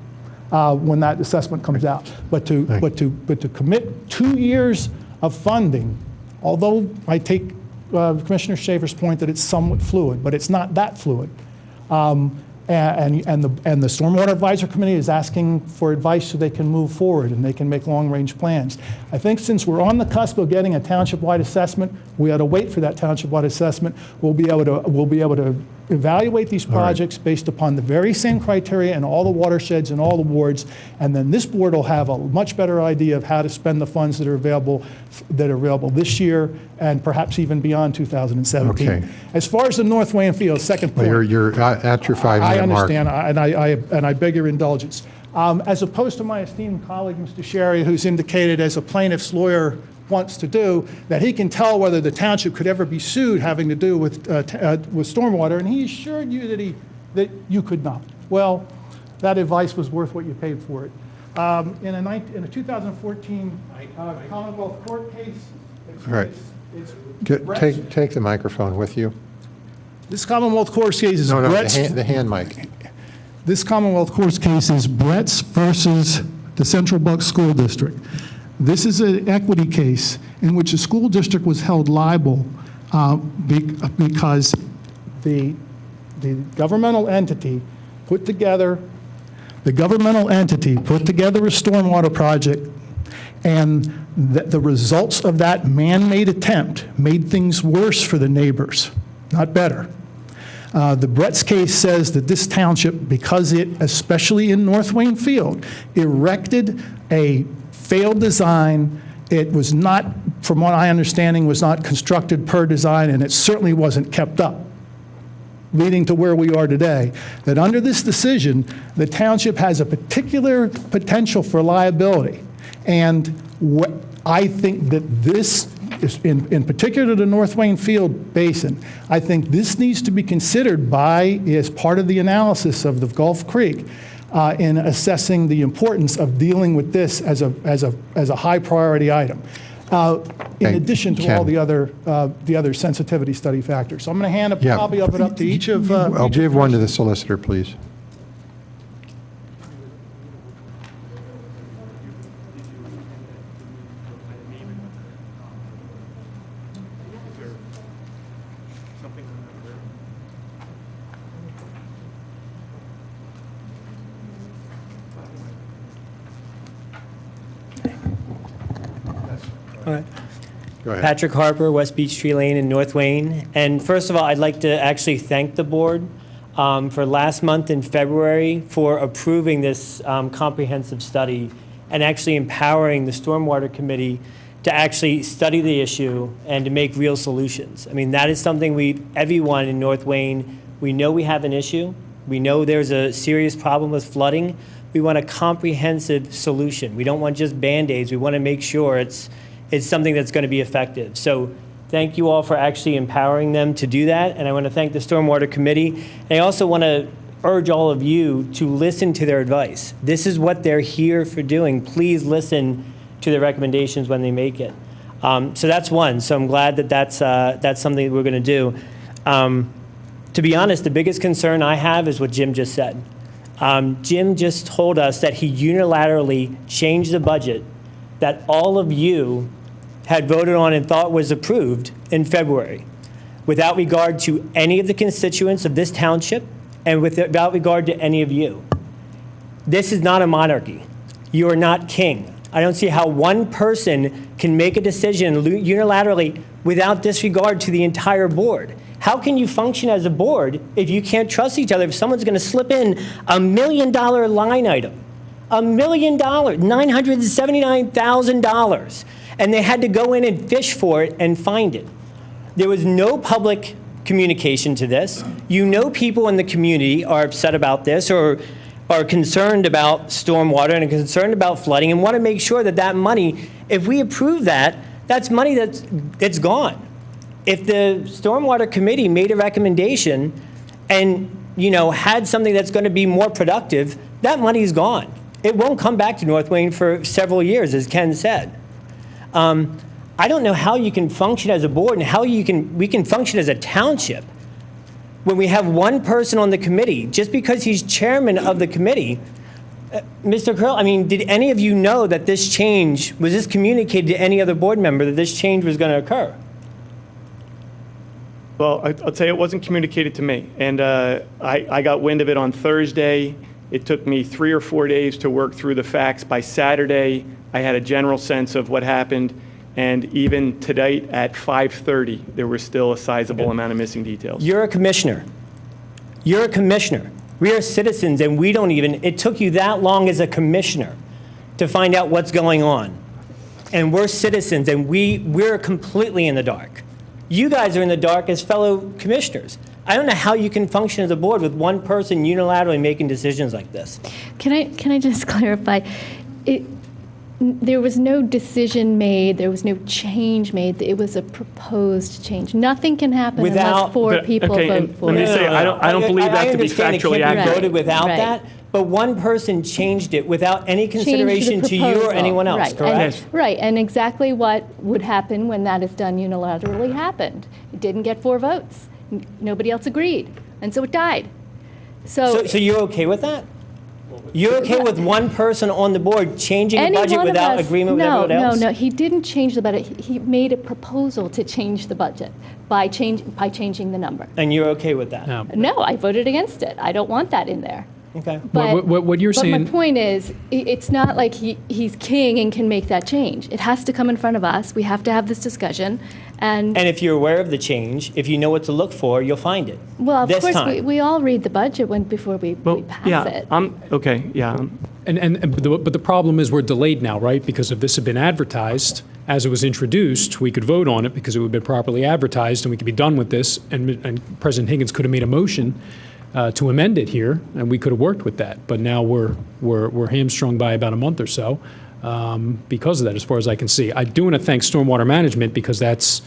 when that assessment comes out. But to commit 2 years of funding although I take Commissioner Schaefer's point that it's somewhat fluid, but it's not that fluid. And the Stormwater Advisory Committee is asking for advice so they can move forward and they can make long-range plans. I think since we're on the cusp of getting a township-wide assessment, we ought to wait for that township-wide assessment. We'll be able to evaluate these projects based upon the very same criteria in all the watersheds and all the wards, and then this board will have a much better idea of how to spend the funds that are available this year and perhaps even beyond 2017. Okay. As far as the North Wayne Field, second point. Well, you're at your 5-minute mark. I understand, and I beg your indulgence. As opposed to my esteemed colleague, Mr. Sherry, who's indicated as a plaintiff's lawyer wants to do, that he can tell whether the township could ever be sued having to do with stormwater, and he assured you that you could not. Well, that advice was worth what you paid for it. In a 2014 Commonwealth Court case, Right. Take the microphone with you. This Commonwealth Court case is No, Brett's. the hand mic. This Commonwealth Court case is Brett's versus the Central Bucks School District. This is an equity case in which a school district was held liable because the governmental entity put together a stormwater project, and the results of that man-made attempt made things worse for the neighbors, not better. The Brett's case says that this township, because it, especially in North Wayne Field, erected a failed design, it was not, from what I understanding, was not constructed per design, and it certainly wasn't kept up, leading to where we are today, that under this decision, the township has a particular potential for liability. And I think that this, in particular the North Wayne Field Basin, I think this needs to be considered as part of the analysis of the Gulf Creek in assessing the importance of dealing with this as a high priority item. In addition to all the other sensitivity study factors. So I'm going to hand a copy of it up to each of. I'll give one to the solicitor, please. Go ahead. Patrick Harper, West Beach Tree Lane in North Wayne. And first of all, I'd like to actually thank the board for last month in February for approving this comprehensive study and actually empowering the Stormwater Committee to actually study the issue and to make real solutions. I mean, that is something everyone in North Wayne, we know we have an issue. We know there's a serious problem with flooding. We want a comprehensive solution. We don't want just Band-Aids. We want to make sure it's something that's going to be effective. So thank you all for actually empowering them to do that. And I want to thank the Stormwater Committee. And I also want to urge all of you to listen to their advice. This is what they're here for doing. Please listen to their recommendations when they make it. So that's one. So I'm glad that that's something that we're going to do. To be honest, the biggest concern I have is what Jim just said. Jim just told us that he unilaterally changed the budget that all of you had voted on and thought was approved in February, without regard to any of the constituents of this township and without regard to any of you. This is not a monarchy. You are not king. I don't see how one person can make a decision unilaterally without disregard to the entire board. How can you function as a board if you can't trust each other? If someone's going to slip in $1 million line item, $1 million, $979,000, and they had to go in and fish for it and find it. There was no public communication to this. You know, people in the community are upset about this or are concerned about stormwater and are concerned about flooding and want to make sure that money, if we approve that, that's money that's gone. If the Stormwater Committee made a recommendation and, had something that's going to be more productive, that money is gone. It won't come back to North Wayne for several years, as Ken said. I don't know how you can function as a board and how we can function as a township when we have one person on the committee. Just because he's chairman of the committee, Mr. Curley, I mean, did any of you know that this change, was this communicated to any other board member that this change was going to occur? Well, I'll tell you, it wasn't communicated to me. And I got wind of it on Thursday. It took me 3 or 4 days to work through the facts. By Saturday, I had a general sense of what happened. And even today at 5:30, there was still a sizable amount of missing details. You're a commissioner. You're a commissioner. We are citizens, and we don't even, it took you that long as a commissioner to find out what's going on. And we're citizens, and we're completely in the dark. You guys are in the dark as fellow commissioners. I don't know how you can function as a board with one person unilaterally making decisions like this. Can I just clarify? There was no decision made. There was no change made. It was a proposed change. Nothing can happen unless 4 people vote for it. I don't believe that to be factually accurate. I understand it can't be voted without that, but one person changed it without any consideration to you or anyone else, correct? Right, and exactly what would happen when that is done unilaterally happened. It didn't get 4 votes. Nobody else agreed, and so it died. So you're okay with that? You're okay with one person on the board changing the budget without agreement with everyone else? No, he didn't change the budget. He made a proposal to change the budget by changing the number. And you're okay with that? No, I voted against it. I don't want that in there. Okay. But what you're saying... my point is, it's not like he's king and can make that change. It has to come in front of us. We have to have this discussion. And if you're aware of the change, if you know what to look for, you'll find it. Well, of course, we all read the budget before we pass it. But the problem is we're delayed now, right? Because if this had been advertised as it was introduced, we could vote on it because it would have been properly advertised and we could be done with this. And President Higgins could have made a motion to amend it here, and we could have worked with that. But now we're hamstrung by about a month or so because of that, as far as I can see. I do want to thank Stormwater Management because that's,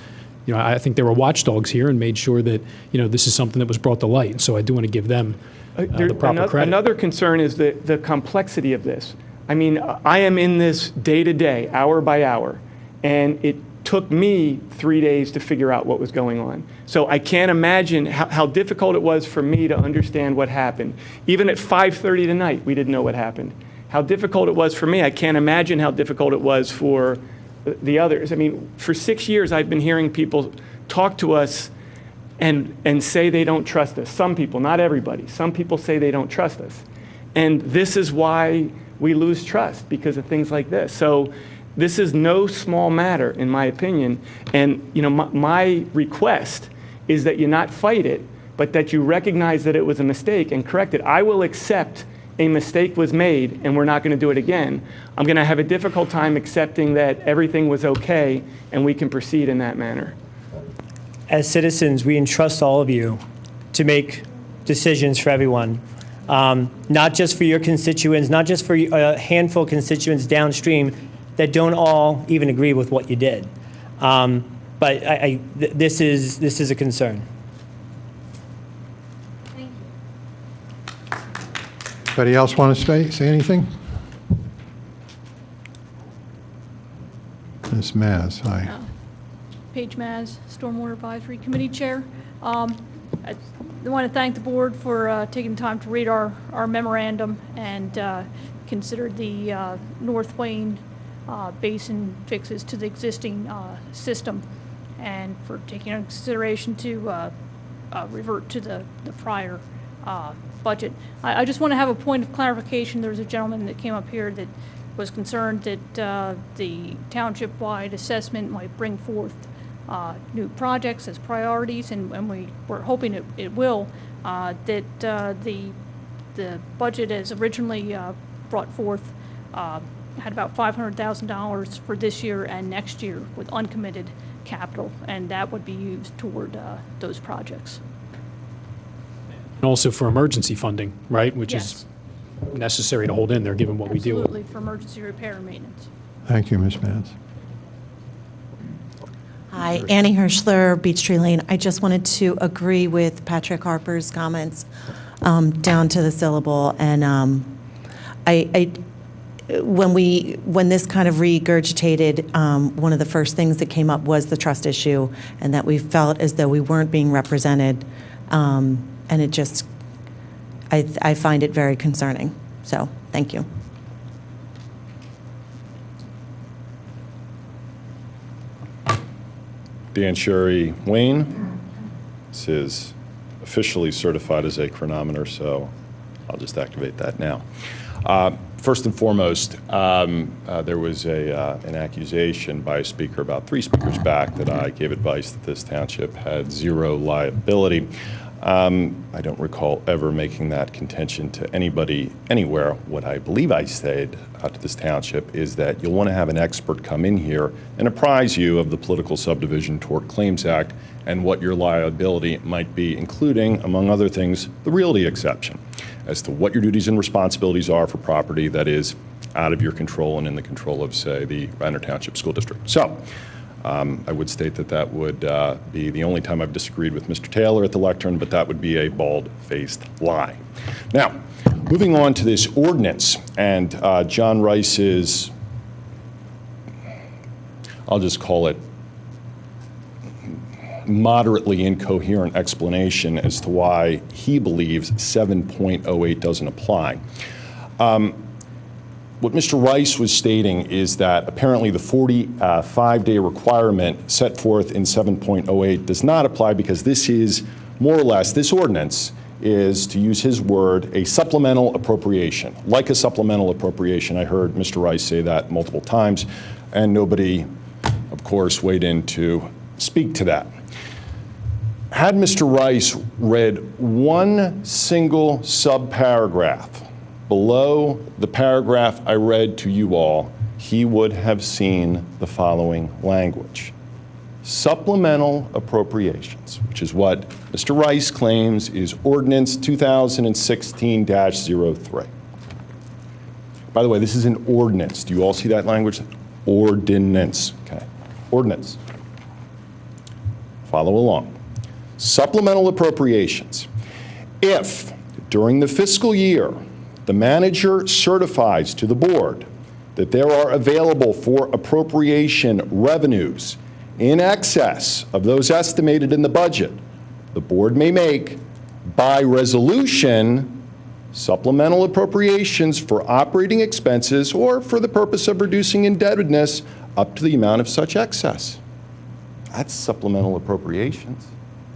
I think they were watchdogs here and made sure that, this is something that was brought to light. So I do want to give them the proper credit. Another concern is the complexity of this. I mean, I am in this day to day, hour by hour, and it took me 3 days to figure out what was going on. So I can't imagine how difficult it was for me to understand what happened. Even at 5:30 tonight, we didn't know what happened. How difficult it was for me, I can't imagine how difficult it was for the others. I mean, for 6 years, I've been hearing people talk to us and say they don't trust us. Some people, not everybody. Some people say they don't trust us. And this is why we lose trust, because of things like this. So this is no small matter, in my opinion. And my request is that you not fight it, but that you recognize that it was a mistake and correct it. I will accept a mistake was made and we're not going to do it again. I'm going to have a difficult time accepting that everything was okay and we can proceed in that manner. As citizens, we entrust all of you to make decisions for everyone, not just for your constituents, not just for a handful of constituents downstream that don't all even agree with what you did. But this is a concern. Anybody else want to say anything? Ms. Maz, hi. Paige Maz, Stormwater Advisory Committee Chair. I want to thank the board for taking time to read our memorandum and consider the North Wayne basin fixes to the existing system, and for taking into consideration to revert to the prior budget. I just want to have a point of clarification. There was a gentleman that came up here that was concerned that the township-wide assessment might bring forth new projects as priorities, and we're hoping it will. That the budget as originally brought forth had about $500,000 for this year and next year with uncommitted capital, and that would be used toward those projects. And also for emergency funding, right? Which is necessary to hold in there, given what we deal with. Absolutely, for emergency repair and maintenance. Thank you, Ms. Mans. Hi, Annie Hirschler, Beech Tree Lane. I just wanted to agree with Patrick Harper's comments down to the syllable. And when this kind of regurgitated, one of the first things that came up was the trust issue, and that we felt as though we weren't being represented. And it just, I find it very concerning. So, thank you. Dan Sherry Wayne. This is officially certified as a chronometer, so I'll just activate that now. First and foremost, there was an accusation by a speaker about 3 speakers back that I gave advice that this township had 0 liability. I don't recall ever making that contention to anybody anywhere. What I believe I said to this township is that you'll want to have an expert come in here and apprise you of the Political Subdivision Tort Claims Act and what your liability might be, including, among other things, the realty exception, as to what your duties and responsibilities are for property that is out of your control and in the control of, say, the Radnor Township School District. So, I would state that that would be the only time I've disagreed with Mr. Taylor at the lectern, but that would be a bald-faced lie. Now, moving on to this ordinance and John Rice's, I'll just call it moderately incoherent explanation as to why he believes 7.08 doesn't apply. What Mr. Rice was stating is that apparently the 45-day requirement set forth in 7.08 does not apply because this is more or less, this ordinance is, to use his word, a supplemental appropriation. Like a supplemental appropriation. I heard Mr. Rice say that multiple times, and nobody, of course, weighed in to speak to that. Had Mr. Rice read one single subparagraph below the paragraph I read to you all, he would have seen the following language. Supplemental appropriations, which is what Mr. Rice claims is Ordinance 2016-03. By the way, this is an ordinance. Do you all see that language? Ordinance. Okay. Ordinance. Follow along. Supplemental appropriations. If, during the fiscal year, the manager certifies to the board that there are available for appropriation revenues in excess of those estimated in the budget, the board may make, by resolution, supplemental appropriations for operating expenses or for the purpose of reducing indebtedness up to the amount of such excess. That's supplemental appropriations.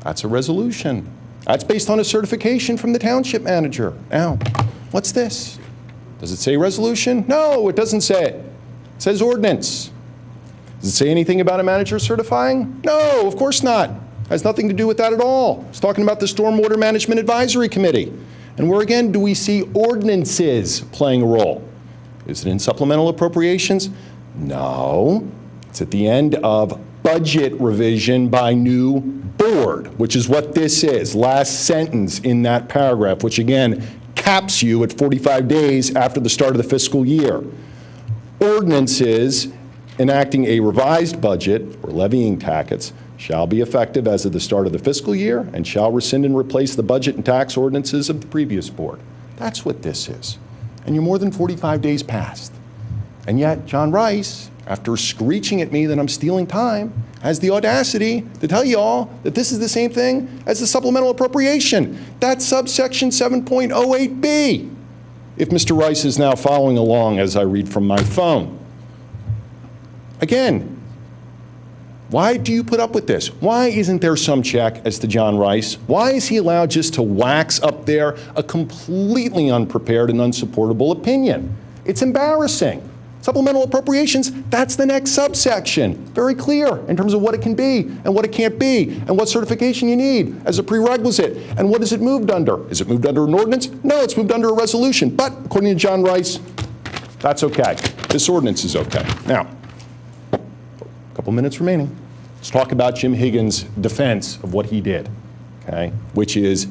That's a resolution. That's based on a certification from the township manager. Now, what's this? Does it say resolution? No, it doesn't say it. It says ordinance. Does it say anything about a manager certifying? No, of course not. It has nothing to do with that at all. It's talking about the Stormwater Management Advisory Committee. And where again do we see ordinances playing a role? Is it in supplemental appropriations? No. It's at the end of budget revision by new board, which is what this is. Last sentence in that paragraph, which again caps you at 45 days after the start of the fiscal year. Ordinances enacting a revised budget or levying taxes shall be effective as of the start of the fiscal year and shall rescind and replace the budget and tax ordinances of the previous board. That's what this is. And you're more than 45 days past. And yet, John Rice, after screeching at me that I'm stealing time, has the audacity to tell you all that this is the same thing as the supplemental appropriation. That's subsection 7.08B. If Mr. Rice is now following along as I read from my phone. Again, why do you put up with this? Why isn't there some check as to John Rice? Why is he allowed just to wax up there a completely unprepared and unsupportable opinion? It's embarrassing. Supplemental appropriations, that's the next subsection. Very clear in terms of what it can be and what it can't be and what certification you need as a prerequisite. And what is it moved under? Is it moved under an ordinance? No, it's moved under a resolution. But according to John Rice, that's okay. This ordinance is okay. Now, a couple minutes remaining. Let's talk about Jim Higgins' defense of what he did, okay, which is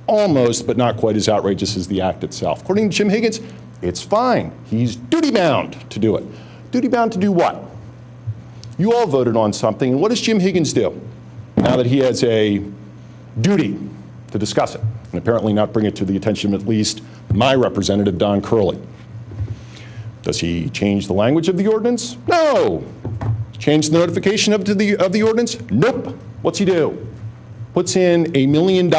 almost but not quite as outrageous as the act itself. According to Jim Higgins, it's fine. He's duty-bound to do it. Duty-bound to do what? You all voted on something, and what does Jim Higgins do now that he has a duty to discuss it, and apparently not bring it to the attention of at least my representative, Don Curley? Does he change the language of the ordinance? No. Change the notification of the ordinance? Nope. What's he do? Puts in $1 million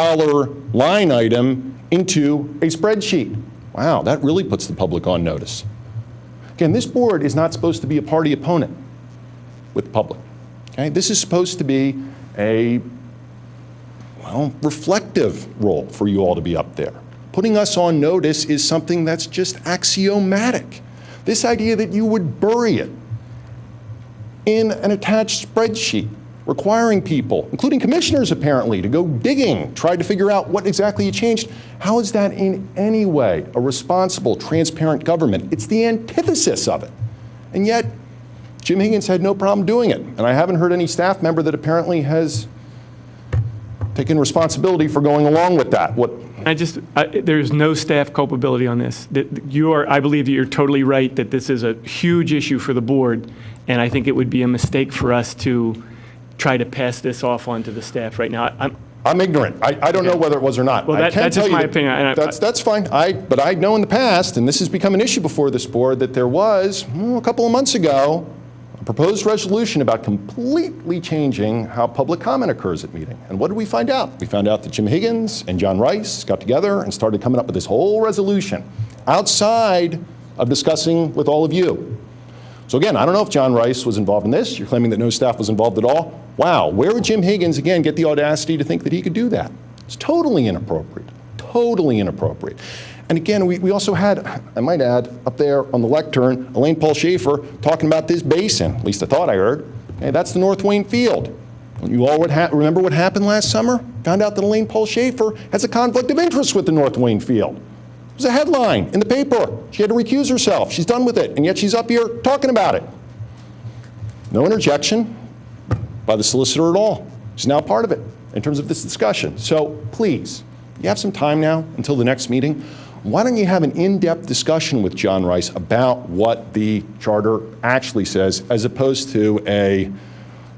line item into a spreadsheet. Wow, that really puts the public on notice. Again, this board is not supposed to be a party opponent with the public. Okay? This is supposed to be a, well, reflective role for you all to be up there. Putting us on notice is something that's just axiomatic. This idea that you would bury it in an attached spreadsheet, requiring people, including commissioners apparently, to go digging, try to figure out what exactly you changed. How is that in any way a responsible, transparent government? It's the antithesis of it. And yet, Jim Higgins had no problem doing it. And I haven't heard any staff member that apparently has taken responsibility for going along with that. There's no staff culpability on this. I believe that you're totally right that this is a huge issue for the board, and I think it would be a mistake for us to try to pass this off onto the staff right now. I'm ignorant. I don't know whether it was or not. Well, that's just my opinion. That's fine. But I know in the past, and this has become an issue before this board, that there was, a couple of months ago, a proposed resolution about completely changing how public comment occurs at meeting. And what did we find out? We found out that Jim Higgins and John Rice got together and started coming up with this whole resolution outside of discussing with all of you. So again, I don't know if John Rice was involved in this. You're claiming that no staff was involved at all. Wow, where would Jim Higgins, again, get the audacity to think that he could do that? It's totally inappropriate, totally inappropriate. And again, we also had, I might add, up there on the lectern, Elaine Paul Schaefer talking about this basin. At least I thought I heard. Hey, that's the North Wayne Field. You all would remember what happened last summer? Found out that Elaine Paul Schaefer has a conflict of interest with the North Wayne Field. It was a headline in the paper. She had to recuse herself. She's done with it, and yet she's up here talking about it. No interjection by the solicitor at all. She's now part of it in terms of this discussion. So please, you have some time now until the next meeting. Why don't you have an in-depth discussion with John Rice about what the charter actually says, as opposed to a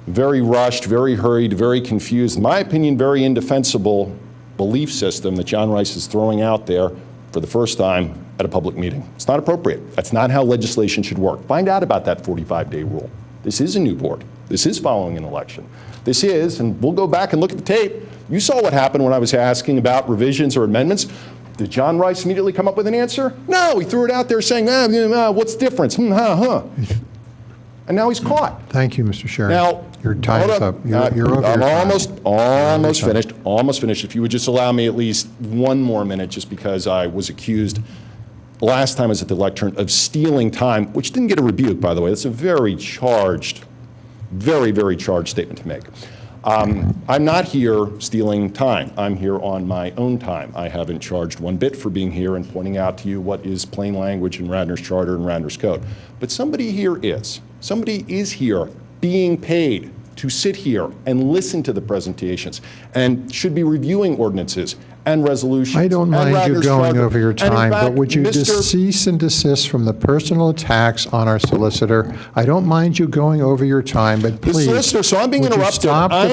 very rushed, very hurried, very confused, in my opinion, very indefensible belief system that John Rice is throwing out there for the first time at a public meeting. It's not appropriate. That's not how legislation should work. Find out about that 45-day rule. This is a new board. This is following an election. This is, and we'll go back and look at the tape. You saw what happened when I was asking about revisions or amendments. Did John Rice immediately come up with an answer? No, he threw it out there saying, what's the difference? And now he's caught. Thank you, Mr. Sheriff. Now, your time's up. You're over I'm your time. almost finished. Almost finished. If you would just allow me at least one more minute, just because I was accused last time I was at the lectern of stealing time, which didn't get a rebuke, by the way. That's a very charged, very, very charged statement to make. I'm not here stealing time. I'm here on my own time. I haven't charged one bit for being here and pointing out to you what is plain language in Radnor's charter and Radnor's code. But somebody here is. Somebody is here being paid to sit here and listen to the presentations and should be reviewing ordinances and resolutions. I don't mind you going over your time, but would you just cease and desist from the personal attacks on our solicitor? I don't mind you going over your time, but please. The solicitor, so I'm being interrupted. I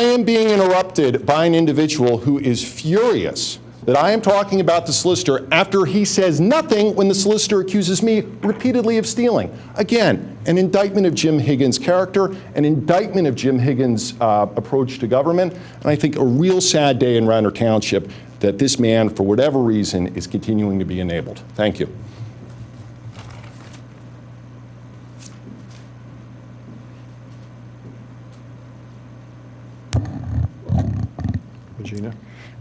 am being interrupted by an individual who is furious that I am talking about the solicitor after he says nothing when the solicitor accuses me repeatedly of stealing. Again, an indictment of Jim Higgins' character, an indictment of Jim Higgins' approach to government, and I think a real sad day in Radnor Township that this man, for whatever reason, is continuing to be enabled. Thank you. Regina?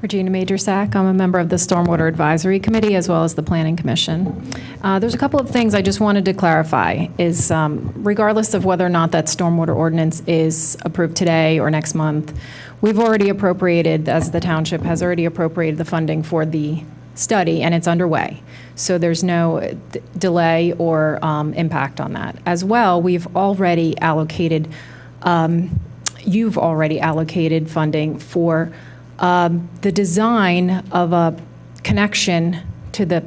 Regina Majorsack. I'm a member of the Stormwater Advisory Committee as well as the Planning Commission. There's a couple of things I just wanted to clarify is regardless of whether or not that stormwater ordinance is approved today or next month, we've already appropriated, as the township has already appropriated the funding for the study and it's underway. So there's no delay or impact on that. As well, we've already allocated, you've already allocated funding for the design of a connection to the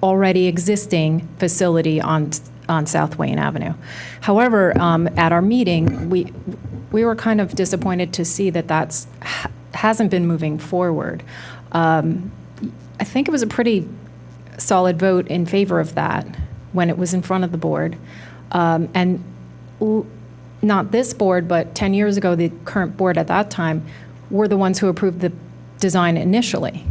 already existing facility on South Wayne Avenue. However, at our meeting, we were kind of disappointed to see that hasn't been moving forward. I think it was a pretty solid vote in favor of that when it was in front of the board. And not this board, but 10 years ago, the current board at that time were the ones who approved the design initially.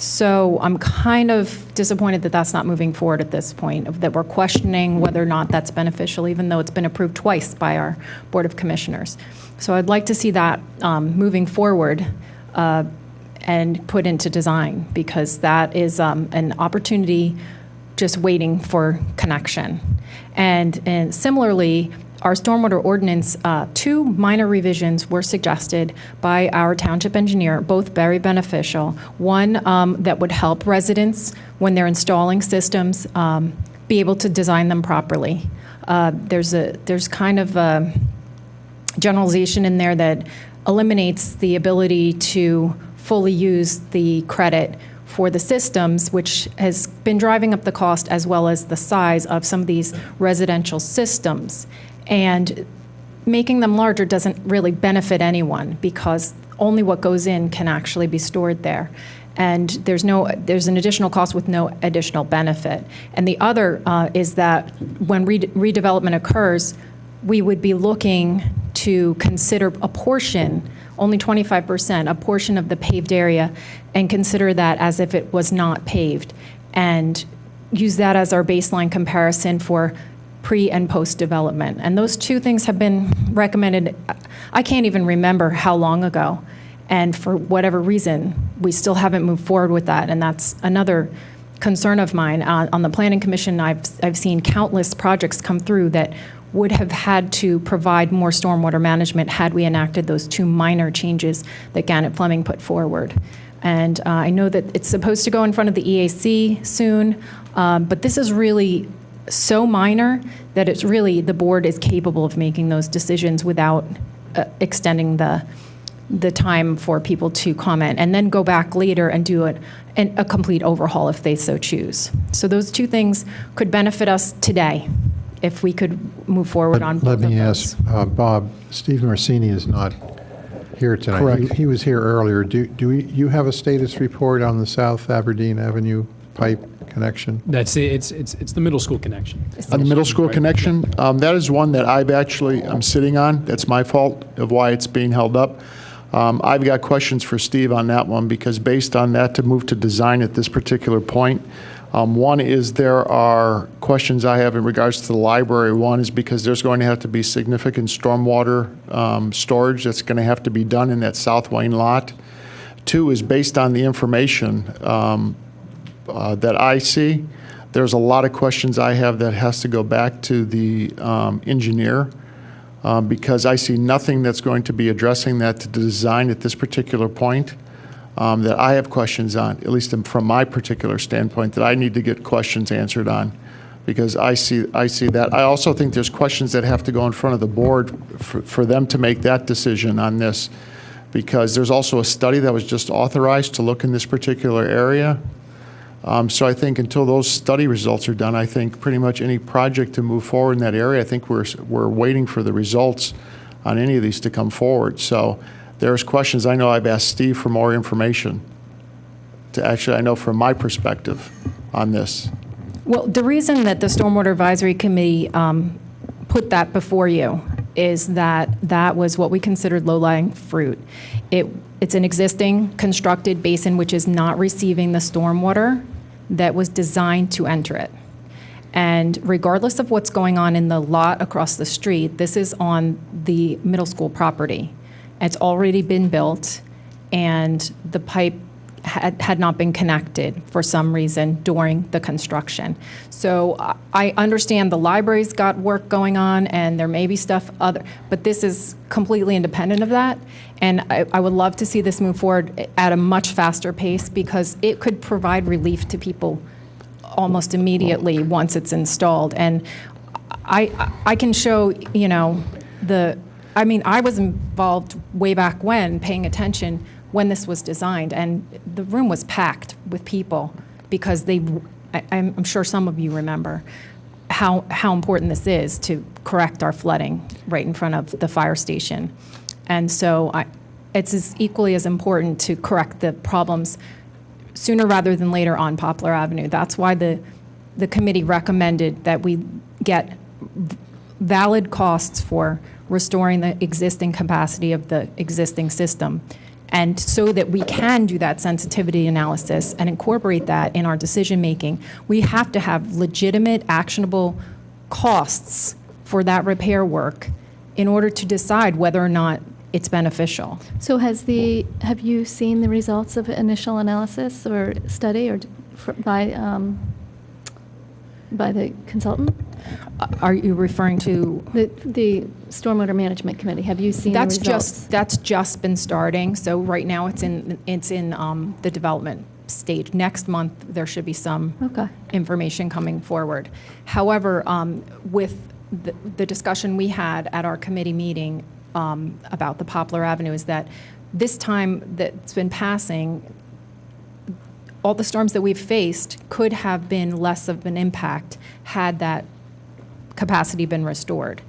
So I'm kind of disappointed that that's not moving forward at this point, that we're questioning whether or not that's beneficial, even though it's been approved twice by our Board of Commissioners. So I'd like to see that moving forward and put into design, because that is an opportunity just waiting for connection. And similarly, our stormwater ordinance, 2 minor revisions were suggested by our township engineer, both very beneficial. One that would help residents when they're installing systems be able to design them properly. There's kind of a generalization in there that eliminates the ability to fully use the credit for the systems, which has been driving up the cost as well as the size of some of these residential systems. And making them larger doesn't really benefit anyone, because only what goes in can actually be stored there. And there's an additional cost with no additional benefit. And the other is that when redevelopment occurs, we would be looking to consider a portion, only 25%, a portion of the paved area, and consider that as if it was not paved, and use that as our baseline comparison for pre and post development. And those 2 things have been recommended, I can't even remember how long ago. And for whatever reason, we still haven't moved forward with that. And that's another concern of mine. On the Planning Commission, I've seen countless projects come through that would have had to provide more stormwater management had we enacted those 2 minor changes that Gannett Fleming put forward. And I know that it's supposed to go in front of the EAC soon, but this is really so minor that it's really, the board is capable of making those decisions without extending the time for people to comment, and then go back later and do a complete overhaul if they so choose. So those 2 things could benefit us today if we could move forward on both Let me of those. ask, Bob, Steve Marsini is not here tonight. Correct. He was here earlier. Do you have a status report on the South Aberdeen Avenue pipe connection? That's it. It's the middle school connection. On the middle school connection, that is one that I'm sitting on. That's my fault of why it's being held up. I've got questions for Steve on that one, because based on that, to move to design at this particular point, one is there are questions I have in regards to the library. One is because there's going to have to be significant stormwater storage that's going to have to be done in that South Wayne lot. 2 is based on the information that I see. There's a lot of questions I have that has to go back to the engineer, because I see nothing that's going to be addressing that to design at this particular point that I have questions on, at least from my particular standpoint, that I need to get questions answered on, because I see that. I also think there's questions that have to go in front of the board for them to make that decision on this, because there's also a study that was just authorized to look in this particular area. So I think until those study results are done, I think pretty much any project to move forward in that area, I think we're waiting for the results on any of these to come forward. So there's questions. I know I've asked Steve for more information to actually, I know from my perspective on this. Well, the reason that the Stormwater Advisory Committee put that before you is that that was what we considered low-lying fruit. It's an existing constructed basin which is not receiving the stormwater that was designed to enter it. And regardless of what's going on in the lot across the street, this is on the middle school property. It's already been built, and the pipe had not been connected for some reason during the construction. So I understand the library's got work going on, and there may be stuff but this is completely independent of that. And I would love to see this move forward at a much faster pace, because it could provide relief to people almost immediately once it's installed. And I can show, I was involved way back when, paying attention when this was designed, and the room was packed with people, because I'm sure some of you remember how important this is to correct our flooding right in front of the fire station. And so it's equally as important to correct the problems sooner rather than later on Poplar Avenue. That's why the committee recommended that we get valid costs for restoring the existing capacity of the existing system, And so that we can do that sensitivity analysis and incorporate that in our decision-making, we have to have legitimate, actionable costs for that repair work in order to decide whether or not it's beneficial. So have you seen the results of initial analysis or study or by the consultant? Are you referring to the Stormwater Management Committee? Have you seen the results? That's just been starting. So right now it's in the development stage. Next month there should be some information coming forward. However, with the discussion we had at our committee meeting about the Poplar Avenue is that this time that's been passing, all the storms that we've faced could have been less of an impact had that capacity been restored.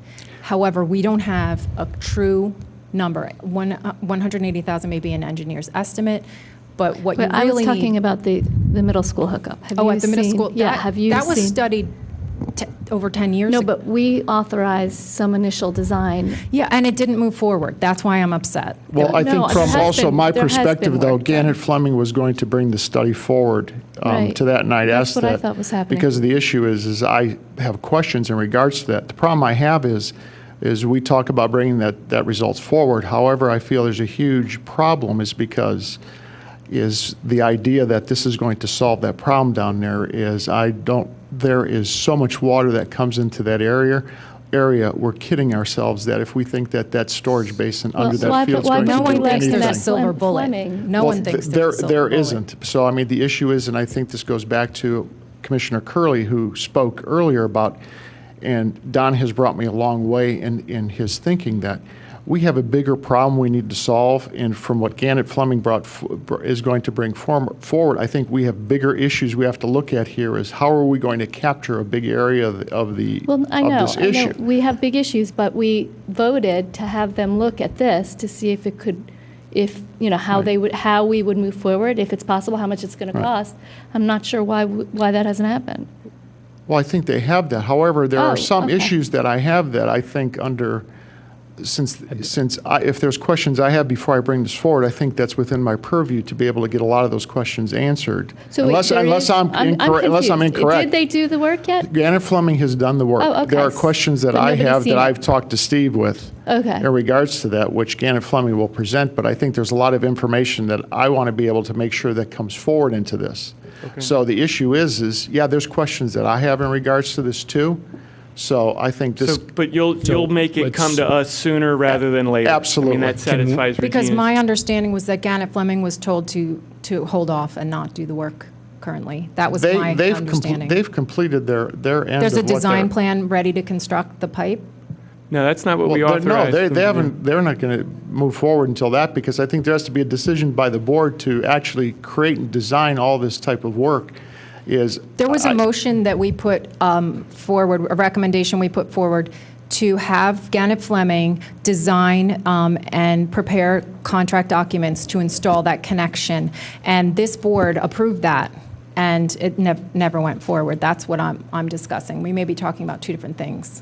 However, we don't have a true number. 180,000 may be an engineer's estimate, but what you really I was talking about the middle school hookup. At the middle school? Yeah, have you that was seen? studied over 10 years No, ago. but we authorized some initial design. Yeah, and it didn't move forward. That's why I'm upset. Well, I think from also my there has perspective, been though, work done. Gannett Fleming was going to bring the study forward Right. to that, and I'd That's asked what that. I thought was happening. Because the issue is I have questions in regards to that. The problem I have is we talk about bringing that results forward. However, I feel there's a huge problem is the idea that this is going to solve that problem down there is there is so much water that comes into that area, we're kidding ourselves that if we think that storage basin under that field is going to do anything. No one thinks there's a silver bullet. No one thinks there's a silver bullet. There isn't. So, I mean, the issue is, and I think this goes back to Commissioner Curley, who spoke earlier about, and Don has brought me a long way in his thinking that we have a bigger problem we need to solve, and from what Gannett Fleming is going to bring forward, I think we have bigger issues we have to look at here is how are we going to capture a big area of this issue? I know we have big issues, but we voted to have them look at this to see if it could, how we would move forward, if it's possible, how much it's going to cost. I'm not sure why that hasn't happened. Well, I think they have that. However, there are some issues that I have that I think if there's questions I have before I bring this forward, I think that's within my purview to be able to get a lot of those questions answered. So unless I'm incorrect. Did they do the work yet? Gannett Fleming has done the work. Oh, okay. There are questions that But I nobody's have seen that it. I've talked to Steve with in regards to that, which Gannett Fleming will present, but I think there's a lot of information that I want to be able to make sure that comes forward into this. Okay. So the issue is there's questions that I have in regards to this too. So I think this. But you'll make it come to us sooner rather than later. Absolutely. I mean, that satisfies Because Regina's. my understanding was that Gannett Fleming was told to hold off and not do the work currently. That was my understanding. They've completed their end There's of a what design they're- plan ready to construct the pipe? No, that's not what we authorized. No, them to do. they're not going to move forward until that because I think there has to be a decision by the board to actually create and design all this type of work. There was a motion that we put forward, a recommendation we put forward to have Gannett Fleming design and prepare contract documents to install that connection. And this board approved that, and it never went forward. That's what I'm discussing. We may be talking about two different things.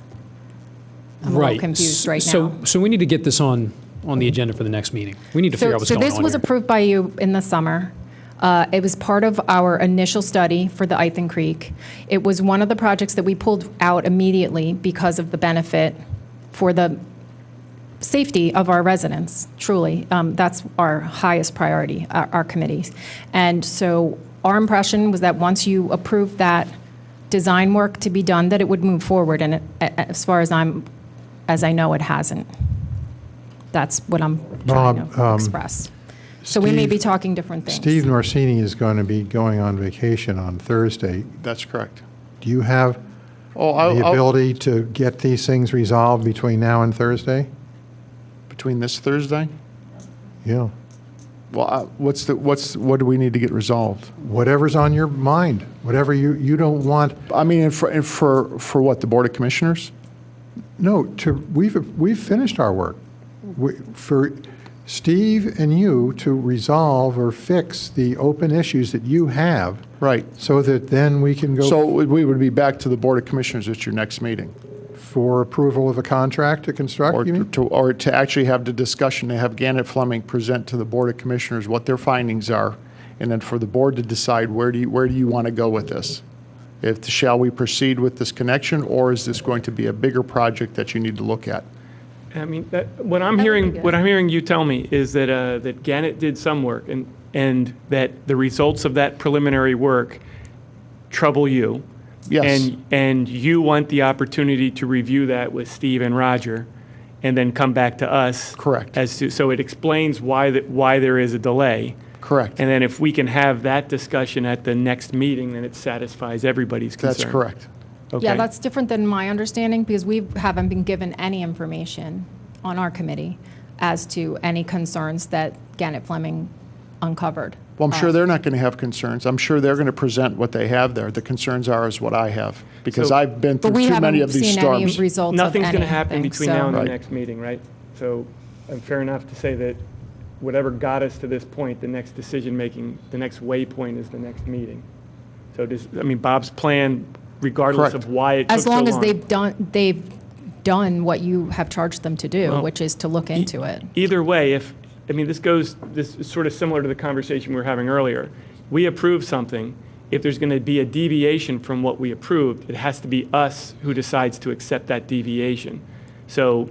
I'm a little confused right now. So we need to get this on the agenda for the next meeting. We need to figure out what's going on So this was here. approved by you in the summer. It was part of our initial study for the Ithan Creek. It was one of the projects that we pulled out immediately because of the benefit for the safety of our residents, truly. That's our highest priority, our committees. And so our impression was that once you approved that design work to be done, that it would move forward. And as far as I know, it hasn't. That's what I'm trying to express. So we may be talking different things. Steve Norsini is going to be going on vacation on Thursday. That's correct. Do you have the ability to get these things resolved between now and Thursday? Between this Thursday? Yeah. Well, what do we need to get resolved? Whatever's on your mind, whatever you don't want. I mean, for what, the Board of Commissioners? No, we've finished our work. For Steve and you to resolve or fix the open issues that you have. Right. So that then we can go. So we would be back to the Board of Commissioners at your next meeting. for approval of a contract to construct, Or you mean? or to actually have the discussion, to have Gannett Fleming present to the Board of Commissioners what their findings are, and then for the board to decide where do you want to go with this? Shall we proceed with this connection, or is this going to be a bigger project that you need to look at? I mean, what I'm hearing you tell me is that that Gannett did some work, and that the results of that preliminary work trouble you. Yes. And you want the opportunity to review that with Steve and Roger, and then come back to us. Correct. So it explains why there is a delay. Correct. And then if we can have that discussion at the next meeting, then it satisfies everybody's concern. That's correct. Okay. Yeah, that's different than my understanding, because we haven't been given any information on our committee as to any concerns that Gannett Fleming uncovered. Well, I'm sure they're not going to have concerns. I'm sure they're going to present what they have there. The concerns are is what I have, because So- I've been through But we too many of haven't these seen any storms. results of Nothing's going to happen anything, between so- now and the Right. next meeting, right? So fair enough to say that whatever got us to this point, the next decision-making, the next waypoint is the next meeting. So Bob's plan, regardless Correct. of why it took As so long long. as they've done what you have charged them to do, Well, which is to look into it. Either way, this is sort of similar to the conversation we were having earlier. We approve something. If there's going to be a deviation from what we approved, it has to be us who decides to accept that deviation. So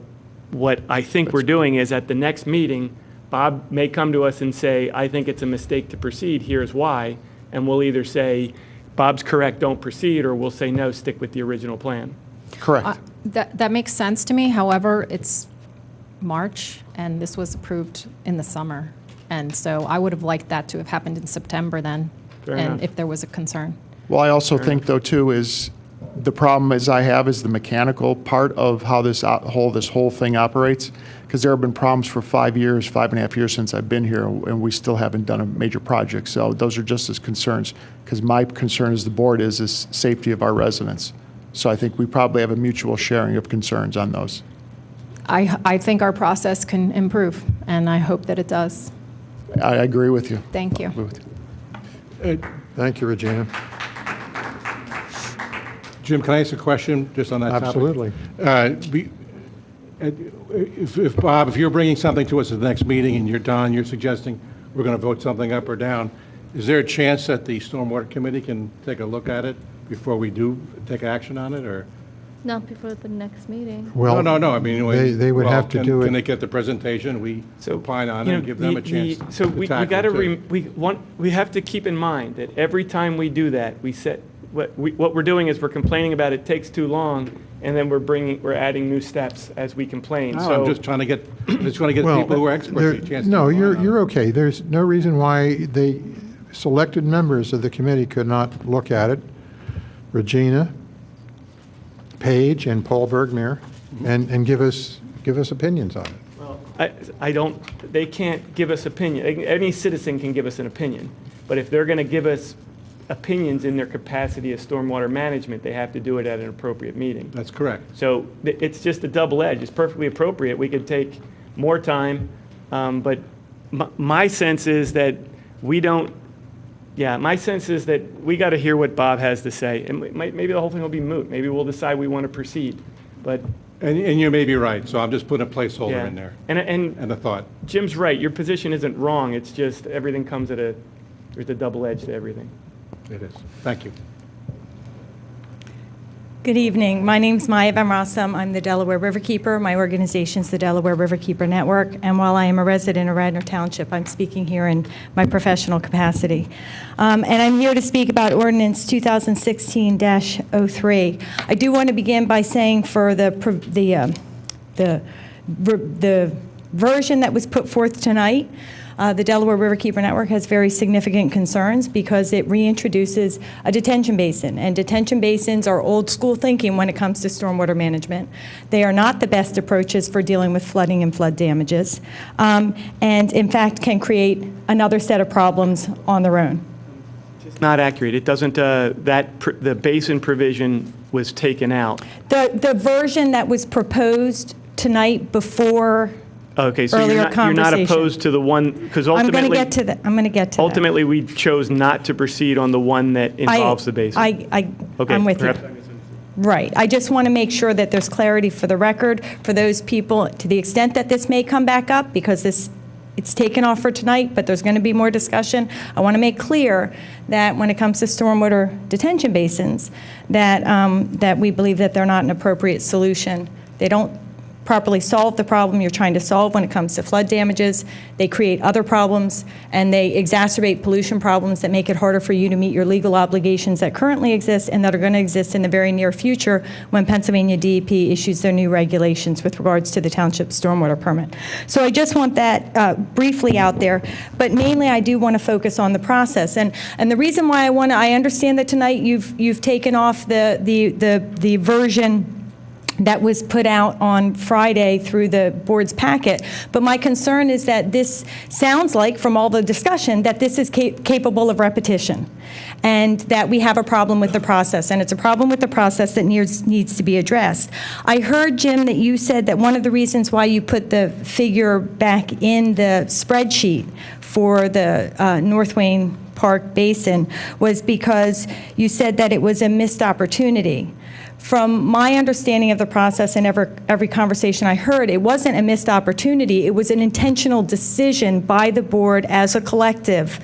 what I think we're doing is at the next meeting, Bob may come to us and say, I think it's a mistake to proceed, here's why. And we'll either say, Bob's correct, don't proceed, or we'll say, no, stick with the original plan. Correct. That makes sense to me. However, it's March, and this was approved in the summer. And so I would have liked that to have happened in September then, Fair and enough. if there was a concern. Well, I also think, though, too, is the problem is I have is the mechanical part of how this whole thing operates, because there have been problems for 5 years, 5.5 years since I've been here, and we still haven't done a major project. So those are just as concerns, because my concern as the board is safety of our residents. So I think we probably have a mutual sharing of concerns on those. I think our process can improve, and I hope that it does. I agree with you. Thank you. Agree with you. Thank you, Regina. Jim, can I ask a question just on that topic? Absolutely. If Bob, if you're bringing something to us at the next meeting and you're suggesting we're going to vote something up or down, is there a chance that the Stormwater Committee can take a look at it before we do take action on it, or? Not before the next meeting. Well, No, I mean, they would have to do it. Can they get the presentation, we opine on it, and give them a chance So to we tackle got it, too? we have to keep in mind that every time we do that, what we're doing is we're complaining about it takes too long, and then we're adding new steps as we complain. No, So I'm just trying to get Well, people who are experts a chance to. No, opine on it. you're okay. There's no reason why the selected members of the committee could not look at it. Regina, Paige, and Paul Bergmere, and give us opinions on it. Well, they can't give us opinion. Any citizen can give us an opinion, but if they're going to give us opinions in their capacity as stormwater management, they have to do it at an appropriate meeting. That's correct. So it's just a double edge. It's perfectly appropriate. We could take more time, but my sense is that my sense is that we got to hear what Bob has to say. And maybe the whole thing will be moot. Maybe we'll decide we want to proceed. But And you may be right, so I'm just putting a placeholder yeah. in there And a thought. Jim's right. Your position isn't wrong. It's just everything comes there's a double edge to everything. It is. Thank you. Good evening. My name's Maya Van Rossum. I'm the Delaware Riverkeeper. My organization's the Delaware Riverkeeper Network. And while I am a resident of Radnor Township, I'm speaking here in my professional capacity. And I'm here to speak about Ordinance 2016-03. I do want to begin by saying for the version that was put forth tonight, the Delaware Riverkeeper Network has very significant concerns because it reintroduces a detention basin, and detention basins are old school thinking when it comes to stormwater management. They are not the best approaches for dealing with flooding and flood damages, and in fact can create another set of problems on their own. It's not accurate. It doesn't, the basin provision was taken out. The version that was proposed tonight before Okay, so earlier you're not opposed to the one, because ultimately. I'm going to get to that. Ultimately, we chose not to proceed on the one that involves the basin. I'm with you. perhaps I misunderstood. Right. I just want to make sure that there's clarity for the record for those people, to the extent that this may come back up, because it's taken off for tonight, but there's going to be more discussion. I want to make clear that when it comes to stormwater detention basins, that we believe that they're not an appropriate solution. They don't properly solve the problem you're trying to solve when it comes to flood damages. They create other problems, and they exacerbate pollution problems that make it harder for you to meet your legal obligations that currently exist and that are going to exist in the very near future when Pennsylvania DEP issues their new regulations with regards to the township stormwater permit. So I just want that briefly out there, but mainly I do want to focus on the process. And the reason why I understand that tonight you've taken off the version that was put out on Friday through the board's packet. But my concern is that this sounds like, from all the discussion, that this is capable of repetition, and that we have a problem with the process, and it's a problem with the process that needs to be addressed. I heard, Jim, that you said that one of the reasons why you put the figure back in the spreadsheet for the North Wayne Park Basin was because you said that it was a missed opportunity. From my understanding of the process and every conversation I heard, it wasn't a missed opportunity. It was an intentional decision by the board as a collective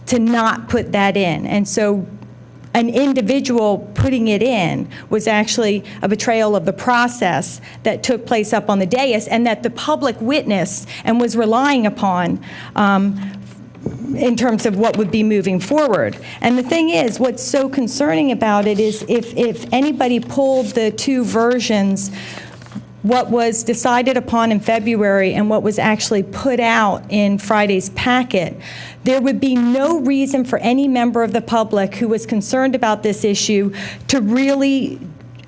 to not put that in. And so an individual putting it in was actually a betrayal of the process that took place up on the dais and that the public witnessed and was relying upon in terms of what would be moving forward. And the thing is, what's so concerning about it is if anybody pulled the two versions, what was decided upon in February and what was actually put out in Friday's packet, there would be no reason for any member of the public who was concerned about this issue to really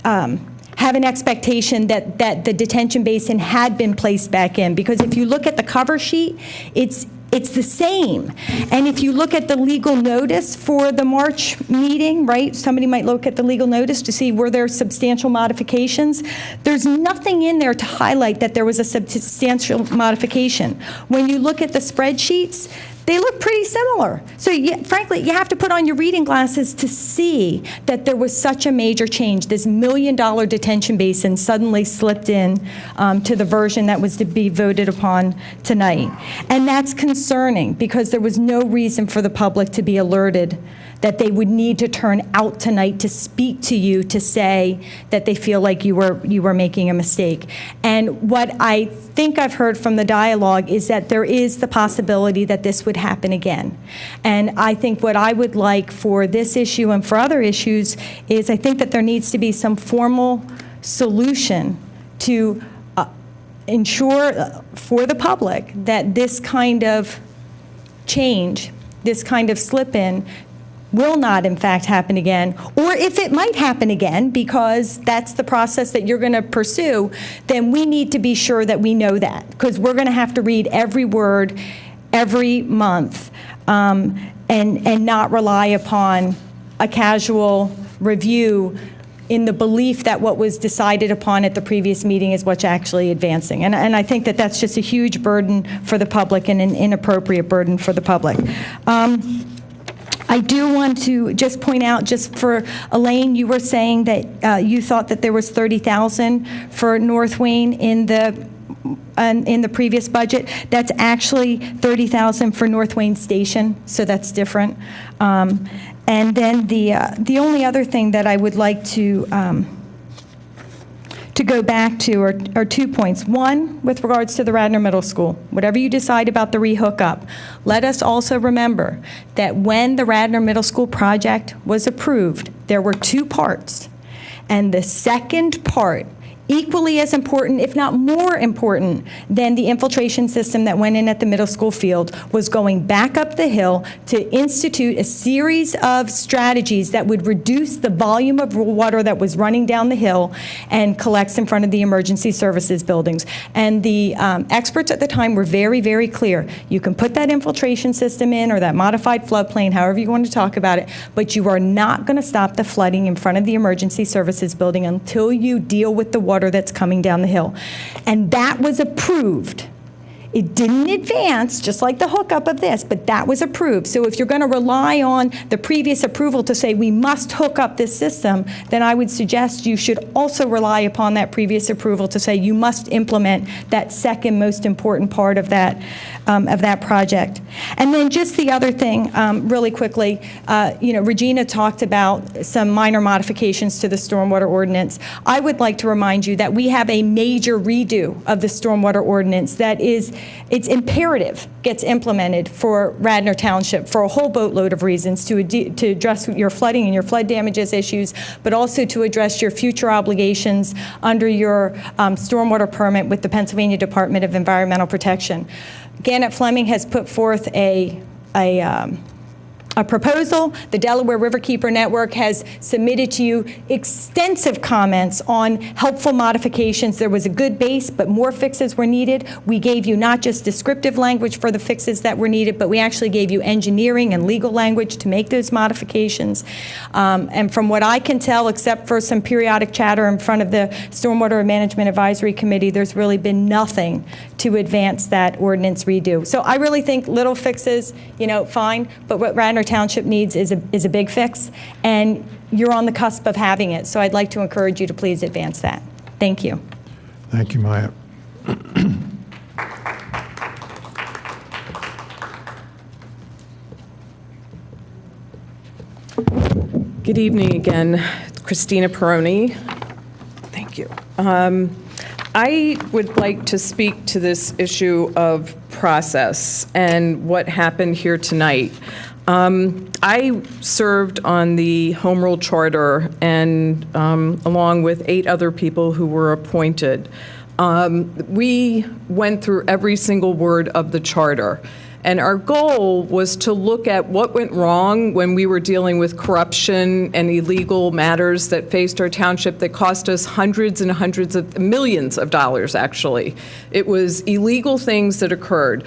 have an expectation that the detention basin had been placed back in. Because if you look at the cover sheet, it's the same. And if you look at the legal notice for the March meeting, right, somebody might look at the legal notice to see were there substantial modifications. There's nothing in there to highlight that there was a substantial modification. When you look at the spreadsheets, they look pretty similar. So frankly, you have to put on your reading glasses to see that there was such a major change. This $1 million detention basin suddenly slipped in to the version that was to be voted upon tonight. And that's concerning because there was no reason for the public to be alerted that they would need to turn out tonight to speak to you to say that they feel like you were making a mistake. And what I think I've heard from the dialogue is that there is the possibility that this would happen again. And I think what I would like for this issue and for other issues is I think that there needs to be some formal solution to ensure for the public that this kind of change, this kind of slip-in, will not, in fact, happen again, or if it might happen again, because that's the process that you're going to pursue, then we need to be sure that we know that, because we're going to have to read every word every month and not rely upon a casual review in the belief that what was decided upon at the previous meeting is what's actually advancing. And I think that that's just a huge burden for the public and an inappropriate burden for the public. I do want to just point out, just for Elaine, you were saying that you thought that there was $30,000 for North Wayne in the previous budget. That's actually $30,000 for North Wayne Station, so that's different. And then the only other thing that I would like to go back to are 2 points. One, with regards to the Radnor Middle School, whatever you decide about the re-hookup, let us also remember that when the Radnor Middle School project was approved, there were two parts. And the second part, equally as important, if not more important, than the infiltration system that went in at the middle school field, was going back up the hill to institute a series of strategies that would reduce the volume of water that was running down the hill and collects in front of the emergency services buildings. And the experts at the time were very, very clear. You can put that infiltration system in or that modified floodplain, however you want to talk about it, but you are not going to stop the flooding in front of the emergency services building until you deal with the water that's coming down the hill. And that was approved It didn't advance, just like the hookup of this, but that was approved. So if you're going to rely on the previous approval to say we must hook up this system, then I would suggest you should also rely upon that previous approval to say you must implement that second most important part of that project. And then just the other thing, really quickly, Regina talked about some minor modifications to the stormwater ordinance. I would like to remind you that we have a major redo of the stormwater ordinance that is, it's imperative gets implemented for Radnor Township for a whole boatload of reasons, to address your flooding and your flood damages issues, but also to address your future obligations under your stormwater permit with the Pennsylvania Department of Environmental Protection. Gannett Fleming has put forth a proposal. The Delaware Riverkeeper Network has submitted to you extensive comments on helpful modifications. There was a good base, but more fixes were needed. We gave you not just descriptive language for the fixes that were needed, but we actually gave you engineering and legal language to make those modifications. And from what I can tell, except for some periodic chatter in front of the Stormwater Management Advisory Committee, there's really been nothing to advance that ordinance redo. So I really think little fixes, fine, but what Radnor Township needs is a big fix, and you're on the cusp of having it. So I'd like to encourage you to please advance that. Thank you. Thank you, Maya. Good evening again. It's Christina Peroni. Thank you. I would like to speak to this issue of process and what happened here tonight. I served on the Home Rule Charter, and along with 8 other people who were appointed. We went through every single word of the charter. And our goal was to look at what went wrong when we were dealing with corruption and illegal matters that faced our township that cost us hundreds and hundreds of millions of dollars, actually. It was illegal things that occurred.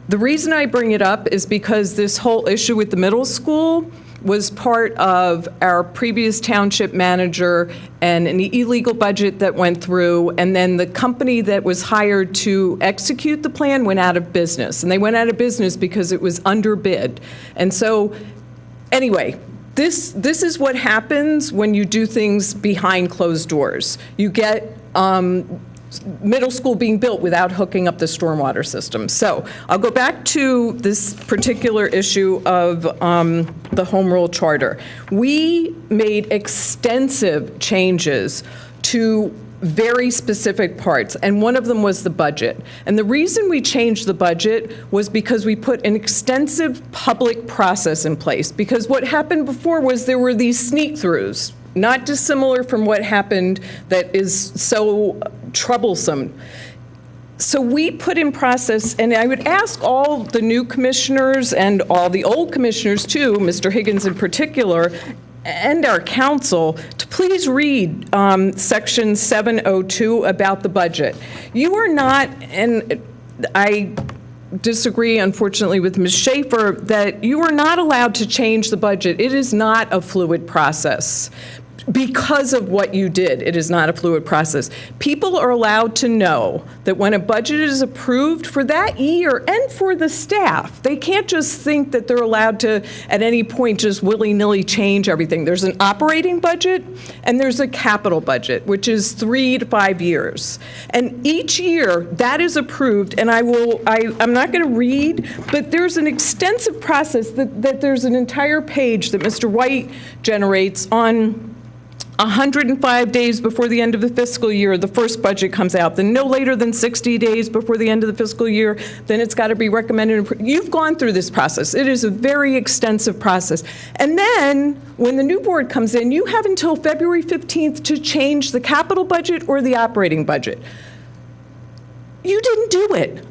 The reason I bring it up is because this whole issue with the middle school was part of our previous township manager and an illegal budget that went through, and then the company that was hired to execute the plan went out of business. And they went out of business because it was underbid. And so, anyway, this is what happens when you do things behind closed doors. You get middle school being built without hooking up the stormwater system. So I'll go back to this particular issue of the Home Rule Charter. We made extensive changes to very specific parts, and one of them was the budget. And the reason we changed the budget was because we put an extensive public process in place, because what happened before was there were these sneak-throughs, not dissimilar from what happened that is so troublesome. So we put in process, and I would ask all the new commissioners and all the old commissioners too, Mr. Higgins in particular, and our council, to please read section 702 about the budget. You are not, and I disagree, unfortunately, with Ms. Schaefer, that you are not allowed to change the budget. It is not a fluid process. Because of what you did, it is not a fluid process. People are allowed to know that when a budget is approved for that year and for the staff, they can't just think that they're allowed to, at any point, just willy-nilly change everything. There's an operating budget and there's a capital budget, which is 3 to 5 years. And each year, that is approved, and I'm not going to read, but there's an extensive process that there's an entire page that Mr. White generates on 105 days before the end of the fiscal year, the first budget comes out. Then no later than 60 days before the end of the fiscal year, then it's got to be recommended. You've gone through this process. It is a very extensive process. And then when the new board comes in, you have until February 15th to change the capital budget or the operating budget. You didn't do it.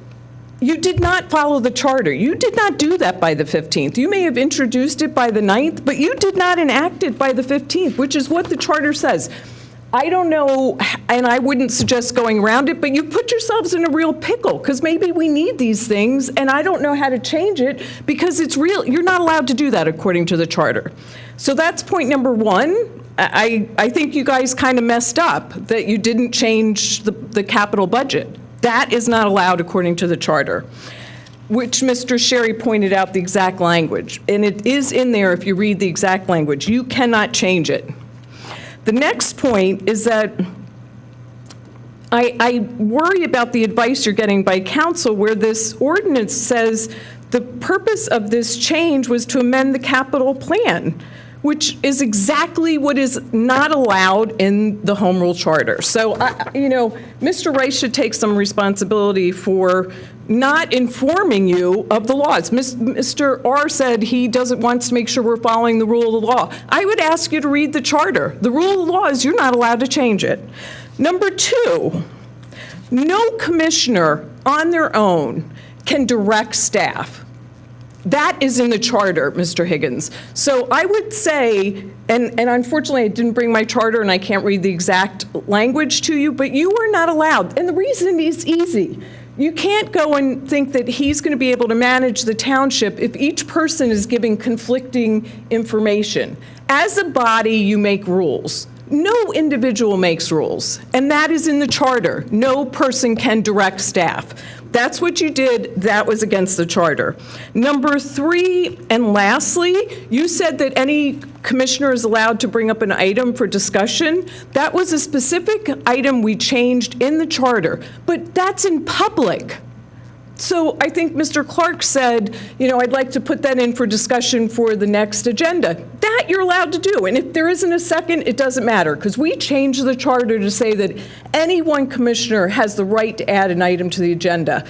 You did not follow the charter. You did not do that by the 15th. You may have introduced it by the 9th, but you did not enact it by the 15th, which is what the charter says. I don't know, and I wouldn't suggest going around it, but you put yourselves in a real pickle, because maybe we need these things, and I don't know how to change it, because it's real. You're not allowed to do that according to the charter. So that's point number one. I think you guys kind of messed up that you didn't change the capital budget. That is not allowed according to the charter, which Mr. Sherry pointed out the exact language. And it is in there if you read the exact language. You cannot change it. The next point is that I worry about the advice you're getting by counsel where this ordinance says the purpose of this change was to amend the capital plan, which is exactly what is not allowed in the Home Rule Charter. So, Mr. Rice should take some responsibility for not informing you of the laws. Mr. R said he wants to make sure we're following the rule of the law. I would ask you to read the charter. The rule of the law is you're not allowed to change it. Number two, no commissioner on their own can direct staff. That is in the charter, Mr. Higgins. So I would say, and unfortunately I didn't bring my charter and I can't read the exact language to you, but you are not allowed. And the reason is easy. You can't go and think that he's going to be able to manage the township if each person is giving conflicting information. As a body, you make rules. No individual makes rules, and that is in the charter. No person can direct staff. That's what you did. That was against the charter. Number three, and lastly, you said that any commissioner is allowed to bring up an item for discussion. That was a specific item we changed in the charter, but that's in public. So I think Mr. Clark said, I'd like to put that in for discussion for the next agenda. That you're allowed to do. And if there isn't a second, it doesn't matter, because we changed the charter to say that any one commissioner has the right to add an item to the agenda.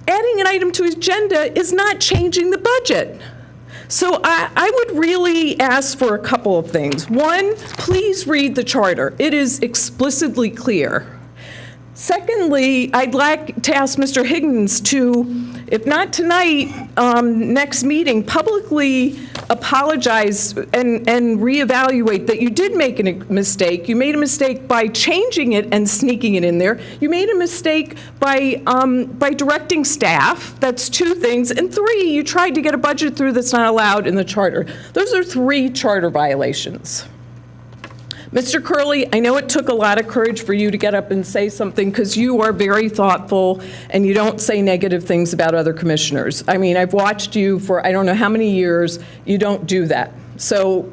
Adding an item to the agenda is not changing the budget. So I would really ask for a couple of things. One, please read the charter. It is explicitly clear. Secondly, I'd like to ask Mr. Higgins to, if not tonight, next meeting, publicly apologize and reevaluate that you did make a mistake. You made a mistake by changing it and sneaking it in there. You made a mistake by directing staff. That's two things. And three, you tried to get a budget through that's not allowed in the charter. Those are three charter violations. Mr. Curley, I know it took a lot of courage for you to get up and say something because you are very thoughtful and you don't say negative things about other commissioners. I mean, I've watched you for I don't know how many years. You don't do that. So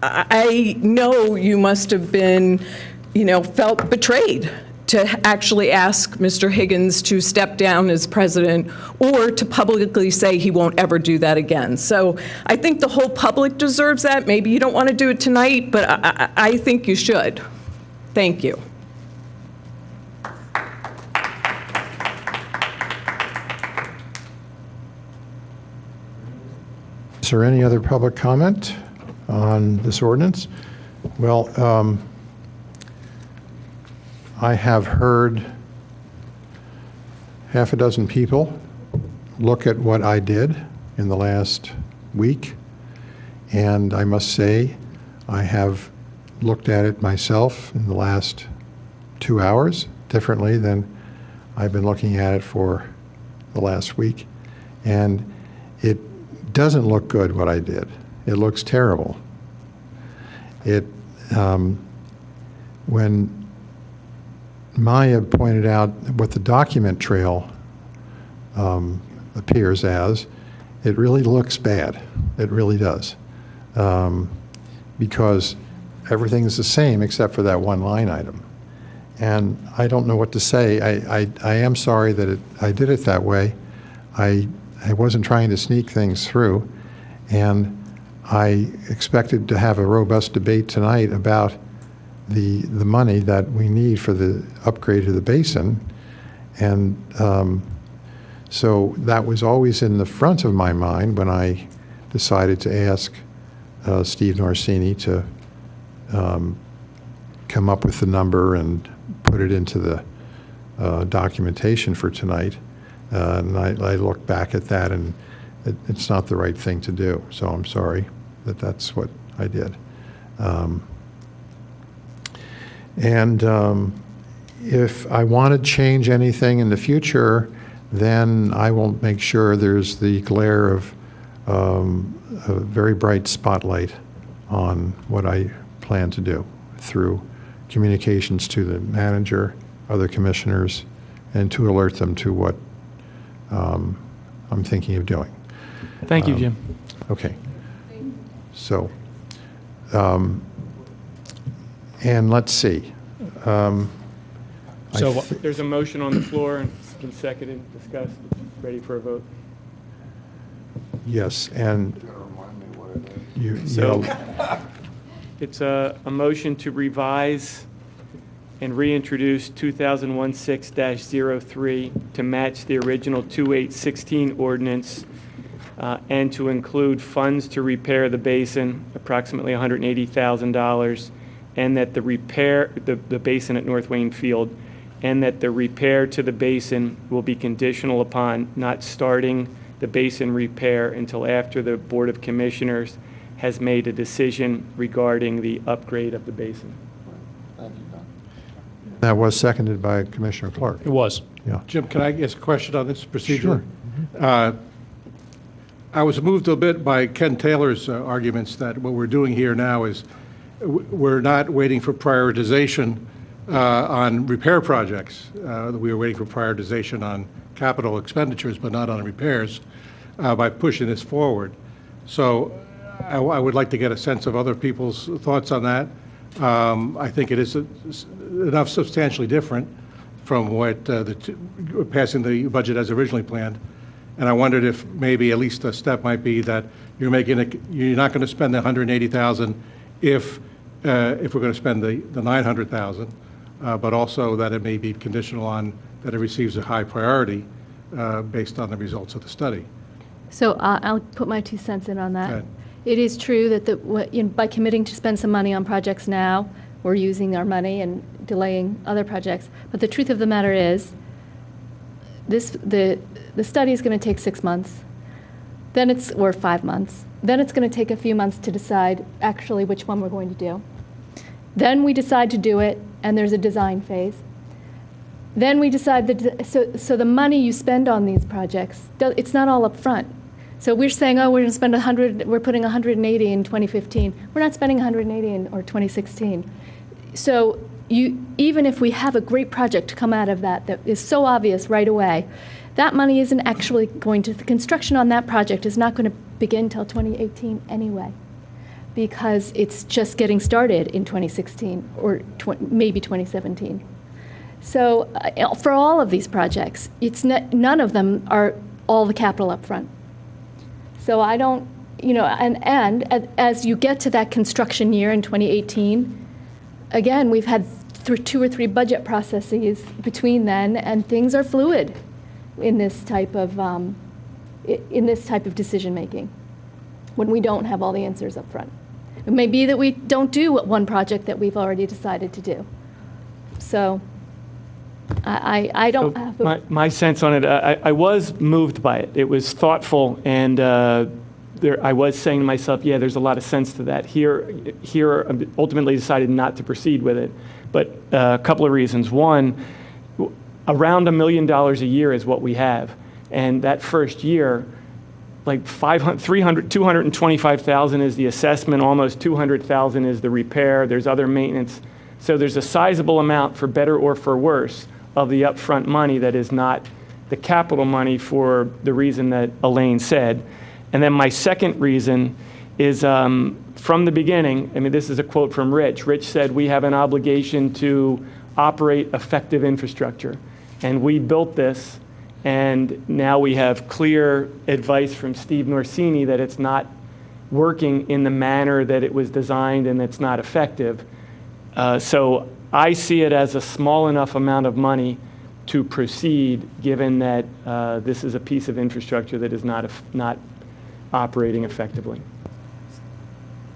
I know you must have been, felt betrayed to actually ask Mr. Higgins to step down as president or to publicly say he won't ever do that again. So I think the whole public deserves that. Maybe you don't want to do it tonight, but I think you should. Thank you. Is there any other public comment on this ordinance? Well, I have heard half a dozen people look at what I did in the last week, and I must say I have looked at it myself in the last 2 hours differently than I've been looking at it for the last week, and it doesn't look good what I did. It looks terrible. When Maya pointed out what the document trail appears as, it really looks bad. It really does. Because everything's the same except for that one line item. And I don't know what to say. I am sorry that I did it that way. I wasn't trying to sneak things through. And I expected to have a robust debate tonight about the money that we need for the upgrade of the basin. And so that was always in the front of my mind when I decided to ask Steve Norsini to come up with the number and put it into the documentation for tonight. And I look back at that, and it's not the right thing to do. So I'm sorry that that's what I did. And if I want to change anything in the future, then I will make sure there's the glare of a very bright spotlight on what I plan to do through communications to the manager, other commissioners, and to alert them to what I'm thinking of doing. Thank you, Jim. Okay. So, and let's see. There's a motion on the floor, and it's been seconded, discussed, ready for a vote. Yes, and It's a motion to revise and reintroduce 2016-03 to match the original 2816 ordinance and to include funds to repair the basin, approximately $180,000, and that the basin at North Wayne Field, and that the repair to the basin will be conditional upon not starting the basin repair until after the Board of Commissioners has made a decision regarding the upgrade of the basin. that was seconded by Commissioner Clark. It was. Yeah. Jim, can I ask a question on this procedure? Sure. I was moved a bit by Ken Taylor's arguments that what we're doing here now is we're not waiting for prioritization on repair projects. We are waiting for prioritization on capital expenditures, but not on repairs, by pushing this forward. So I would like to get a sense of other people's thoughts on that. I think it is enough substantially different from what passing the budget as originally planned. And I wondered if maybe at least a step might be that you're not going to spend the $180,000 if we're going to spend the $900,000, but also that it may be conditional on that it receives a high priority based on the results of the study. So I'll put my 2 cents in on that. It is true that by committing to spend some money on projects now, we're using our money and delaying other projects. But the truth of the matter is, the study is going to take 6 months, or 5 months. Then it's going to take a few months to decide actually which one we're going to do. Then we decide to do it, and there's a design phase. Then we decide so the money you spend on these projects, it's not all up front. So we're saying, oh, we're going to spend 100, we're putting 180 in 2015. We're not spending 180 or 2016. So even if we have a great project come out of that is so obvious right away, that money isn't actually going to, the construction on that project is not going to begin until 2018 anyway, because it's just getting started in 2016 or maybe 2017. So for all of these projects, none of them are all the capital up front. So I don't, and as you get to that construction year in 2018, again, we've had 2 or 3 budget processes between then, and things are fluid in this type of decision making when we don't have all the answers up front. It may be that we don't do one project that we've already decided to do. So I don't have my sense on it. I was moved by it. It was thoughtful, and I was saying to myself, yeah, there's a lot of sense to that. Here, I ultimately decided not to proceed with it, but a couple of reasons. One, around $1 million a year is what we have, and that first year, like 225,000 is the assessment, almost 200,000 is the repair. There's other maintenance. So there's a sizable amount, for better or for worse, of the upfront money that is not the capital money for the reason that Elaine said. And then my second reason is from the beginning, this is a quote from Rich. Rich said, we have an obligation to operate effective infrastructure. And we built this, and now we have clear advice from Steve Norsini that it's not working in the manner that it was designed and it's not effective. So I see it as a small enough amount of money to proceed, given that this is a piece of infrastructure that is not operating effectively.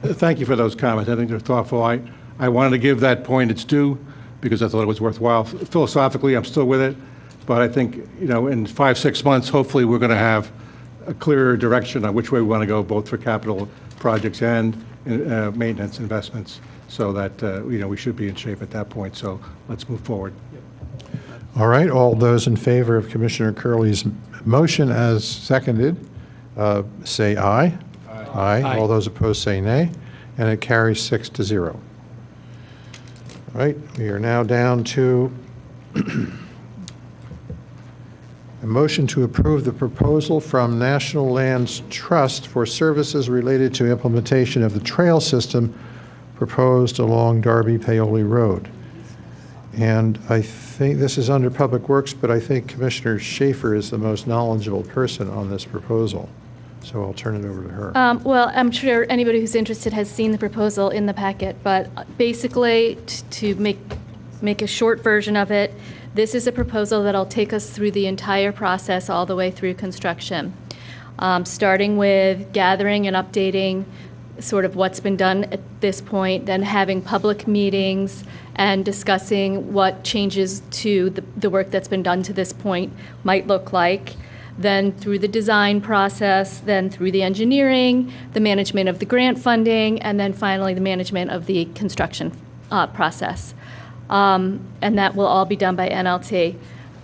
Thank you for those comments. I think they're thoughtful. I wanted to give that point its due because I thought it was worthwhile. Philosophically, I'm still with it, but I think in 5-6 months, hopefully, we're going to have a clearer direction on which way we want to go, both for capital projects and maintenance investments, so that we should be in shape at that point. So let's move forward. All right, all those in favor of Commissioner Curley's motion as seconded, say aye. Aye. All those opposed say nay, and it carries 6-0. All right, we are now down to motion to approve the proposal from National Lands Trust for services related to implementation of the trail system proposed along Darby-Paoli Road. And I think this is under Public Works, but I think Commissioner Schaefer is the most knowledgeable person on this proposal. So I'll turn it over to her. Well, I'm sure anybody who's interested has seen the proposal in the packet, but basically, to make a short version of it, this is a proposal that'll take us through the entire process all the way through construction, starting with gathering and updating sort of what's been done at this point, then having public meetings and discussing what changes to the work that's been done to this point might look like, then through the design process, then through the engineering, the management of the grant funding, and then finally the management of the construction process. And that will all be done by NLT.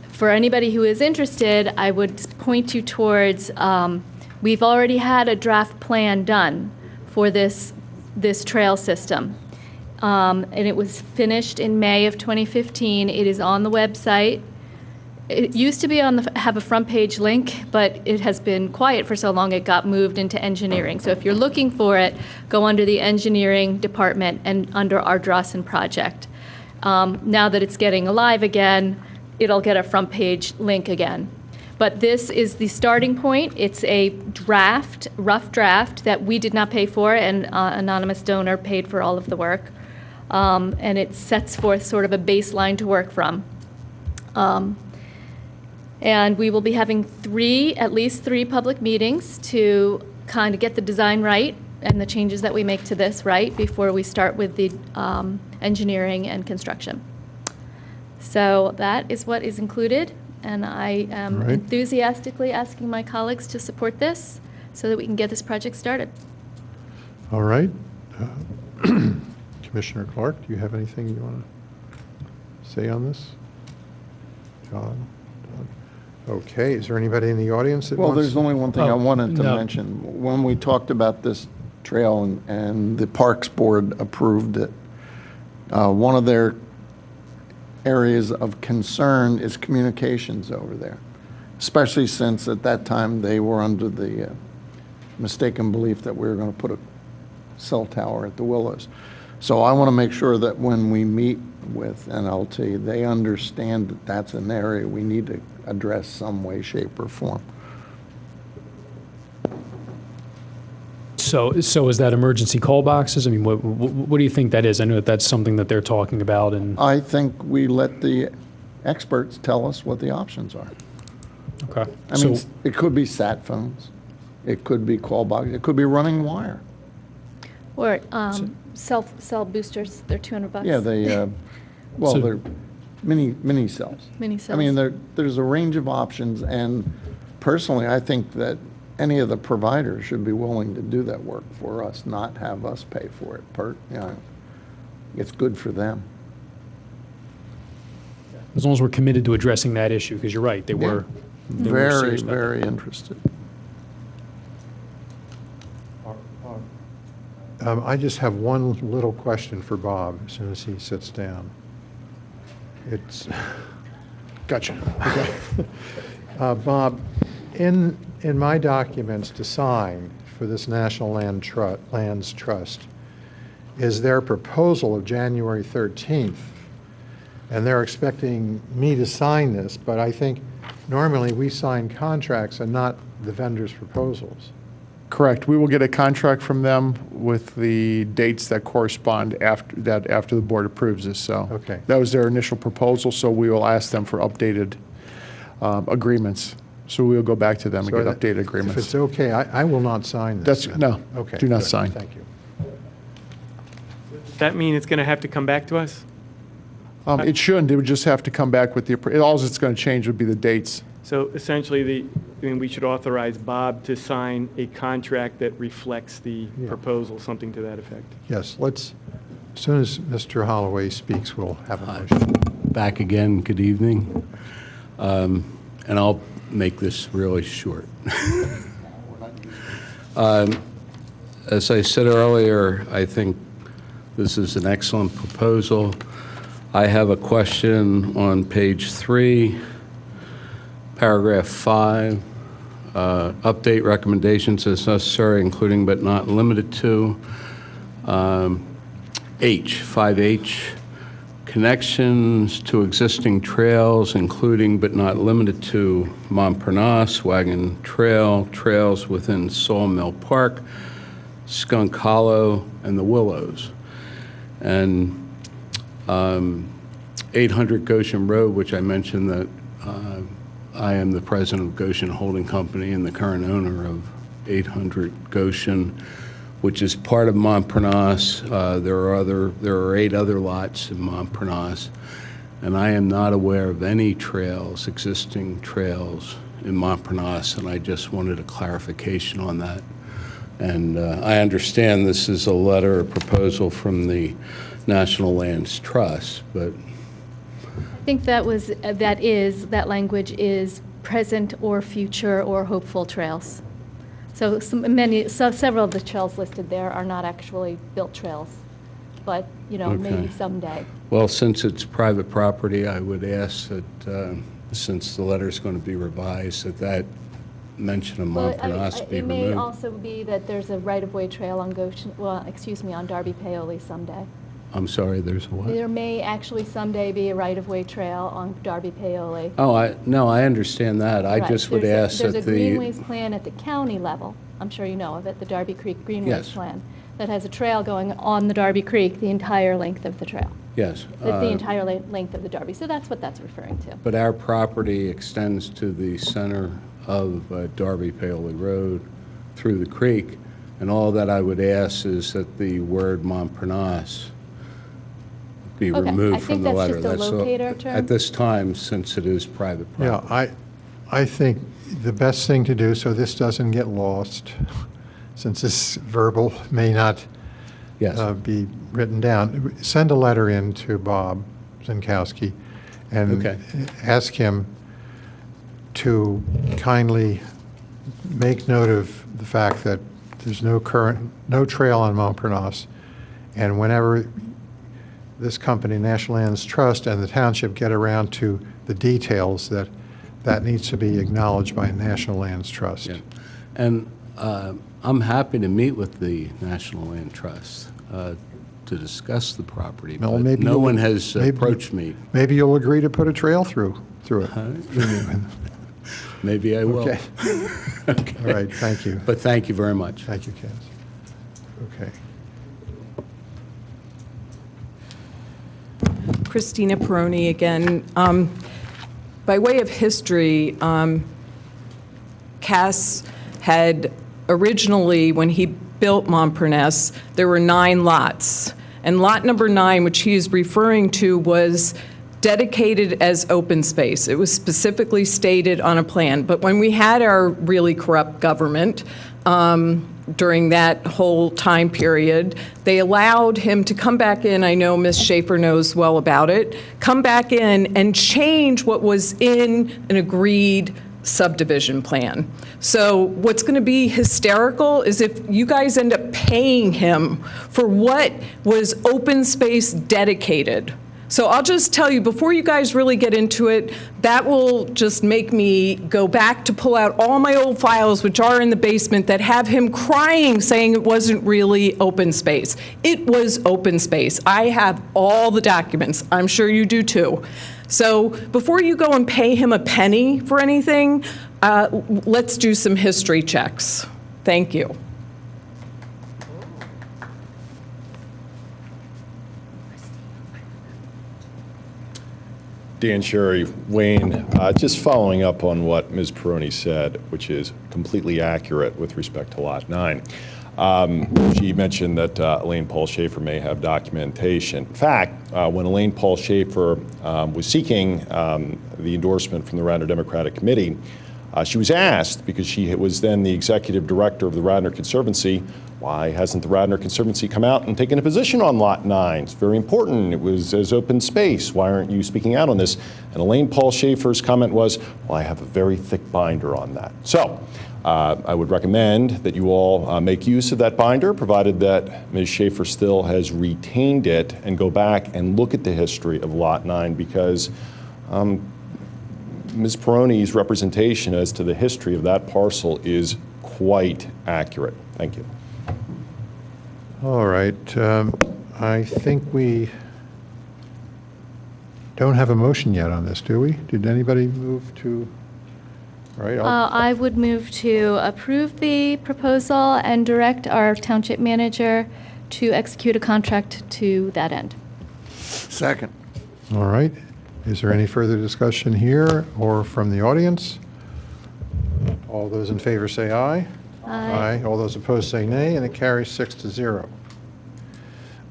For anybody who is interested, I would point you towards, we've already had a draft plan done for this trail system. And it was finished in May of 2015. It is on the website. It used to be have a front page link, but it has been quiet for so long it got moved into engineering. So if you're looking for it, go under the engineering department and under our Drossen project. Now that it's getting alive again, it'll get a front page link again. But this is the starting point. It's a draft, rough draft that we did not pay for, and anonymous donor paid for all of the work. And it sets forth sort of a baseline to work from. And we will be having at least three public meetings to kind of get the design right and the changes that we make to this right before we start with the engineering and construction. So that is what is included, and I am enthusiastically asking my colleagues to support this so that we can get this project started. All right. Commissioner Clark, do you have anything you want to say on this? John? Okay, is there anybody in the audience that wants? Well, there's only one thing I wanted to mention. When we talked about this trail and the Parks Board approved it, one of their areas of concern is communications over there, especially since at that time they were under the mistaken belief that we were going to put a cell tower at the Willows. So I want to make sure that when we meet with NLT, they understand that that's an area we need to address some way, shape, or form. So is that emergency call boxes? I mean, what do you think that is? I know that that's something that they're talking about. And I think we let the experts tell us what the options are. Okay. I mean, it could be sat phones. It could be call box. It could be running wire. Or cell boosters, they're $200. Yeah, they're mini cells. Mini cells. I mean, there's a range of options, and personally, I think that any of the providers should be willing to do that work for us, not have us pay for it. It's good for them. As long as we're committed to addressing that issue, because you're right, they were very, very interested. I just have one little question for Bob as soon as he sits down. It's Gotcha. Okay. Bob, in my documents to sign for this National Lands Trust is their proposal of January 13th. And they're expecting me to sign this, but I think normally we sign contracts and not the vendor's proposals. Correct. We will get a contract from them with the dates that correspond after the board approves this. So okay. That was their initial proposal, so we will ask them for updated agreements. So we will go back to them and get updated agreements. If it's okay, I will not sign this. No, okay, do not good. sign. Thank you. Does that mean it's going to have to come back to us? It shouldn't. It would just have to come back with all it's going to change would be the dates. So essentially, we should authorize Bob to sign a contract that reflects the proposal, something to that effect. Yes, as soon as Mr. Holloway speaks, we'll have a motion. Back again, good evening. And I'll make this really short. As I said earlier, I think this is an excellent proposal. I have a question on page 3. Paragraph 5, update recommendations as necessary, including but not limited to. 5H, connections to existing trails, including but not limited to Montparnasse, Wagon Trail, trails within Sawmill Park, Skunk Hollow, and the Willows. And 800 Goshen Road, which I mentioned that I am the president of Goshen Holding Company and the current owner of 800 Goshen, which is part of Montparnasse. There are 8 other lots in Montparnasse, and I am not aware of any trails, existing trails in Montparnasse, and I just wanted a clarification on that. And I understand this is a letter, a proposal from the National Lands Trust, but I think that language is present or future or hopeful trails. So several of the trails listed there are not actually built trails, but, maybe someday. Well, since it's private property, I would ask that, since the letter's going to be revised, that mention of Montparnasse be removed. It may also be that there's a right-of-way trail on on Darby Paoli someday. I'm sorry, there's a what? There may actually someday be a right-of-way trail on Darby Paoli. Oh, I understand that. I just would ask that There's a greenways plan at the county level, I'm sure you know of it, the Darby Creek Greenways plan, that has a trail going on the Darby Creek, the entire length of the trail. Yes. The entire length of the Darby. So that's what that's referring to. But our property extends to the center of Darby Paoli Road through the creek, and all that I would ask is that the word Montparnasse be removed from the letter. That's just a locator term? At this time, since it is private property. Yeah, I think the best thing to do, so this doesn't get lost, since this verbal may not be written down, send a letter in to Bob Zienkowski and ask him to kindly make note of the fact that there's no trail on Montparnasse, and whenever this company, National Lands Trust, and the township get around to the details, that needs to be acknowledged by National Lands Trust. Yeah. And I'm happy to meet with the National Land Trust to discuss the property, Well, but maybe no you'll- one has maybe- approached me. Maybe you'll agree to put a trail through it. Maybe I will. Okay. Okay. All right, thank you. But thank you very much. Thank you, Kaz. Okay. Christina Peroni again. By way of history, Cass had originally, when he built Montparnasse, there were 9 lots. And lot number 9, which he is referring to, was dedicated as open space. It was specifically stated on a plan. But when we had our really corrupt government, during that whole time period, they allowed him to come back in, I know Ms. Schaefer knows well about it, come back in and change what was in an agreed subdivision plan. So what's going to be hysterical is if you guys end up paying him for what was open space dedicated. So I'll just tell you, before you guys really get into it, that will just make me go back to pull out all my old files, which are in the basement, that have him crying, saying it wasn't really open space. It was open space. I have all the documents. I'm sure you do too. So before you go and pay him a penny for anything, let's do some history checks. Thank you. Dan, Sherry, Wayne, just following up on what Ms. Peroni said, which is completely accurate with respect to Lot 9. She mentioned that Elaine Paul Schaefer may have documentation. In fact, when Elaine Paul Schaefer was seeking the endorsement from the Radnor Democratic Committee, she was asked, because she was then the executive director of the Radnor Conservancy, why hasn't the Radnor Conservancy come out and taken a position on Lot 9? It's very important. It was as open space. Why aren't you speaking out on this? And Elaine Paul Schaefer's comment was, well, I have a very thick binder on that. So I would recommend that you all make use of that binder, provided that Ms. Schaefer still has retained it, and go back and look at the history of Lot 9, because Ms. Peroni's representation as to the history of that parcel is quite accurate. Thank you. All right. I think we don't have a motion yet on this, do we? Did anybody move to? All right. I would move to approve the proposal and direct our township manager to execute a contract to that end. Second. All right. Is there any further discussion here or from the audience? All those in favor say aye. Aye. All those opposed say nay, and it carries 6-0.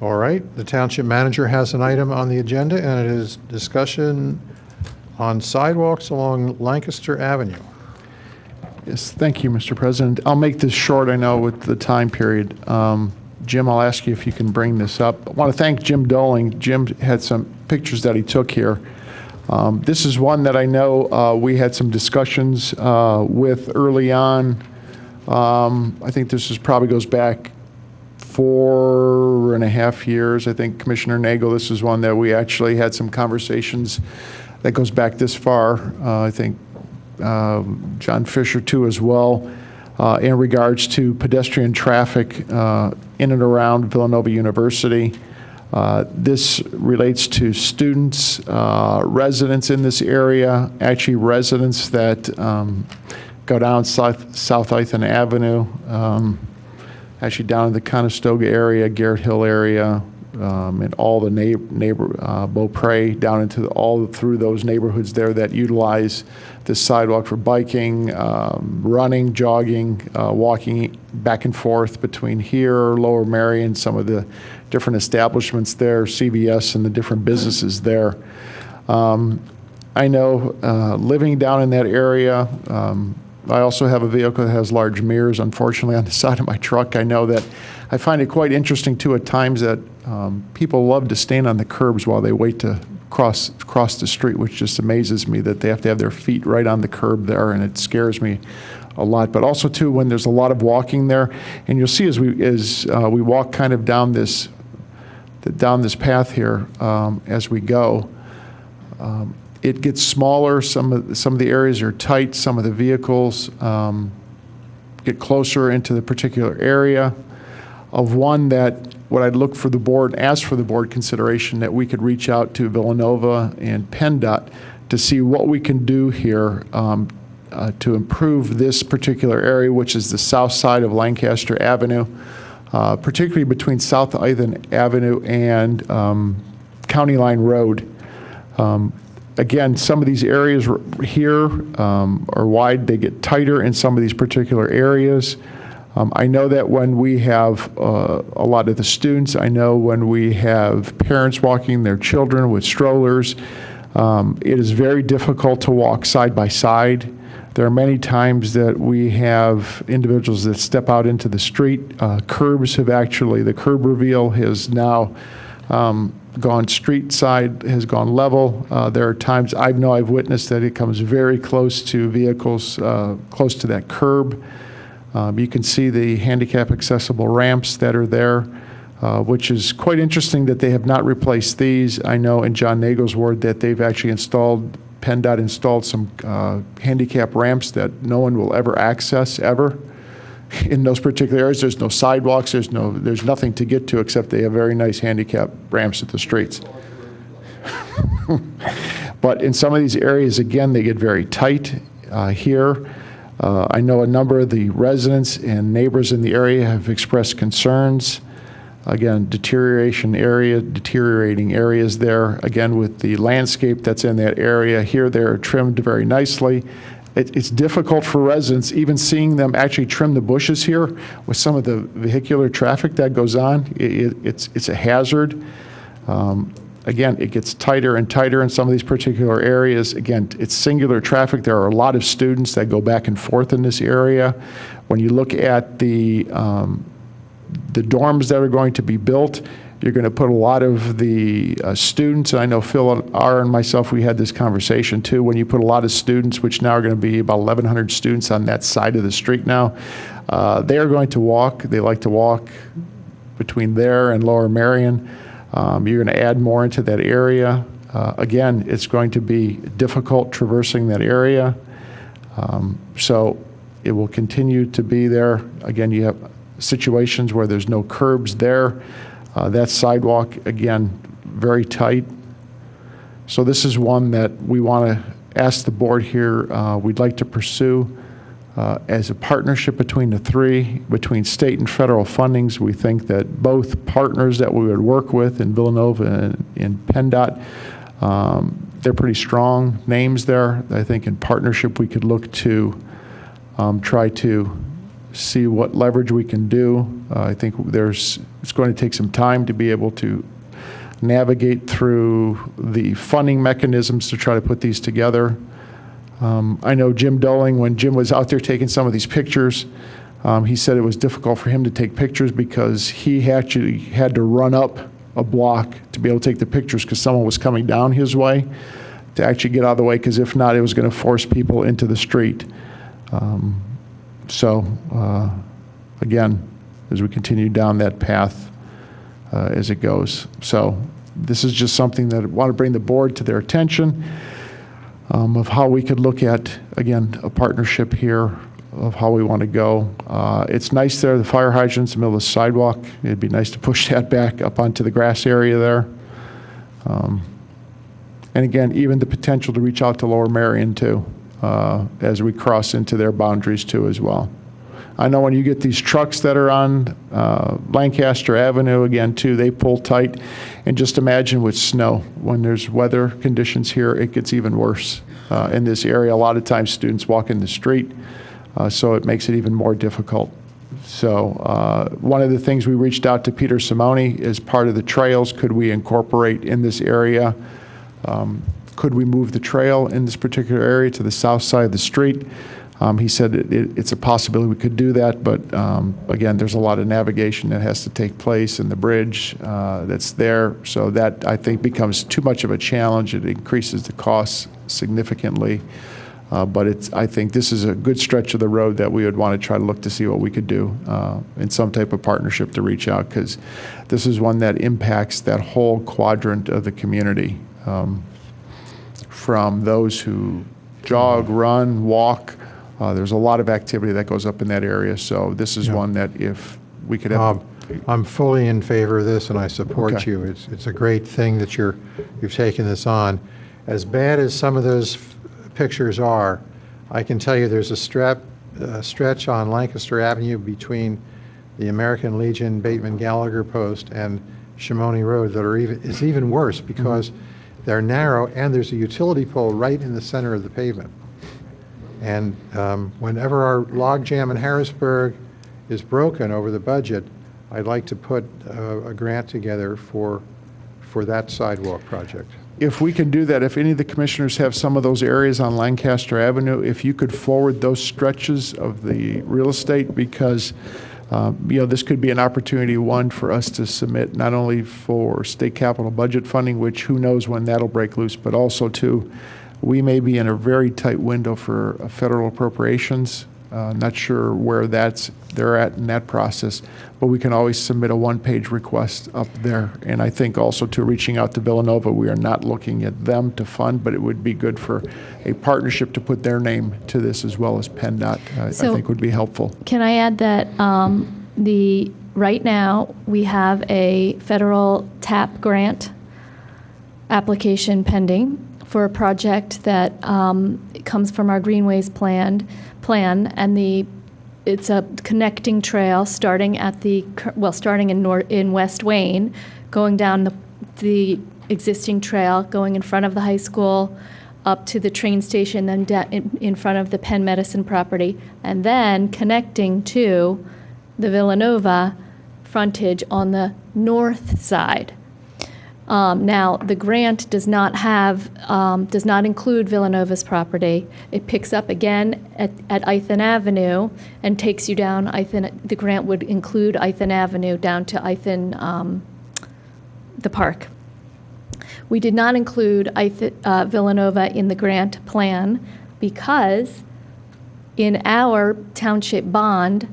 All right. The township manager has an item on the agenda, and it is discussion on sidewalks along Lancaster Avenue. Yes, thank you, Mr. President. I'll make this short, I know, with the time period. Jim, I'll ask you if you can bring this up. I want to thank Jim Doling. Jim had some pictures that he took here. This is one that I know we had some discussions with early on. I think this probably goes back 4.5 years. I think Commissioner Nagle, this is one that we actually had some conversations that goes back this far. I think John Fisher too as well, in regards to pedestrian traffic in and around Villanova University. This relates to students, residents in this area, actually residents that go down South Ithan Avenue, actually down in the Conestoga area, Garrett Hill area, and all the Beaupre, down into all through those neighborhoods there that utilize this sidewalk for biking, running, jogging, walking back and forth between here, Lower Marion, some of the different establishments there, CVS and the different businesses there. I know living down in that area, I also have a vehicle that has large mirrors, unfortunately, on the side of my truck. I know that I find it quite interesting, too, at times that people love to stand on the curbs while they wait to cross the street, which just amazes me that they have to have their feet right on the curb there, and it scares me a lot. But also, too, when there's a lot of walking there, and you'll see as we walk kind of down this path here as we go, it gets smaller. Some of the areas are tight. Some of the vehicles get closer into the particular area of one that what I'd look for the board, ask for the board consideration that we could reach out to Villanova and PennDOT to see what we can do here to improve this particular area, which is the south side of Lancaster Avenue, particularly between South Ithan Avenue and County Line Road. Again, some of these areas here are wide. They get tighter in some of these particular areas. I know that when we have a lot of the students, I know when we have parents walking their children with strollers, it is very difficult to walk side by side. There are many times that we have individuals that step out into the street. Curbs have actually, the curb reveal has now gone street side, has gone level. There are times I've witnessed that it comes very close to vehicles, close to that curb. You can see the handicap accessible ramps that are there, which is quite interesting that they have not replaced these. I know in John Nagle's ward that they've actually installed, PennDOT installed some handicap ramps that no one will ever access ever. In those particular areas, there's no sidewalks, there's nothing to get to except they have very nice handicap ramps at the streets. But in some of these areas, again, they get very tight here. I know a number of the residents and neighbors in the area have expressed concerns. Again, deteriorating areas there. Again, with the landscape that's in that area here, they're trimmed very nicely. It's difficult for residents, even seeing them actually trim the bushes here with some of the vehicular traffic that goes on. It's a hazard. Again, it gets tighter and tighter in some of these particular areas. Again, it's singular traffic. There are a lot of students that go back and forth in this area. When you look at the dorms that are going to be built, you're going to put a lot of the students, and I know Phil R. and myself, we had this conversation too, when you put a lot of students, which now are going to be about 1,100 students on that side of the street now, they are going to walk. They like to walk between there and Lower Marion. You're going to add more into that area. Again, it's going to be difficult traversing that area. So it will continue to be there. Again, you have situations where there's no curbs there. That sidewalk, again, very tight. So this is one that we want to ask the board here, we'd like to pursue as a partnership between the three, between state and federal fundings. We think that both partners that we would work with in Villanova and in PennDOT, they're pretty strong names there. I think in partnership we could look to try to see what leverage we can do. I think it's going to take some time to be able to navigate through the funding mechanisms to try to put these together. I know Jim Doling, when Jim was out there taking some of these pictures, he said it was difficult for him to take pictures because he actually had to run up a block to be able to take the pictures because someone was coming down his way to actually get out of the way, because if not, it was going to force people into the street. Again, as we continue down that path as it goes. So this is just something that I want to bring the board to their attention of how we could look at, again, a partnership here of how we want to go. It's nice there, the fire hydrant's in the middle of the sidewalk. It'd be nice to push that back up onto the grass area there. And again, even the potential to reach out to Lower Marion too, as we cross into their boundaries too as well. I know when you get these trucks that are on Lancaster Avenue, again, too, they pull tight. And just imagine with snow, when there's weather conditions here, it gets even worse in this area. A lot of times students walk in the street, so it makes it even more difficult. So one of the things we reached out to Peter Simone as part of the trails, could we incorporate in this area? Could we move the trail in this particular area to the south side of the street? He said it's a possibility we could do that, but again, there's a lot of navigation that has to take place in the bridge that's there. So that, I think, becomes too much of a challenge. It increases the costs significantly. But I think this is a good stretch of the road that we would want to try to look to see what we could do in some type of partnership to reach out, because this is one that impacts that whole quadrant of the community, from those who jog, run, walk. There's a lot of activity that goes up in that area, so this is one that if we could have... I'm fully in favor of this, and I support Okay. you. It's a great thing that you've taken this on. As bad as some of those pictures are, I can tell you there's a stretch on Lancaster Avenue between the American Legion Bateman Gallagher Post and Shimoni Road that is even worse because they're narrow and there's a utility pole right in the center of the pavement. And whenever our log jam in Harrisburg is broken over the budget, I'd like to put a grant together for that sidewalk project. If we can do that, if any of the commissioners have some of those areas on Lancaster Avenue, if you could forward those stretches of the real estate, because this could be an opportunity, one, for us to submit not only for state capital budget funding, which who knows when that'll break loose, but also too, we may be in a very tight window for federal appropriations. Not sure where they're at in that process, but we can always submit a one-page request up there. And I think also to reaching out to Villanova, we are not looking at them to fund, but it would be good for a partnership to put their name to this as well as PennDOT. I think would be helpful. Can I add that right now we have a federal TAP grant application pending for a project that comes from our Greenways plan, and it's a connecting trail starting in West Wayne, going down the existing trail, going in front of the high school, up to the train station, then in front of the Penn Medicine property, and then connecting to the Villanova frontage on the north side. Now, the grant does not include Villanova's property. It picks up again at Ithan Avenue and takes you down the grant would include Ithan Avenue down to Ithan, the park. We did not include Villanova in the grant plan because in our township bond,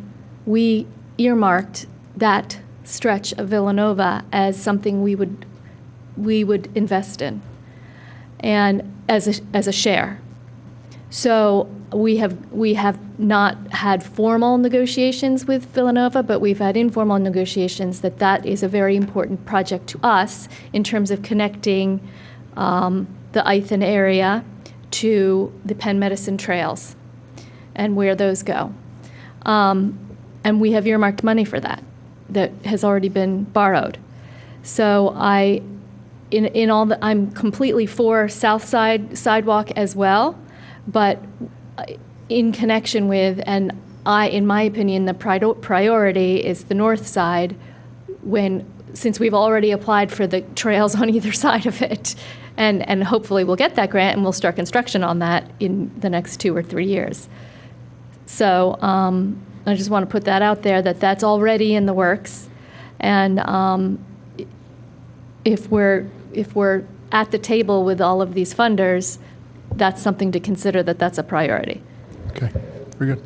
we earmarked that stretch of Villanova as something we would invest in. and as a share. So we have not had formal negotiations with Villanova, but we've had informal negotiations that is a very important project to us in terms of connecting the Ithan area to the Penn Medicine trails and where those go. And we have earmarked money for that has already been borrowed. So I'm completely for South Side sidewalk as well, but in connection with, and in my opinion, the priority is the north side since we've already applied for the trails on either side of it. And hopefully we'll get that grant and we'll start construction on that in the next 2 or 3 years. So I just want to put that out there, that's already in the works. And if we're at the table with all of these funders, that's something to consider, that's a priority. Okay, very good.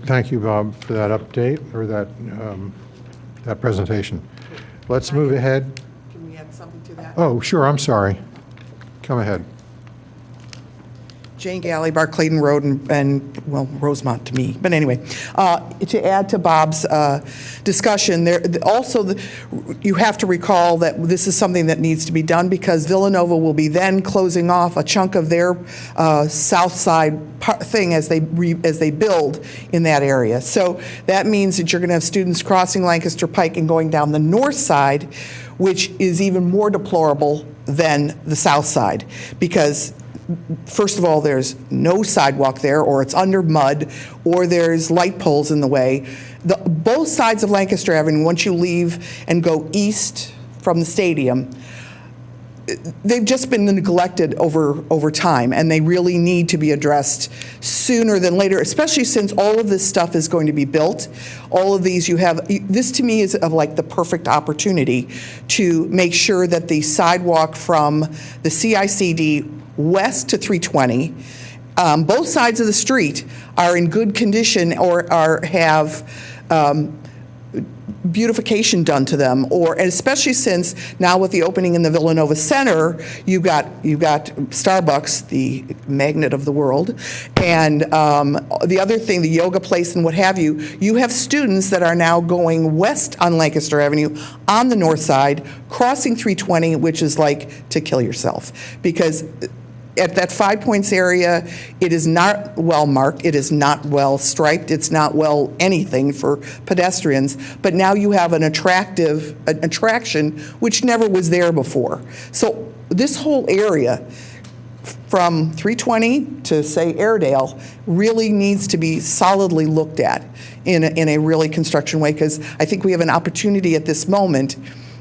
Thank you, Bob, for that update or that presentation. Let's move ahead. Can we add something to that? Oh, sure, I'm sorry. Come ahead. Jane Galley, Barclayton Road, and Rosemont to me. But anyway, to add to Bob's discussion, you have to recall that this is something that needs to be done because Villanova will be then closing off a chunk of their south side thing as they build in that area. So that means that you're going to have students crossing Lancaster Pike and going down the north side, which is even more deplorable than the south side because first of all, there's no sidewalk there, or it's under mud, or there's light poles in the way. Both sides of Lancaster Avenue, once you leave and go east from the stadium, they've just been neglected over time, and they really need to be addressed sooner than later, especially since all of this stuff is going to be built. All of these this to me is like the perfect opportunity to make sure that the sidewalk from the CICD west to 320, both sides of the street are in good condition or have beautification done to them, and especially since now with the opening in the Villanova Center, you've got Starbucks, the magnet of the world, and the other thing, the yoga place and what have you. You have students that are now going west on Lancaster Avenue on the north side, crossing 320, which is like to kill yourself because at that 5 Points area, it is not well marked, it is not well striped, it's not well anything for pedestrians, but now you have an attraction which never was there before. So this whole area from 320 to, say, Airedale really needs to be solidly looked at in a really construction way because I think we have an opportunity at this moment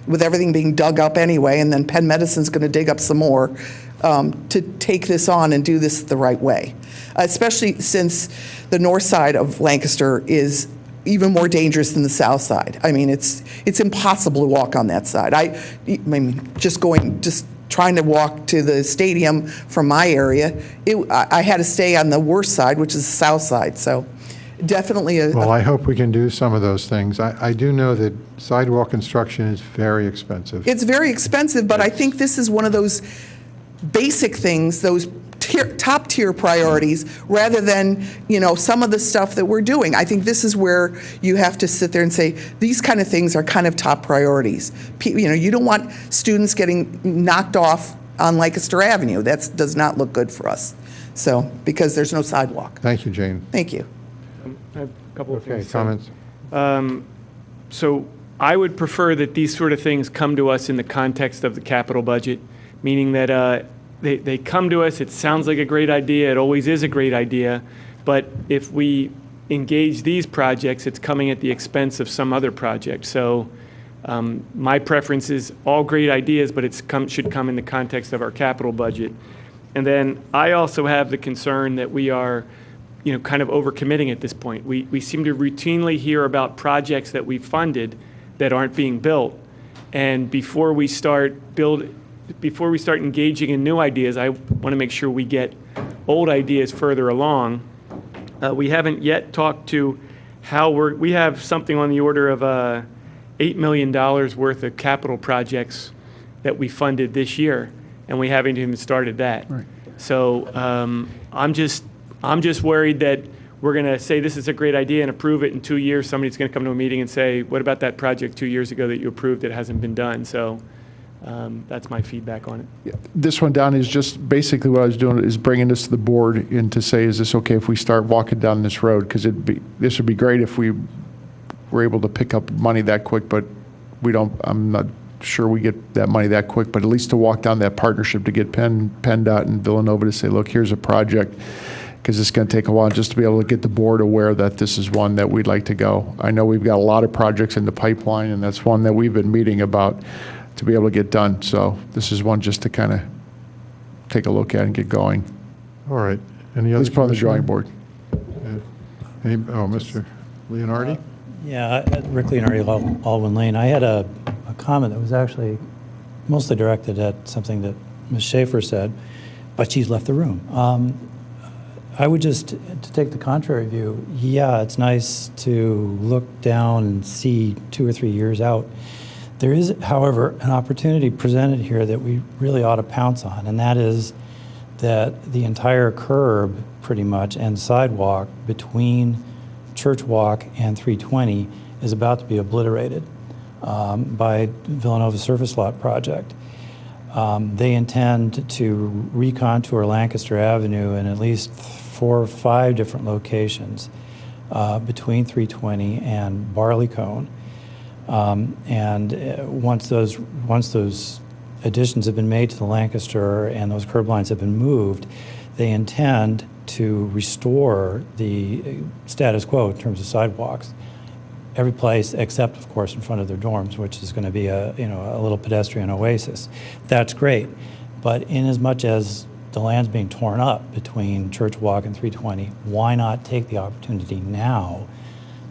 with everything being dug up anyway, and then Penn Medicine's going to dig up some more, to take this on and do this the right way, especially since the north side of Lancaster is even more dangerous than the south side. I mean, it's impossible to walk on that side. I mean, just trying to walk to the stadium from my area, I had to stay on the worst side, which is the south side. So definitely well, I hope we can do some of those things. I do know that sidewalk construction is very expensive. It's very expensive, but I think this is one of those basic things, those top tier priorities, rather than some of the stuff that we're doing. I think this is where you have to sit there and say these kind of things are kind of top priorities. You don't want students getting knocked off on Lancaster Avenue. That does not look good for us. So because there's no sidewalk. Thank you, Jane. Thank you. I have a couple of things. Comments. So I would prefer that these sort of things come to us in the context of the capital budget, meaning that they come to us, it sounds like a great idea, it always is a great idea, but if we engage these projects, it's coming at the expense of some other project. So my preference is all great ideas, but it should come in the context of our capital budget. And then I also have the concern that we are kind of overcommitting at this point. We seem to routinely hear about projects that we've funded that aren't being built. And before we start engaging in new ideas, I want to make sure we get old ideas further along. We haven't yet talked to how we have something on the order of $8 million worth of capital projects that we funded this year. and we haven't even started that. Right. So I'm just worried that we're going to say this is a great idea and approve it in 2 years. Somebody's going to come to a meeting and say, what about that project 2 years ago that you approved that hasn't been done? So that's my feedback on it. This one down is just basically what I was doing is bringing this to the board and to say, is this okay if we start walking down this road? Because this would be great if we were able to pick up money that quick, but I'm not sure we get that money that quick, but at least to walk down that partnership to get PennDOT and Villanova to say, look, here's a project, because it's going to take a while just to be able to get the board aware that this is one that we'd like to go. I know we've got a lot of projects in the pipeline, and that's one that we've been meeting about to be able to get done. So this is one just to kind of take a look at and get going. All right. Any other? This part of the drawing board. Mr. Leonardi? Yeah, Rick Leonardi, Alwyn Lane. I had a comment that was actually mostly directed at something that Ms. Schaefer said, but she's left the room. I would just, to take the contrary view, yeah, it's nice to look down and see 2 or 3 years out. There is, however, an opportunity presented here that we really ought to pounce on, and that is that the entire curb, pretty much, and sidewalk between Church Walk and 320 is about to be obliterated by Villanova Surface Lot Project. They intend to recontour Lancaster Avenue in at least 4 or 5 different locations between 320 and Barleycone. And once those additions have been made to the Lancaster and those curb lines have been moved, they intend to restore the status quo in terms of sidewalks every place except, of course, in front of their dorms, which is going to be a little pedestrian oasis. That's great, but in as much as the land's being torn up between Church Walk and 320, why not take the opportunity now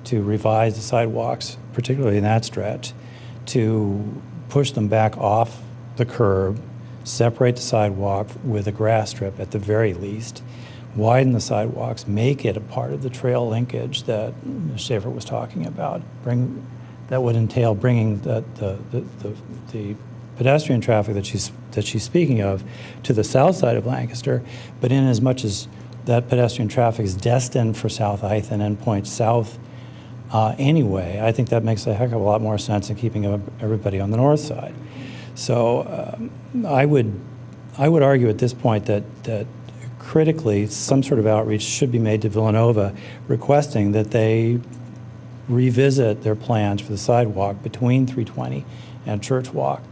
to revise the sidewalks, particularly in that stretch, to push them back off the curb, separate the sidewalk with a grass strip at the very least, widen the sidewalks, make it a part of the trail linkage that Ms. Schaefer was talking about. That would entail bringing the pedestrian traffic that she's speaking of to the south side of Lancaster, but in as much as that pedestrian traffic is destined for South Hythe and points south anyway, I think that makes a heck of a lot more sense than keeping everybody on the north side. So I would argue at this point that critically some sort of outreach should be made to Villanova requesting that they revisit their plans for the sidewalk between 320 and Church Walk.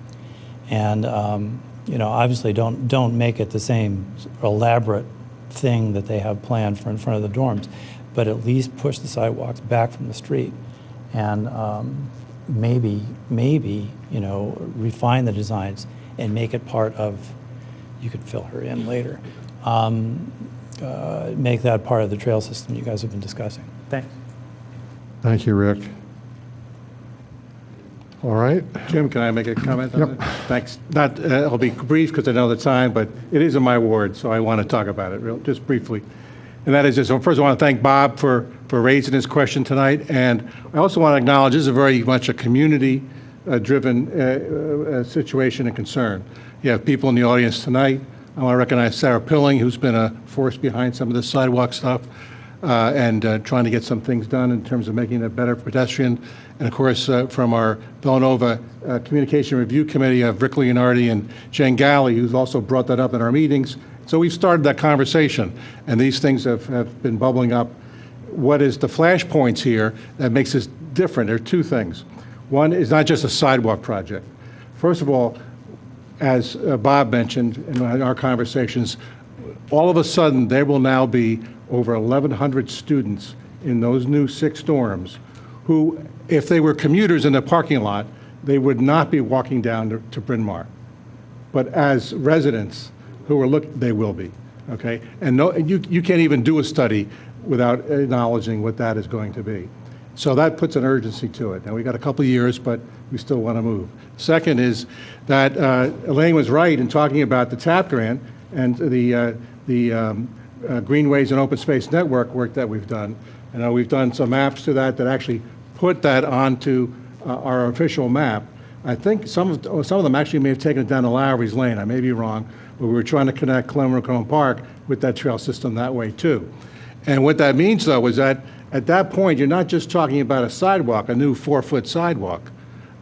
And obviously don't make it the same elaborate thing that they have planned for in front of the dorms, but at least push the sidewalks back from the street and maybe refine the designs and make it part of, you could fill her in later, make that part of the trail system you guys have been discussing. Thanks. Thank you, Rick. All right. Jim, can I make a comment on that? Thanks. I'll be brief because I know the time, but it is in my ward, so I want to talk about it just briefly. And that is just, first I want to thank Bob for raising this question tonight. And I also want to acknowledge this is very much a community-driven situation and concern. You have people in the audience tonight. I want to recognize Sarah Pilling, who's been a force behind some of this sidewalk stuff and trying to get some things done in terms of making it better pedestrian. And of course, from our Villanova Communication Review Committee of Rick Leonardi and Jen Galley, who's also brought that up in our meetings. So we've started that conversation, and these things have been bubbling up. What is the flashpoints here that makes this different? There are 2 things. One is not just a sidewalk project. First of all, as Bob mentioned in our conversations, all of a sudden there will now be over 1,100 students in those new 6 dorms who, if they were commuters in the parking lot, they would not be walking down to Bryn Mawr. But as residents who are looking, they will be, okay? And you can't even do a study without acknowledging what that is going to be. So that puts an urgency to it. Now, we've got a couple of years, but we still want to move. Second is that Elaine was right in talking about the TAP grant and the Greenways and Open Space Network work that we've done. I know we've done some maps to that actually put that onto our official map. I think some of them actually may have taken it down to Lowry's Lane. I may be wrong, but we were trying to connect Cohen Park with that trail system that way too. And what that means, though, is that at that point, you're not just talking about a sidewalk, a new 4-foot sidewalk.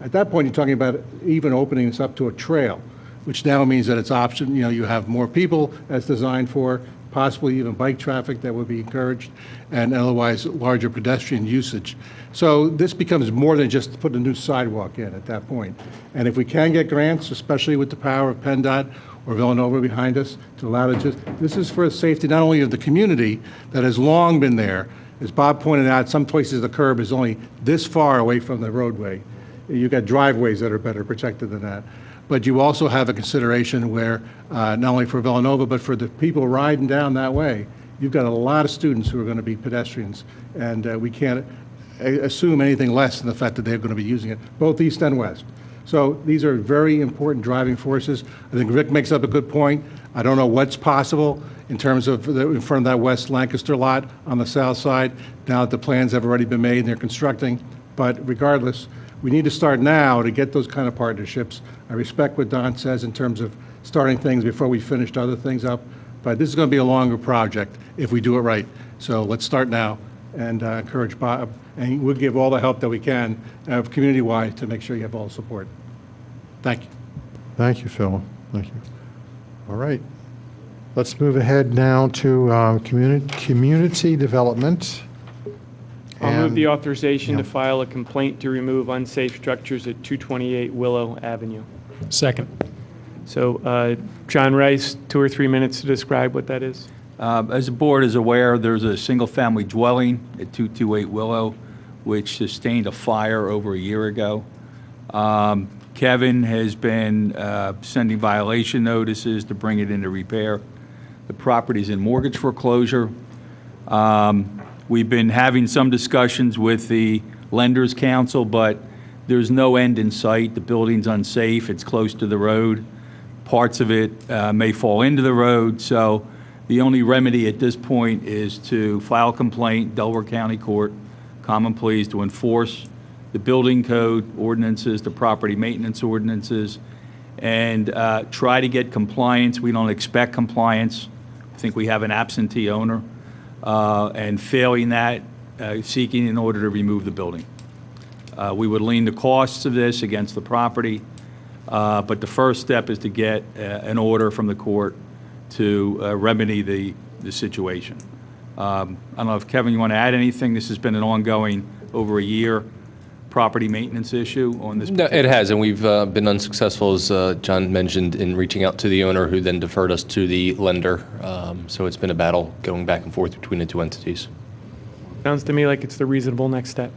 At that point, you're talking about even opening this up to a trail, which now means that it's option. You have more people as designed for, possibly even bike traffic that would be encouraged, and otherwise larger pedestrian usage. So this becomes more than just putting a new sidewalk in at that point. And if we can get grants, especially with the power of PennDOT or Villanova behind us, to allow it this is for the safety not only of the community that has long been there. As Bob pointed out, some places the curb is only this far away from the roadway. You've got driveways that are better protected than that. But you also have a consideration where, not only for Villanova, but for the people riding down that way, you've got a lot of students who are going to be pedestrians, and we can't assume anything less than the fact that they're going to be using it, both east and west. So these are very important driving forces. I think Rick makes up a good point. I don't know what's possible in terms of in front of that West Lancaster lot on the south side, now that the plans have already been made and they're constructing. But regardless, we need to start now to get those kind of partnerships. I respect what Don says in terms of starting things before we finished other things up, but this is going to be a longer project if we do it right. So let's start now and encourage Bob, and we'll give all the help that we can community-wide to make sure you have all the support. Thank you. Thank you, Phil. Thank you. All right. Let's move ahead now to community development. I'll move the authorization to file a complaint to remove unsafe structures at 228 Willow Avenue. Second. So, John Rice, 2 or 3 minutes to describe what that is. As the board is aware, there's a single-family dwelling at 228 Willow, which sustained a fire over a year ago. Kevin has been sending violation notices to bring it into repair. The property's in mortgage foreclosure. We've been having some discussions with the Lenders Council, but there's no end in sight. The building's unsafe. It's close to the road. Parts of it may fall into the road. So the only remedy at this point is to file a complaint, Delaware County Court, Common Pleas, to enforce the building code ordinances, the property maintenance ordinances, and try to get compliance. We don't expect compliance. I think we have an absentee owner. And failing that, seeking an order to remove the building. We would lean the costs of this against the property, but the first step is to get an order from the court to remedy the situation. I don't know if, Kevin, you want to add anything? This has been an ongoing, over a year, property maintenance issue on this? No, it has, and we've been unsuccessful, as John mentioned, in reaching out to the owner, who then deferred us to the lender. So it's been a battle going back and forth between the two entities. Sounds to me like it's the reasonable next step.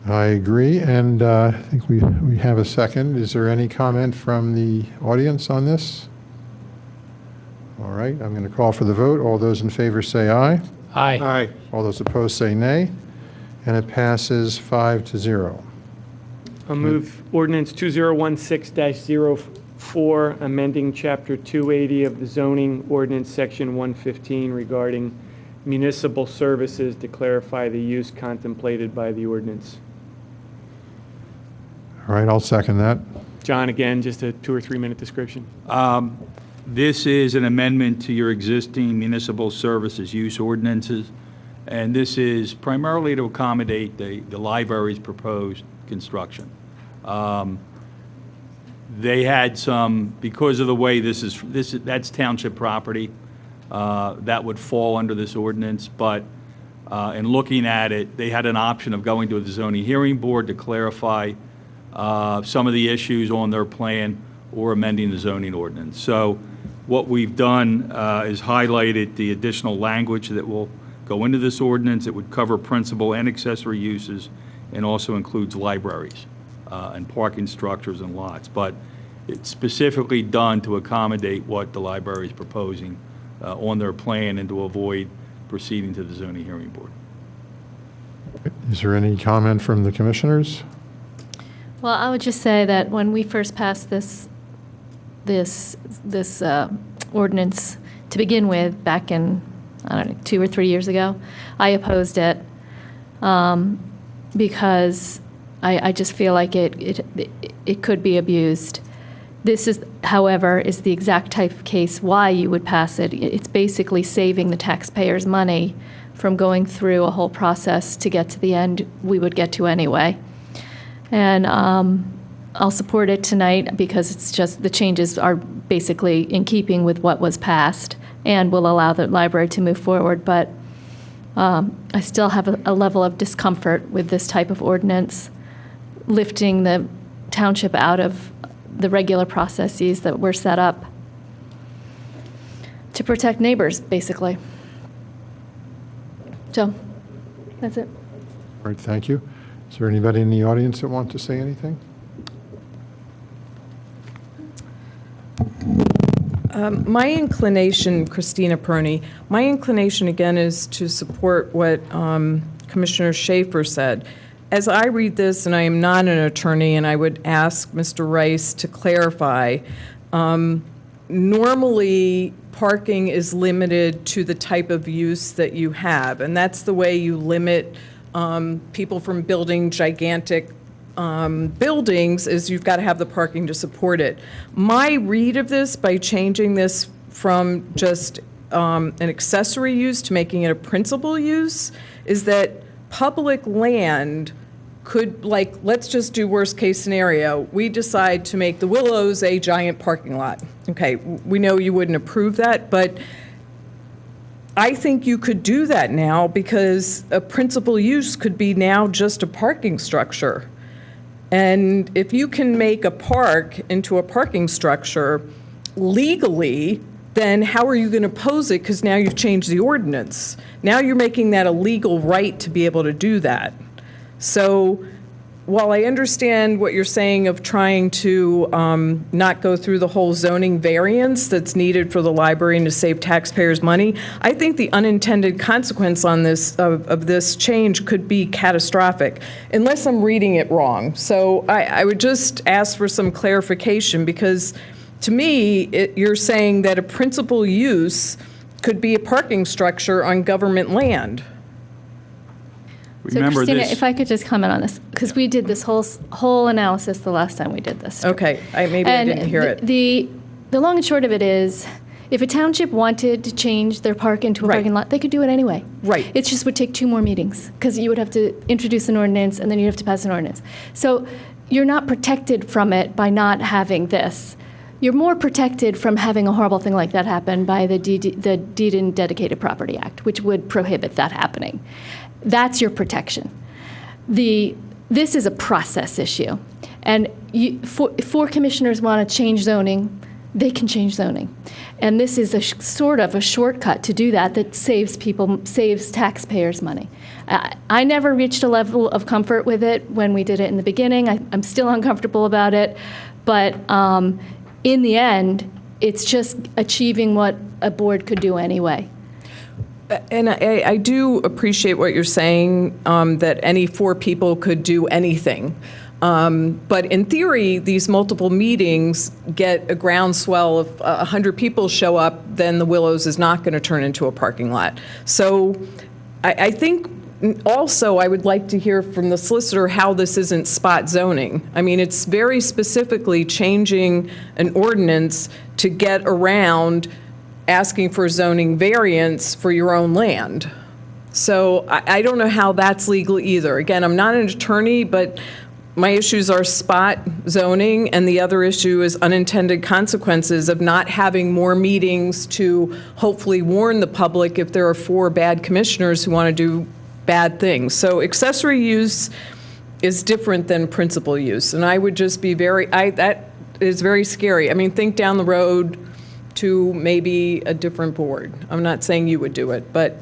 I agree, and I think we have a second. Is there any comment from the audience on this? All right, I'm going to call for the vote. All those in favor say aye. Aye. Aye. All those opposed say nay, and it passes 5-0. I'll move ordinance 2016-04, amending Chapter 280 of the zoning ordinance, Section 115, regarding municipal services to clarify the use contemplated by the ordinance. All right, I'll second that. John, again, just a 2 or 3 minute description. This is an amendment to your existing municipal services use ordinances, and this is primarily to accommodate the library's proposed construction. They had some, because of the way that's township property, that would fall under this ordinance, but in looking at it, they had an option of going to the zoning hearing board to clarify some of the issues on their plan or amending the zoning ordinance. So what we've done is highlighted the additional language that will go into this ordinance. It would cover principal and accessory uses and also includes libraries and parking structures and lots. But it's specifically done to accommodate what the library is proposing on their plan and to avoid proceeding to the zoning hearing board. Is there any comment from the commissioners? Well, I would just say that when we first passed this ordinance to begin with, back in, I don't know, 2 or 3 years ago, I opposed it because I just feel like it could be abused. This is, however, is the exact type of case why you would pass it. It's basically saving the taxpayers money from going through a whole process to get to the end we would get to anyway. And I'll support it tonight because it's just the changes are basically in keeping with what was passed and will allow the library to move forward. But I still have a level of discomfort with this type of ordinance, lifting the township out of the regular processes that were set up to protect neighbors, basically. So, that's it. All right, thank you. Is there anybody in the audience that wants to say anything? My inclination, Christina Peroni, my inclination again is to support what Commissioner Schaefer said. As I read this, and I am not an attorney, and I would ask Mr. Rice to clarify, normally parking is limited to the type of use that you have, and that's the way you limit people from building gigantic buildings, is you've got to have the parking to support it. My read of this, by changing this from just an accessory use to making it a principal use, is that public land could, like, let's just do worst case scenario. We decide to make the Willows a giant parking lot. Okay, we know you wouldn't approve that, but I think you could do that now because a principal use could be now just a parking structure. And if you can make a park into a parking structure legally, then how are you going to pose it? Because now you've changed the ordinance. Now you're making that a legal right to be able to do that. So while I understand what you're saying of trying to not go through the whole zoning variance that's needed for the library and to save taxpayers money, I think the unintended consequence on this of this change could be catastrophic, unless I'm reading it wrong. So I would just ask for some clarification, because to me, you're saying that a principal use could be a parking structure on government land. So Christina, if I could just comment on this, because we did this whole analysis the last time we did this. Okay, maybe I didn't hear it. The long and short of it is, if a township wanted to change their park into a parking lot, they could do it anyway. Right. It just would take 2 more meetings, because you would have to introduce an ordinance, and then you'd have to pass an ordinance. So you're not protected from it by not having this. You're more protected from having a horrible thing like that happen by the Deed and Dedicated Property Act, which would prohibit that happening. That's your protection. This is a process issue. And if 4 commissioners want to change zoning, they can change zoning. And this is a sort of a shortcut to do that saves taxpayers money. I never reached a level of comfort with it when we did it in the beginning. I'm still uncomfortable about it. But in the end, it's just achieving what a board could do anyway. And I do appreciate what you're saying, that any 4 people could do anything. But in theory, these multiple meetings get a groundswell. If 100 people show up, then the Willows is not going to turn into a parking lot. So I think also I would like to hear from the solicitor how this isn't spot zoning. I mean, it's very specifically changing an ordinance to get around asking for zoning variance for your own land. So I don't know how that's legal either. Again, I'm not an attorney, but my issues are spot zoning, and the other issue is unintended consequences of not having more meetings to hopefully warn the public if there are 4 bad commissioners who want to do bad things. So accessory use is different than principal use, and I would just be that is very scary. I mean, think down the road to maybe a different board. I'm not saying you would do it, but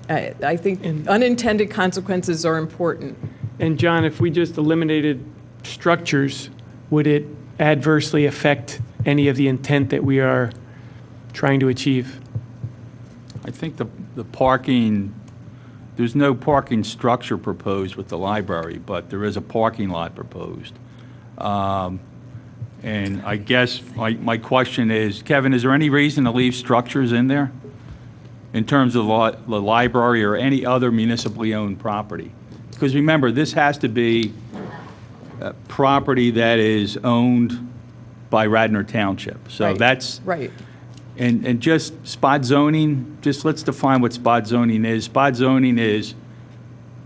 I think unintended consequences are important. And John, if we just eliminated structures, would it adversely affect any of the intent that we are trying to achieve? I think the parking, there's no parking structure proposed with the library, but there is a parking lot proposed. And I guess my question is, Kevin, is there any reason to leave structures in there in terms of the library or any other municipally owned property? Because remember, this has to be property that is owned by Radnor Township. So Right. that's, Right. and just spot zoning, just let's define what spot zoning is. Spot zoning is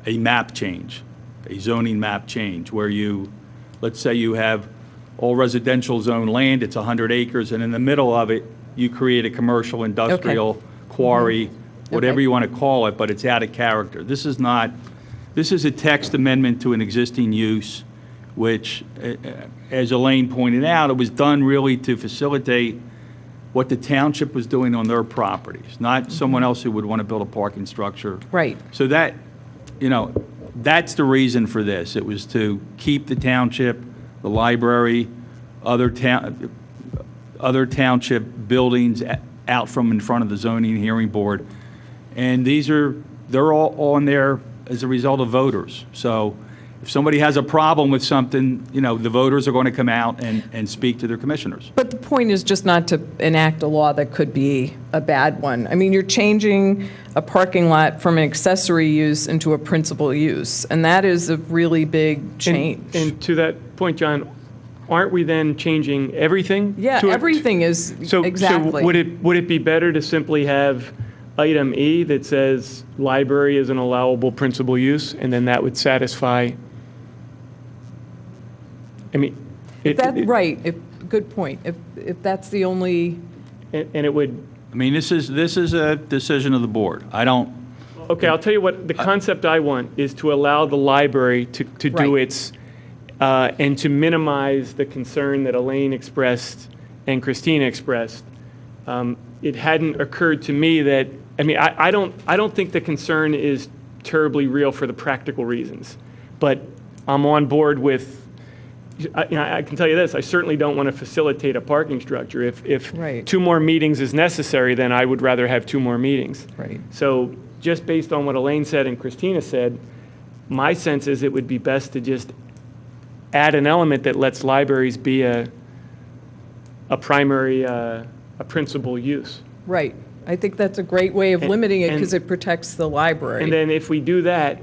a map change, a zoning map change, where you, let's say you have all residential zone land, it's 100 acres, and in the middle of it, you create a commercial, industrial, quarry, whatever Okay. you want to call it, but it's out of character. This is not, this is a text amendment to an existing use, which, as Elaine pointed out, it was done really to facilitate what the township was doing on their properties, not someone else who would want to build a parking structure. Right. So that, that's the reason for this. It was to keep the township, the library, other township buildings out from in front of the zoning hearing board. And they're all on there as a result of voters. So if somebody has a problem with something, the voters are going to come out and speak to their commissioners. But the point is just not to enact a law that could be a bad one. I mean, you're changing a parking lot from an accessory use into a principal use, and that is a really big change. And to that point, John, aren't we then changing everything? Yeah, everything is, exactly. So would it be better to simply have item E that says library is an allowable principal use, and then that would satisfy? I mean, right. Good point. If that's the only, and it would. I mean, this is a decision of the board. I don't. Okay, I'll tell you what the concept I want is to allow the library to do its and to minimize the concern that Elaine expressed and Christina expressed. It hadn't occurred to me that, I mean, I don't think the concern is terribly real for the practical reasons, but I'm on board with. I can tell you this, I certainly don't want to facilitate a parking structure. If Right. 2 more meetings is necessary, then I would rather have 2 more meetings. Right. So just based on what Elaine said and Christina said, my sense is it would be best to just add an element that lets libraries be a primary, a principal use. right. I think that's a great way of limiting it because it protects the library. And then if we do that,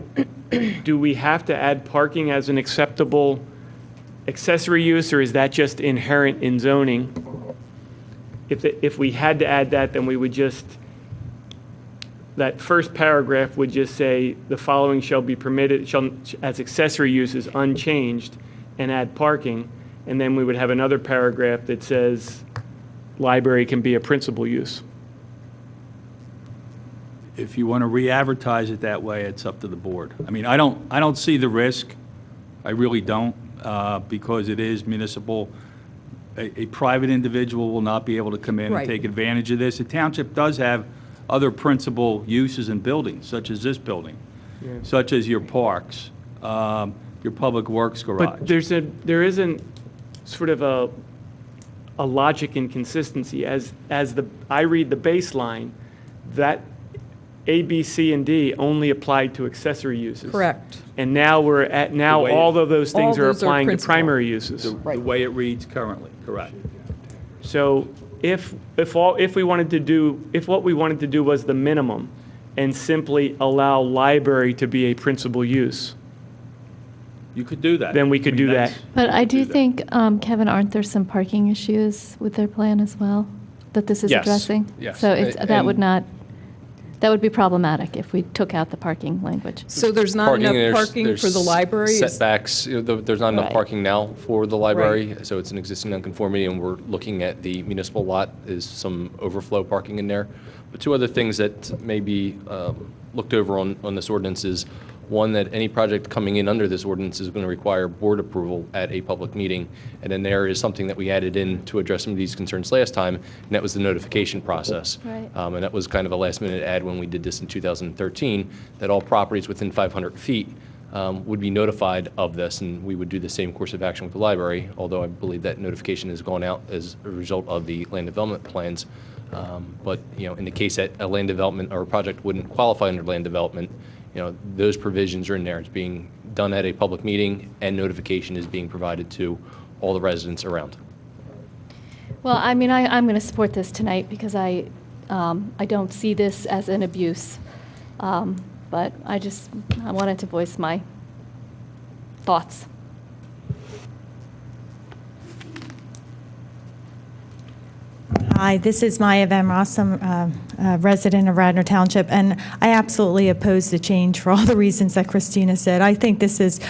do we have to add parking as an acceptable accessory use, or is that just inherent in zoning? If we had to add that, then we would just, that first paragraph would just say, the following shall be permitted, as accessory uses unchanged, and add parking, and then we would have another paragraph that says, library can be a principal use. If you want to re-advertise it that way, it's up to the board. I mean, I don't see the risk. I really don't, because it is municipal. A private individual will not be able to come in Right. and take advantage of this. The township does have other principal uses in buildings, such as this building, such as your parks, your public works garage. But there isn't sort of a logic inconsistency. As I read the baseline, that A, B, C, and D only applied to accessory uses. Correct. And now all of those things are applying to primary uses. The way it reads currently, correct. So if what we wanted to do was the minimum and simply allow library to be a principal use, you could do that. Then we could do that. But I do think, Kevin, aren't there some parking issues with their plan as well that this is Yes, addressing? yes. So And- that would be problematic if we took out the parking language. So there's not enough parking for the library? Setbacks, there's not enough Right. parking now for the library, so it's an existing nonconformity, and we're looking at the municipal lot, is some overflow parking in there. But 2 other things that may be looked over on this ordinance is, one, that any project coming in under this ordinance is going to require board approval at a public meeting. And then there is something that we added in to address some of these concerns last time, and that was the notification process. Right. And that was kind of a last-minute add when we did this in 2013, that all properties within 500 feet would be notified of this, and we would do the same course of action with the library, although I believe that notification has gone out as a result of the land development plans. But, in the case that a land development or a project wouldn't qualify under land development, those provisions are in there. It's being done at a public meeting, and notification is being provided to all the residents around. Well, I mean, I'm going to support this tonight because I don't see this as an abuse. But I wanted to voice my thoughts. Hi, this is Maya Van Ross. I'm a resident of Radnor Township, and I absolutely oppose the change for all the reasons that Christina said. I think this is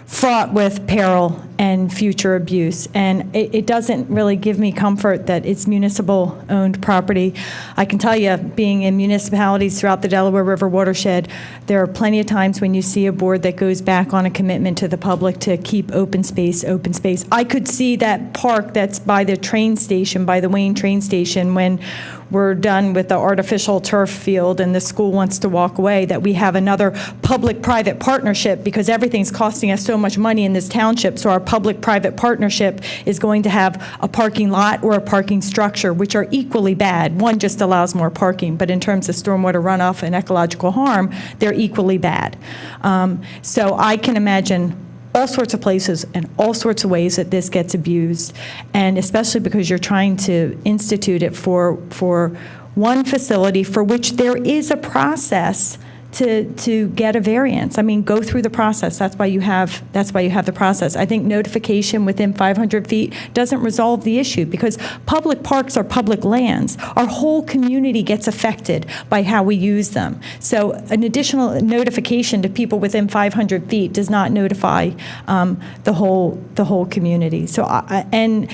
fraught with peril and future abuse, and it doesn't really give me comfort that it's municipal-owned property. I can tell you, being in municipalities throughout the Delaware River watershed, there are plenty of times when you see a board that goes back on a commitment to the public to keep open space, open space. I could see that park that's by the train station, by the Wayne train station, when we're done with the artificial turf field and the school wants to walk away, that we have another public-private partnership, because everything's costing us so much money in this township. So our public-private partnership is going to have a parking lot or a parking structure, which are equally bad. One just allows more parking, but in terms of stormwater runoff and ecological harm, they're equally bad. So I can imagine all sorts of places and all sorts of ways that this gets abused, and especially because you're trying to institute it for one facility for which there is a process to get a variance. I mean, go through the process. That's why you have the process. I think notification within 500 feet doesn't resolve the issue, because public parks are public lands. Our whole community gets affected by how we use them. So an additional notification to people within 500 feet does not notify the whole community. So and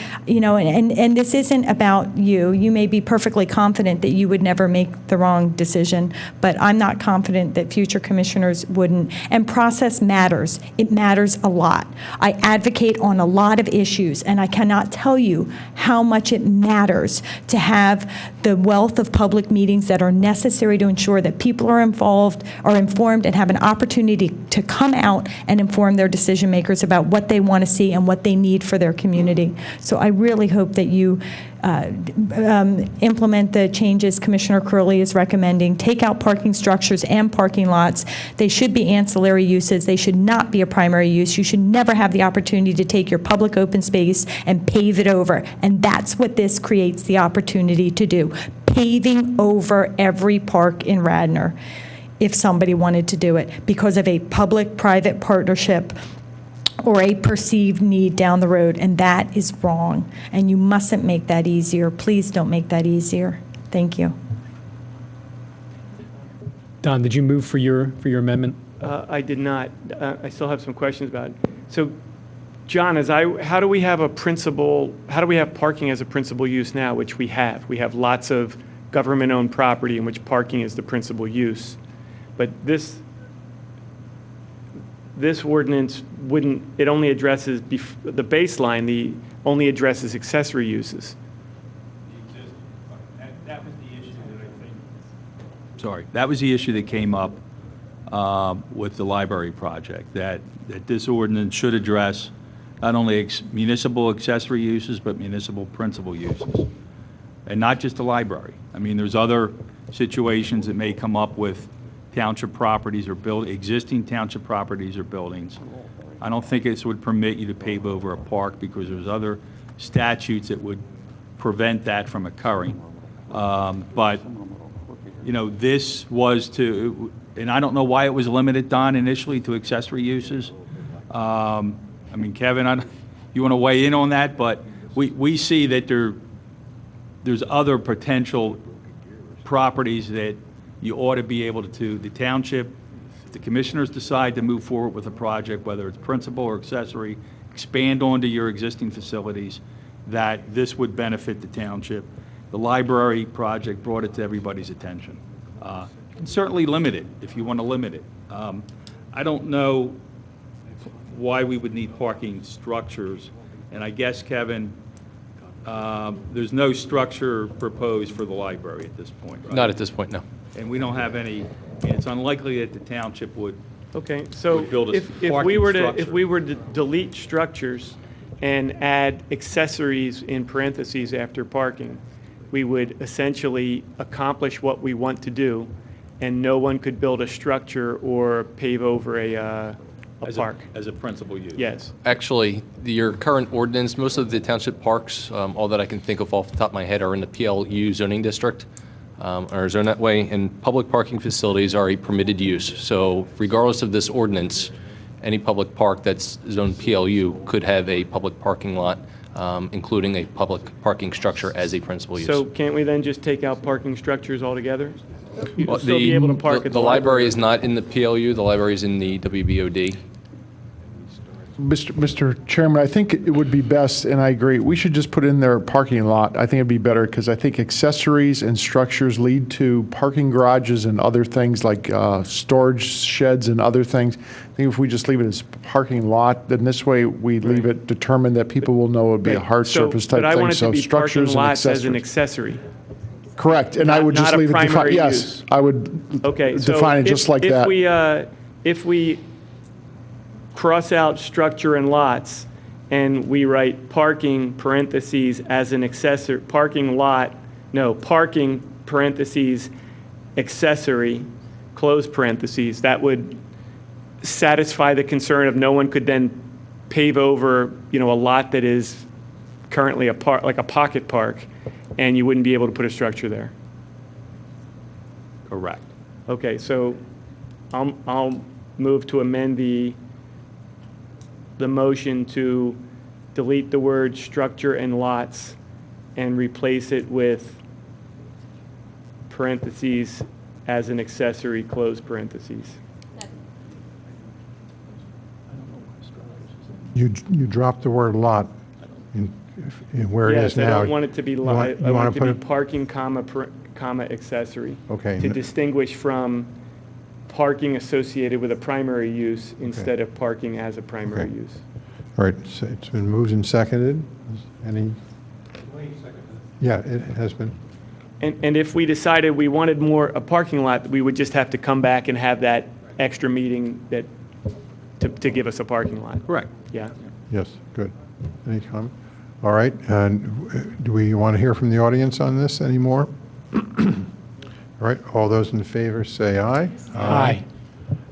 this isn't about you. You may be perfectly confident that you would never make the wrong decision, but I'm not confident that future commissioners wouldn't. And process matters. It matters a lot. I advocate on a lot of issues, and I cannot tell you how much it matters to have the wealth of public meetings that are necessary to ensure that people are informed, and have an opportunity to come out and inform their decision makers about what they want to see and what they need for their community. So I really hope that you implement the changes Commissioner Curley is recommending. Take out parking structures and parking lots. They should be ancillary uses. They should not be a primary use. You should never have the opportunity to take your public open space and pave it over. And that's what this creates the opportunity to do. Paving over every park in Radnor, if somebody wanted to do it, because of a public-private partnership or a perceived need down the road, and that is wrong. And you mustn't make that easier. Please don't make that easier. Thank you. Don, did you move for your amendment? I did not. I still have some questions about it. So, John, how do we have parking as a principal use now, which we have? We have lots of government-owned property in which parking is the principal use. But this ordinance it only addresses the baseline, only addresses accessory uses. That was the issue that I think. Sorry, that was the issue that came up with the library project, that this ordinance should address not only municipal accessory uses, but municipal principal uses. And not just the library. I mean, there's other situations that may come up with township properties or existing township properties or buildings. I don't think this would permit you to pave over a park, because there's other statutes that would prevent that from occurring. But, this was to, and I don't know why it was limited, Don, initially to accessory uses. I mean, Kevin, you want to weigh in on that? But we see that there's other potential properties that you ought to be able to, the township, if the commissioners decide to move forward with a project, whether it's principal or accessory, expand onto your existing facilities, that this would benefit the township. The library project brought it to everybody's attention. You can certainly limit it if you want to limit it. I don't know why we would need parking structures, and I guess, Kevin, there's no structure proposed for the library at this point, right? Not at this point, no. And we don't have any, and it's unlikely that the township would. Okay, so build a if we were to delete structures and add accessories in parentheses after parking, we would essentially accomplish what we want to do, and no one could build a structure or pave over a park. As a principal use. Yes. Actually, your current ordinance, most of the township parks, all that I can think of off the top of my head, are in the PLU zoning district, or zoned that way, and public parking facilities are a permitted use. So regardless of this ordinance, any public park that's zoned PLU could have a public parking lot including a public parking structure as a principal use. So can't we then just take out parking structures altogether? You'd Well, still be able to park at the library is not in the PLU, the library is in the WBOD. Mr. Chairman, I think it would be best, and I agree, we should just put in there parking lot. I think it'd be better because I think accessories and structures lead to parking garages and other things like storage sheds and other things. I think if we just leave it as parking lot, then this way we leave it determined that people will know it would be a hard surface type But I thing. want it to So be parking structures and lots as an accessories. accessory. Correct, and I would just not a leave it defined. primary Yes, use. I would Okay, so define it just like that. If we cross out structure and lots, and we write parking parentheses as an accessory, parking parentheses accessory, close parentheses, that would satisfy the concern of no one could then pave over, a lot that is currently a park, like a pocket park, and you wouldn't be able to put a structure there. Correct. Okay, so I'll move to amend the motion to delete the word structure and lots and replace it with parentheses as an accessory, close parentheses. You dropped the word lot in where it is now. Yes, I don't want it to be lot. I want it to be put parking, comma, accessory. Okay. To distinguish from parking associated with a primary use instead of parking as a primary Okay. use. All right, so it's been moved and seconded. Any? Yeah, it has been. And if we decided we wanted a parking lot, we would just have to come back and have that extra meeting to give us a parking lot. Correct. Yeah. Yes, good. Any comment? All right, and do we want to hear from the audience on this anymore? All right, all those in favor say aye. Aye.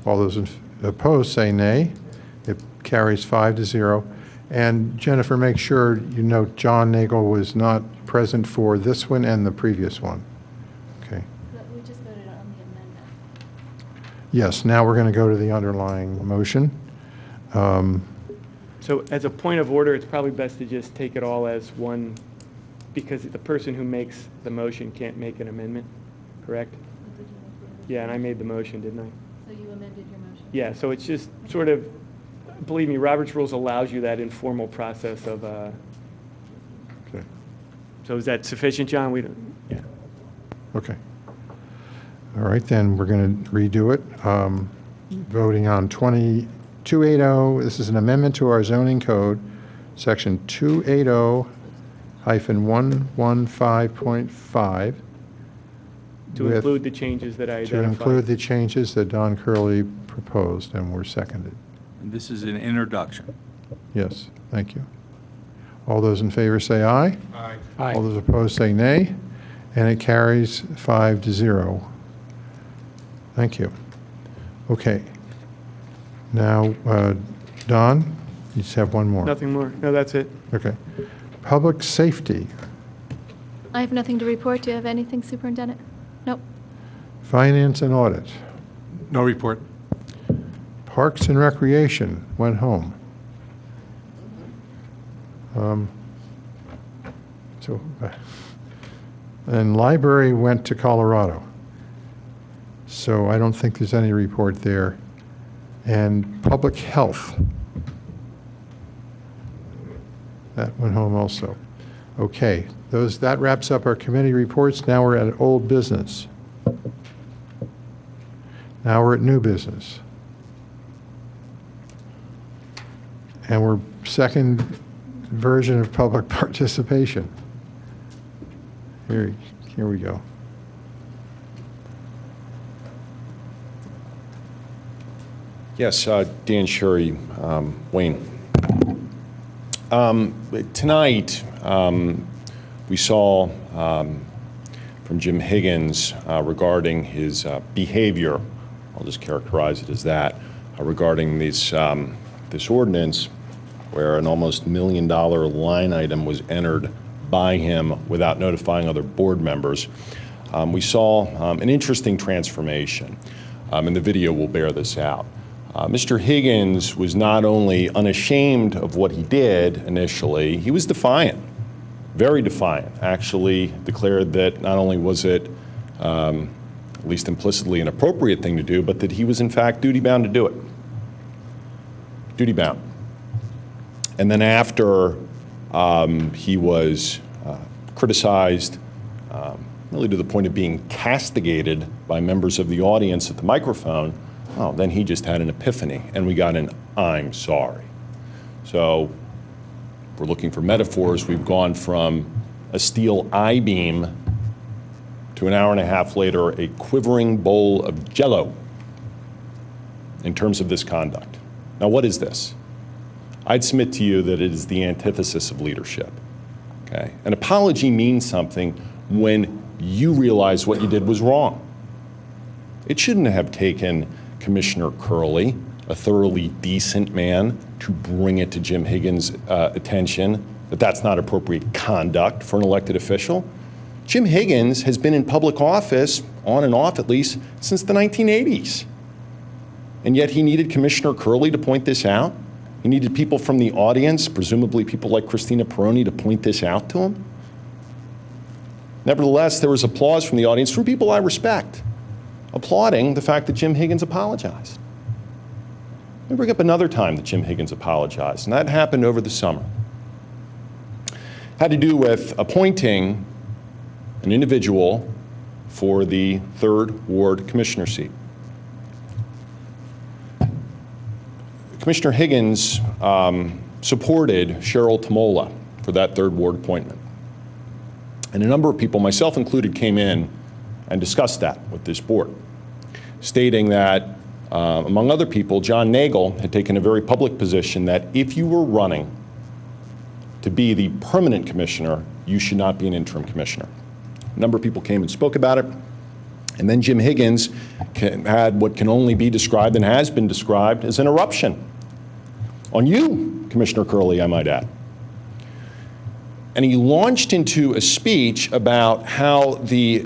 All those opposed say nay. It carries 5-0. And Jennifer, make sure you note John Nagle was not present for this one and the previous one. Okay. We just voted on the amendment. Yes, now we're going to go to the underlying motion. So as a point of order, it's probably best to just take it all as one, because the person who makes the motion can't make an amendment, correct? Yeah, and I made the motion, didn't I? So you amended your motion? Yeah, so it's just sort of, believe me, Robert's Rules allows you that informal process of, Okay. so is that sufficient, John? Yeah. Okay. All right, then we're going to redo it. Voting on 280, this is an amendment to our zoning code, section 280-115.5. To include the changes that I identified. To include the changes that Don Curley proposed and were seconded. And this is an introduction. Yes, thank you. All those in favor say aye. Aye. Aye. All those opposed say nay, and it carries 5-0. Thank you. Okay. Now, Don, you just have one more. Nothing more. No, that's it. Okay. Public safety, I have nothing to report. Do you have anything, Superintendent? Nope. finance and audit, No report. parks and recreation went home. And library went to Colorado. So I don't think there's any report there. And public health, that went home also. Okay, that wraps up our committee reports. Now we're at old business. Now we're at new business. And we're second version of public participation. Here we go. Yes, Dan Sherry, Wayne. Tonight, we saw from Jim Higgins regarding his behavior, I'll just characterize it as that, regarding this ordinance where an almost $1 million line item was entered by him without notifying other board members. We saw an interesting transformation, and the video will bear this out. Mr. Higgins was not only unashamed of what he did initially, he was defiant, very defiant. Actually declared that not only was it, at least implicitly, an appropriate thing to do, but that he was in fact duty-bound to do it. Duty-bound. And then after he was criticized, really to the point of being castigated by members of the audience at the microphone, oh, then he just had an epiphany, and we got an "I'm sorry." So if we're looking for metaphors, we've gone from a steel I-beam to an hour and a half later, a quivering bowl of Jell-O in terms of this conduct. Now, what is this? I'd submit to you that it is the antithesis of leadership. Okay? An apology means something when you realize what you did was wrong. It shouldn't have taken Commissioner Curley, a thoroughly decent man, to bring it to Jim Higgins' attention that that's not appropriate conduct for an elected official. Jim Higgins has been in public office, on and off at least, since the 1980s. And yet he needed Commissioner Curley to point this out. He needed people from the audience, presumably people like Christina Perroni, to point this out to him. Nevertheless, there was applause from the audience, from people I respect, applauding the fact that Jim Higgins apologized. Let me bring up another time that Jim Higgins apologized, and that happened over the summer. It had to do with appointing an individual for the 3rd Ward Commissioner seat. Commissioner Higgins supported Cheryl Tamola for that 3rd Ward appointment. And a number of people, myself included, came in and discussed that with this board, stating that, among other people, John Nagle had taken a very public position that if you were running to be the permanent commissioner, you should not be an interim commissioner. A number of people came and spoke about it. And then Jim Higgins had what can only be described, and has been described, as an eruption on you, Commissioner Curley, I might add. And he launched into a speech about how the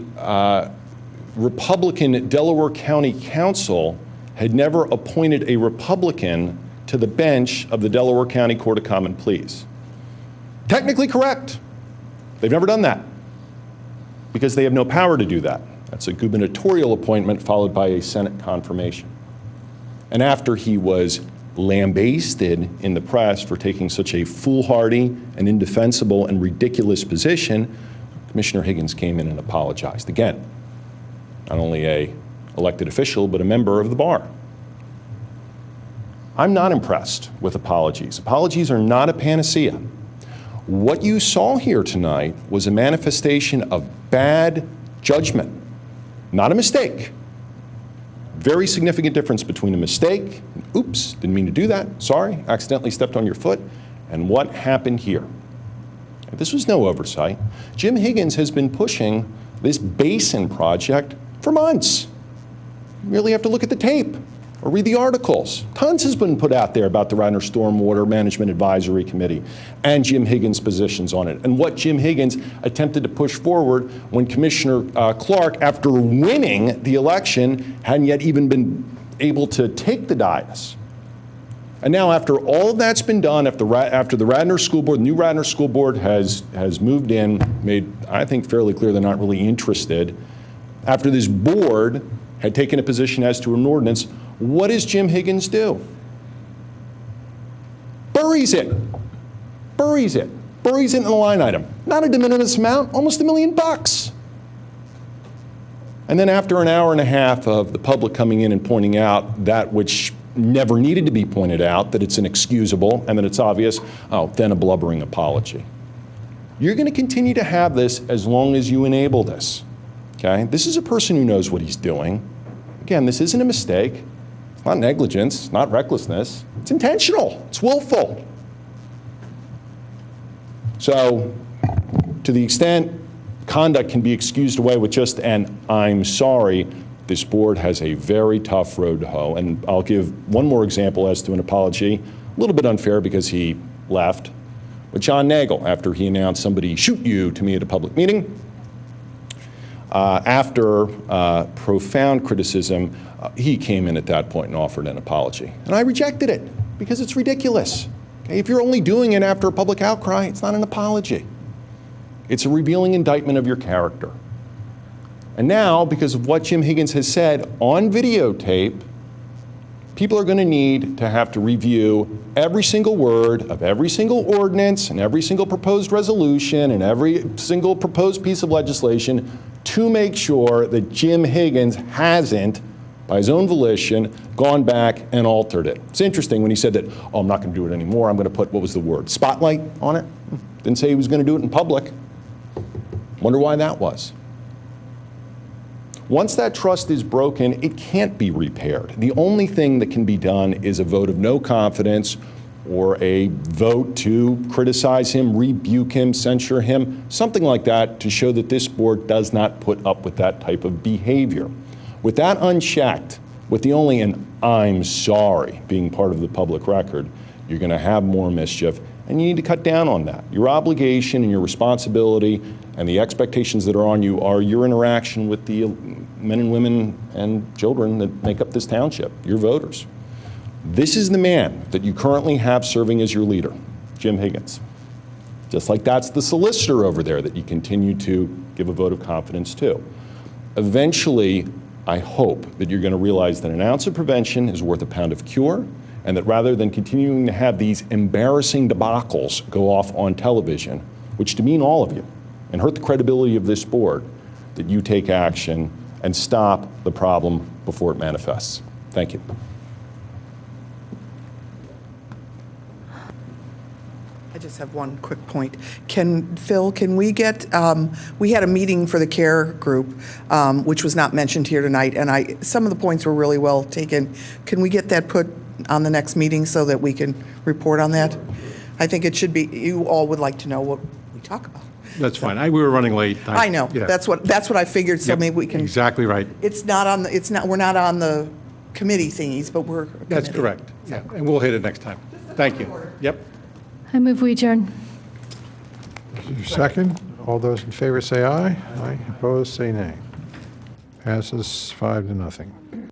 Republican Delaware County Council had never appointed a Republican to the bench of the Delaware County Court of Common Pleas. Technically correct. They've never done that because they have no power to do that. That's a gubernatorial appointment followed by a Senate confirmation. And after he was lambasted in the press for taking such a foolhardy and indefensible and ridiculous position, Commissioner Higgins came in and apologized. Again, not only an elected official, but a member of the bar. I'm not impressed with apologies. Apologies are not a panacea. What you saw here tonight was a manifestation of bad judgment, not a mistake. Very significant difference between a mistake, oops, didn't mean to do that, sorry, accidentally stepped on your foot, and what happened here. This was no oversight. Jim Higgins has been pushing this basin project for months. You merely have to look at the tape or read the articles. Tons has been put out there about the Radnor Stormwater Management Advisory Committee and Jim Higgins' positions on it, and what Jim Higgins attempted to push forward when Commissioner Clark, after winning the election, hadn't yet even been able to take the dais. And now, after all of that's been done, after the Radnor School Board, the new Radnor School Board has moved in, made, I think, fairly clear they're not really interested, after this board had taken a position as to an ordinance, what does Jim Higgins do? Buries it. Buries it. Buries it in a line item. Not a de minimis amount, almost $1 million. And then after an hour and a half of the public coming in and pointing out that which never needed to be pointed out, that it's inexcusable and that it's obvious, oh, then a blubbering apology. You're going to continue to have this as long as you enable this. Okay? This is a person who knows what he's doing. Again, this isn't a mistake. It's not negligence. It's not recklessness. It's intentional. It's willful. So, to the extent conduct can be excused away with just an "I'm sorry," this board has a very tough road to hoe. And I'll give one more example as to an apology. A little bit unfair because he left. But John Nagle, after he announced somebody shoot you to me at a public meeting, After profound criticism, he came in at that point and offered an apology. And I rejected it because it's ridiculous. Okay? If you're only doing it after a public outcry, it's not an apology. It's a revealing indictment of your character. And now, because of what Jim Higgins has said on videotape, people are going to need to have to review every single word of every single ordinance and every single proposed resolution and every single proposed piece of legislation to make sure that Jim Higgins hasn't, by his own volition, gone back and altered it. It's interesting when he said that, oh, I'm not going to do it anymore. I'm going to put, what was the word, spotlight on it? Didn't say he was going to do it in public. Wonder why that was. Once that trust is broken, it can't be repaired. The only thing that can be done is a vote of no confidence or a vote to criticize him, rebuke him, censure him, something like that to show that this board does not put up with that type of behavior. With that unchecked, with the only an I'm sorry being part of the public record, you're going to have more mischief, and you need to cut down on that. Your obligation and your responsibility and the expectations that are on you are your interaction with the men and women and children that make up this township, your voters. This is the man that you currently have serving as your leader, Jim Higgins. Just like that's the solicitor over there that you continue to give a vote of confidence to. Eventually, I hope that you're going to realize that an ounce of prevention is worth a pound of cure, and that rather than continuing to have these embarrassing debacles go off on television, which demean all of you and hurt the credibility of this board, that you take action and stop the problem before it manifests. Thank you. I just have one quick point. Phil, can we get, we had a meeting for the CARE group, which was not mentioned here tonight, and some of the points were really well taken. Can we get that put on the next meeting so that we can report on that? I think it should be, you all would like to know what we talk about. That's fine. We were running late. I know. Yeah. That's what I figured, so Yep, maybe we can. Exactly right. We're not on the committee thingies, but we're a That's committee. correct. Yeah, and we'll hit it next time. Thank you. Yep. I move we adjourn. Your second. All those in favor say aye. Aye. Opposed, say nay. Passes 5-0.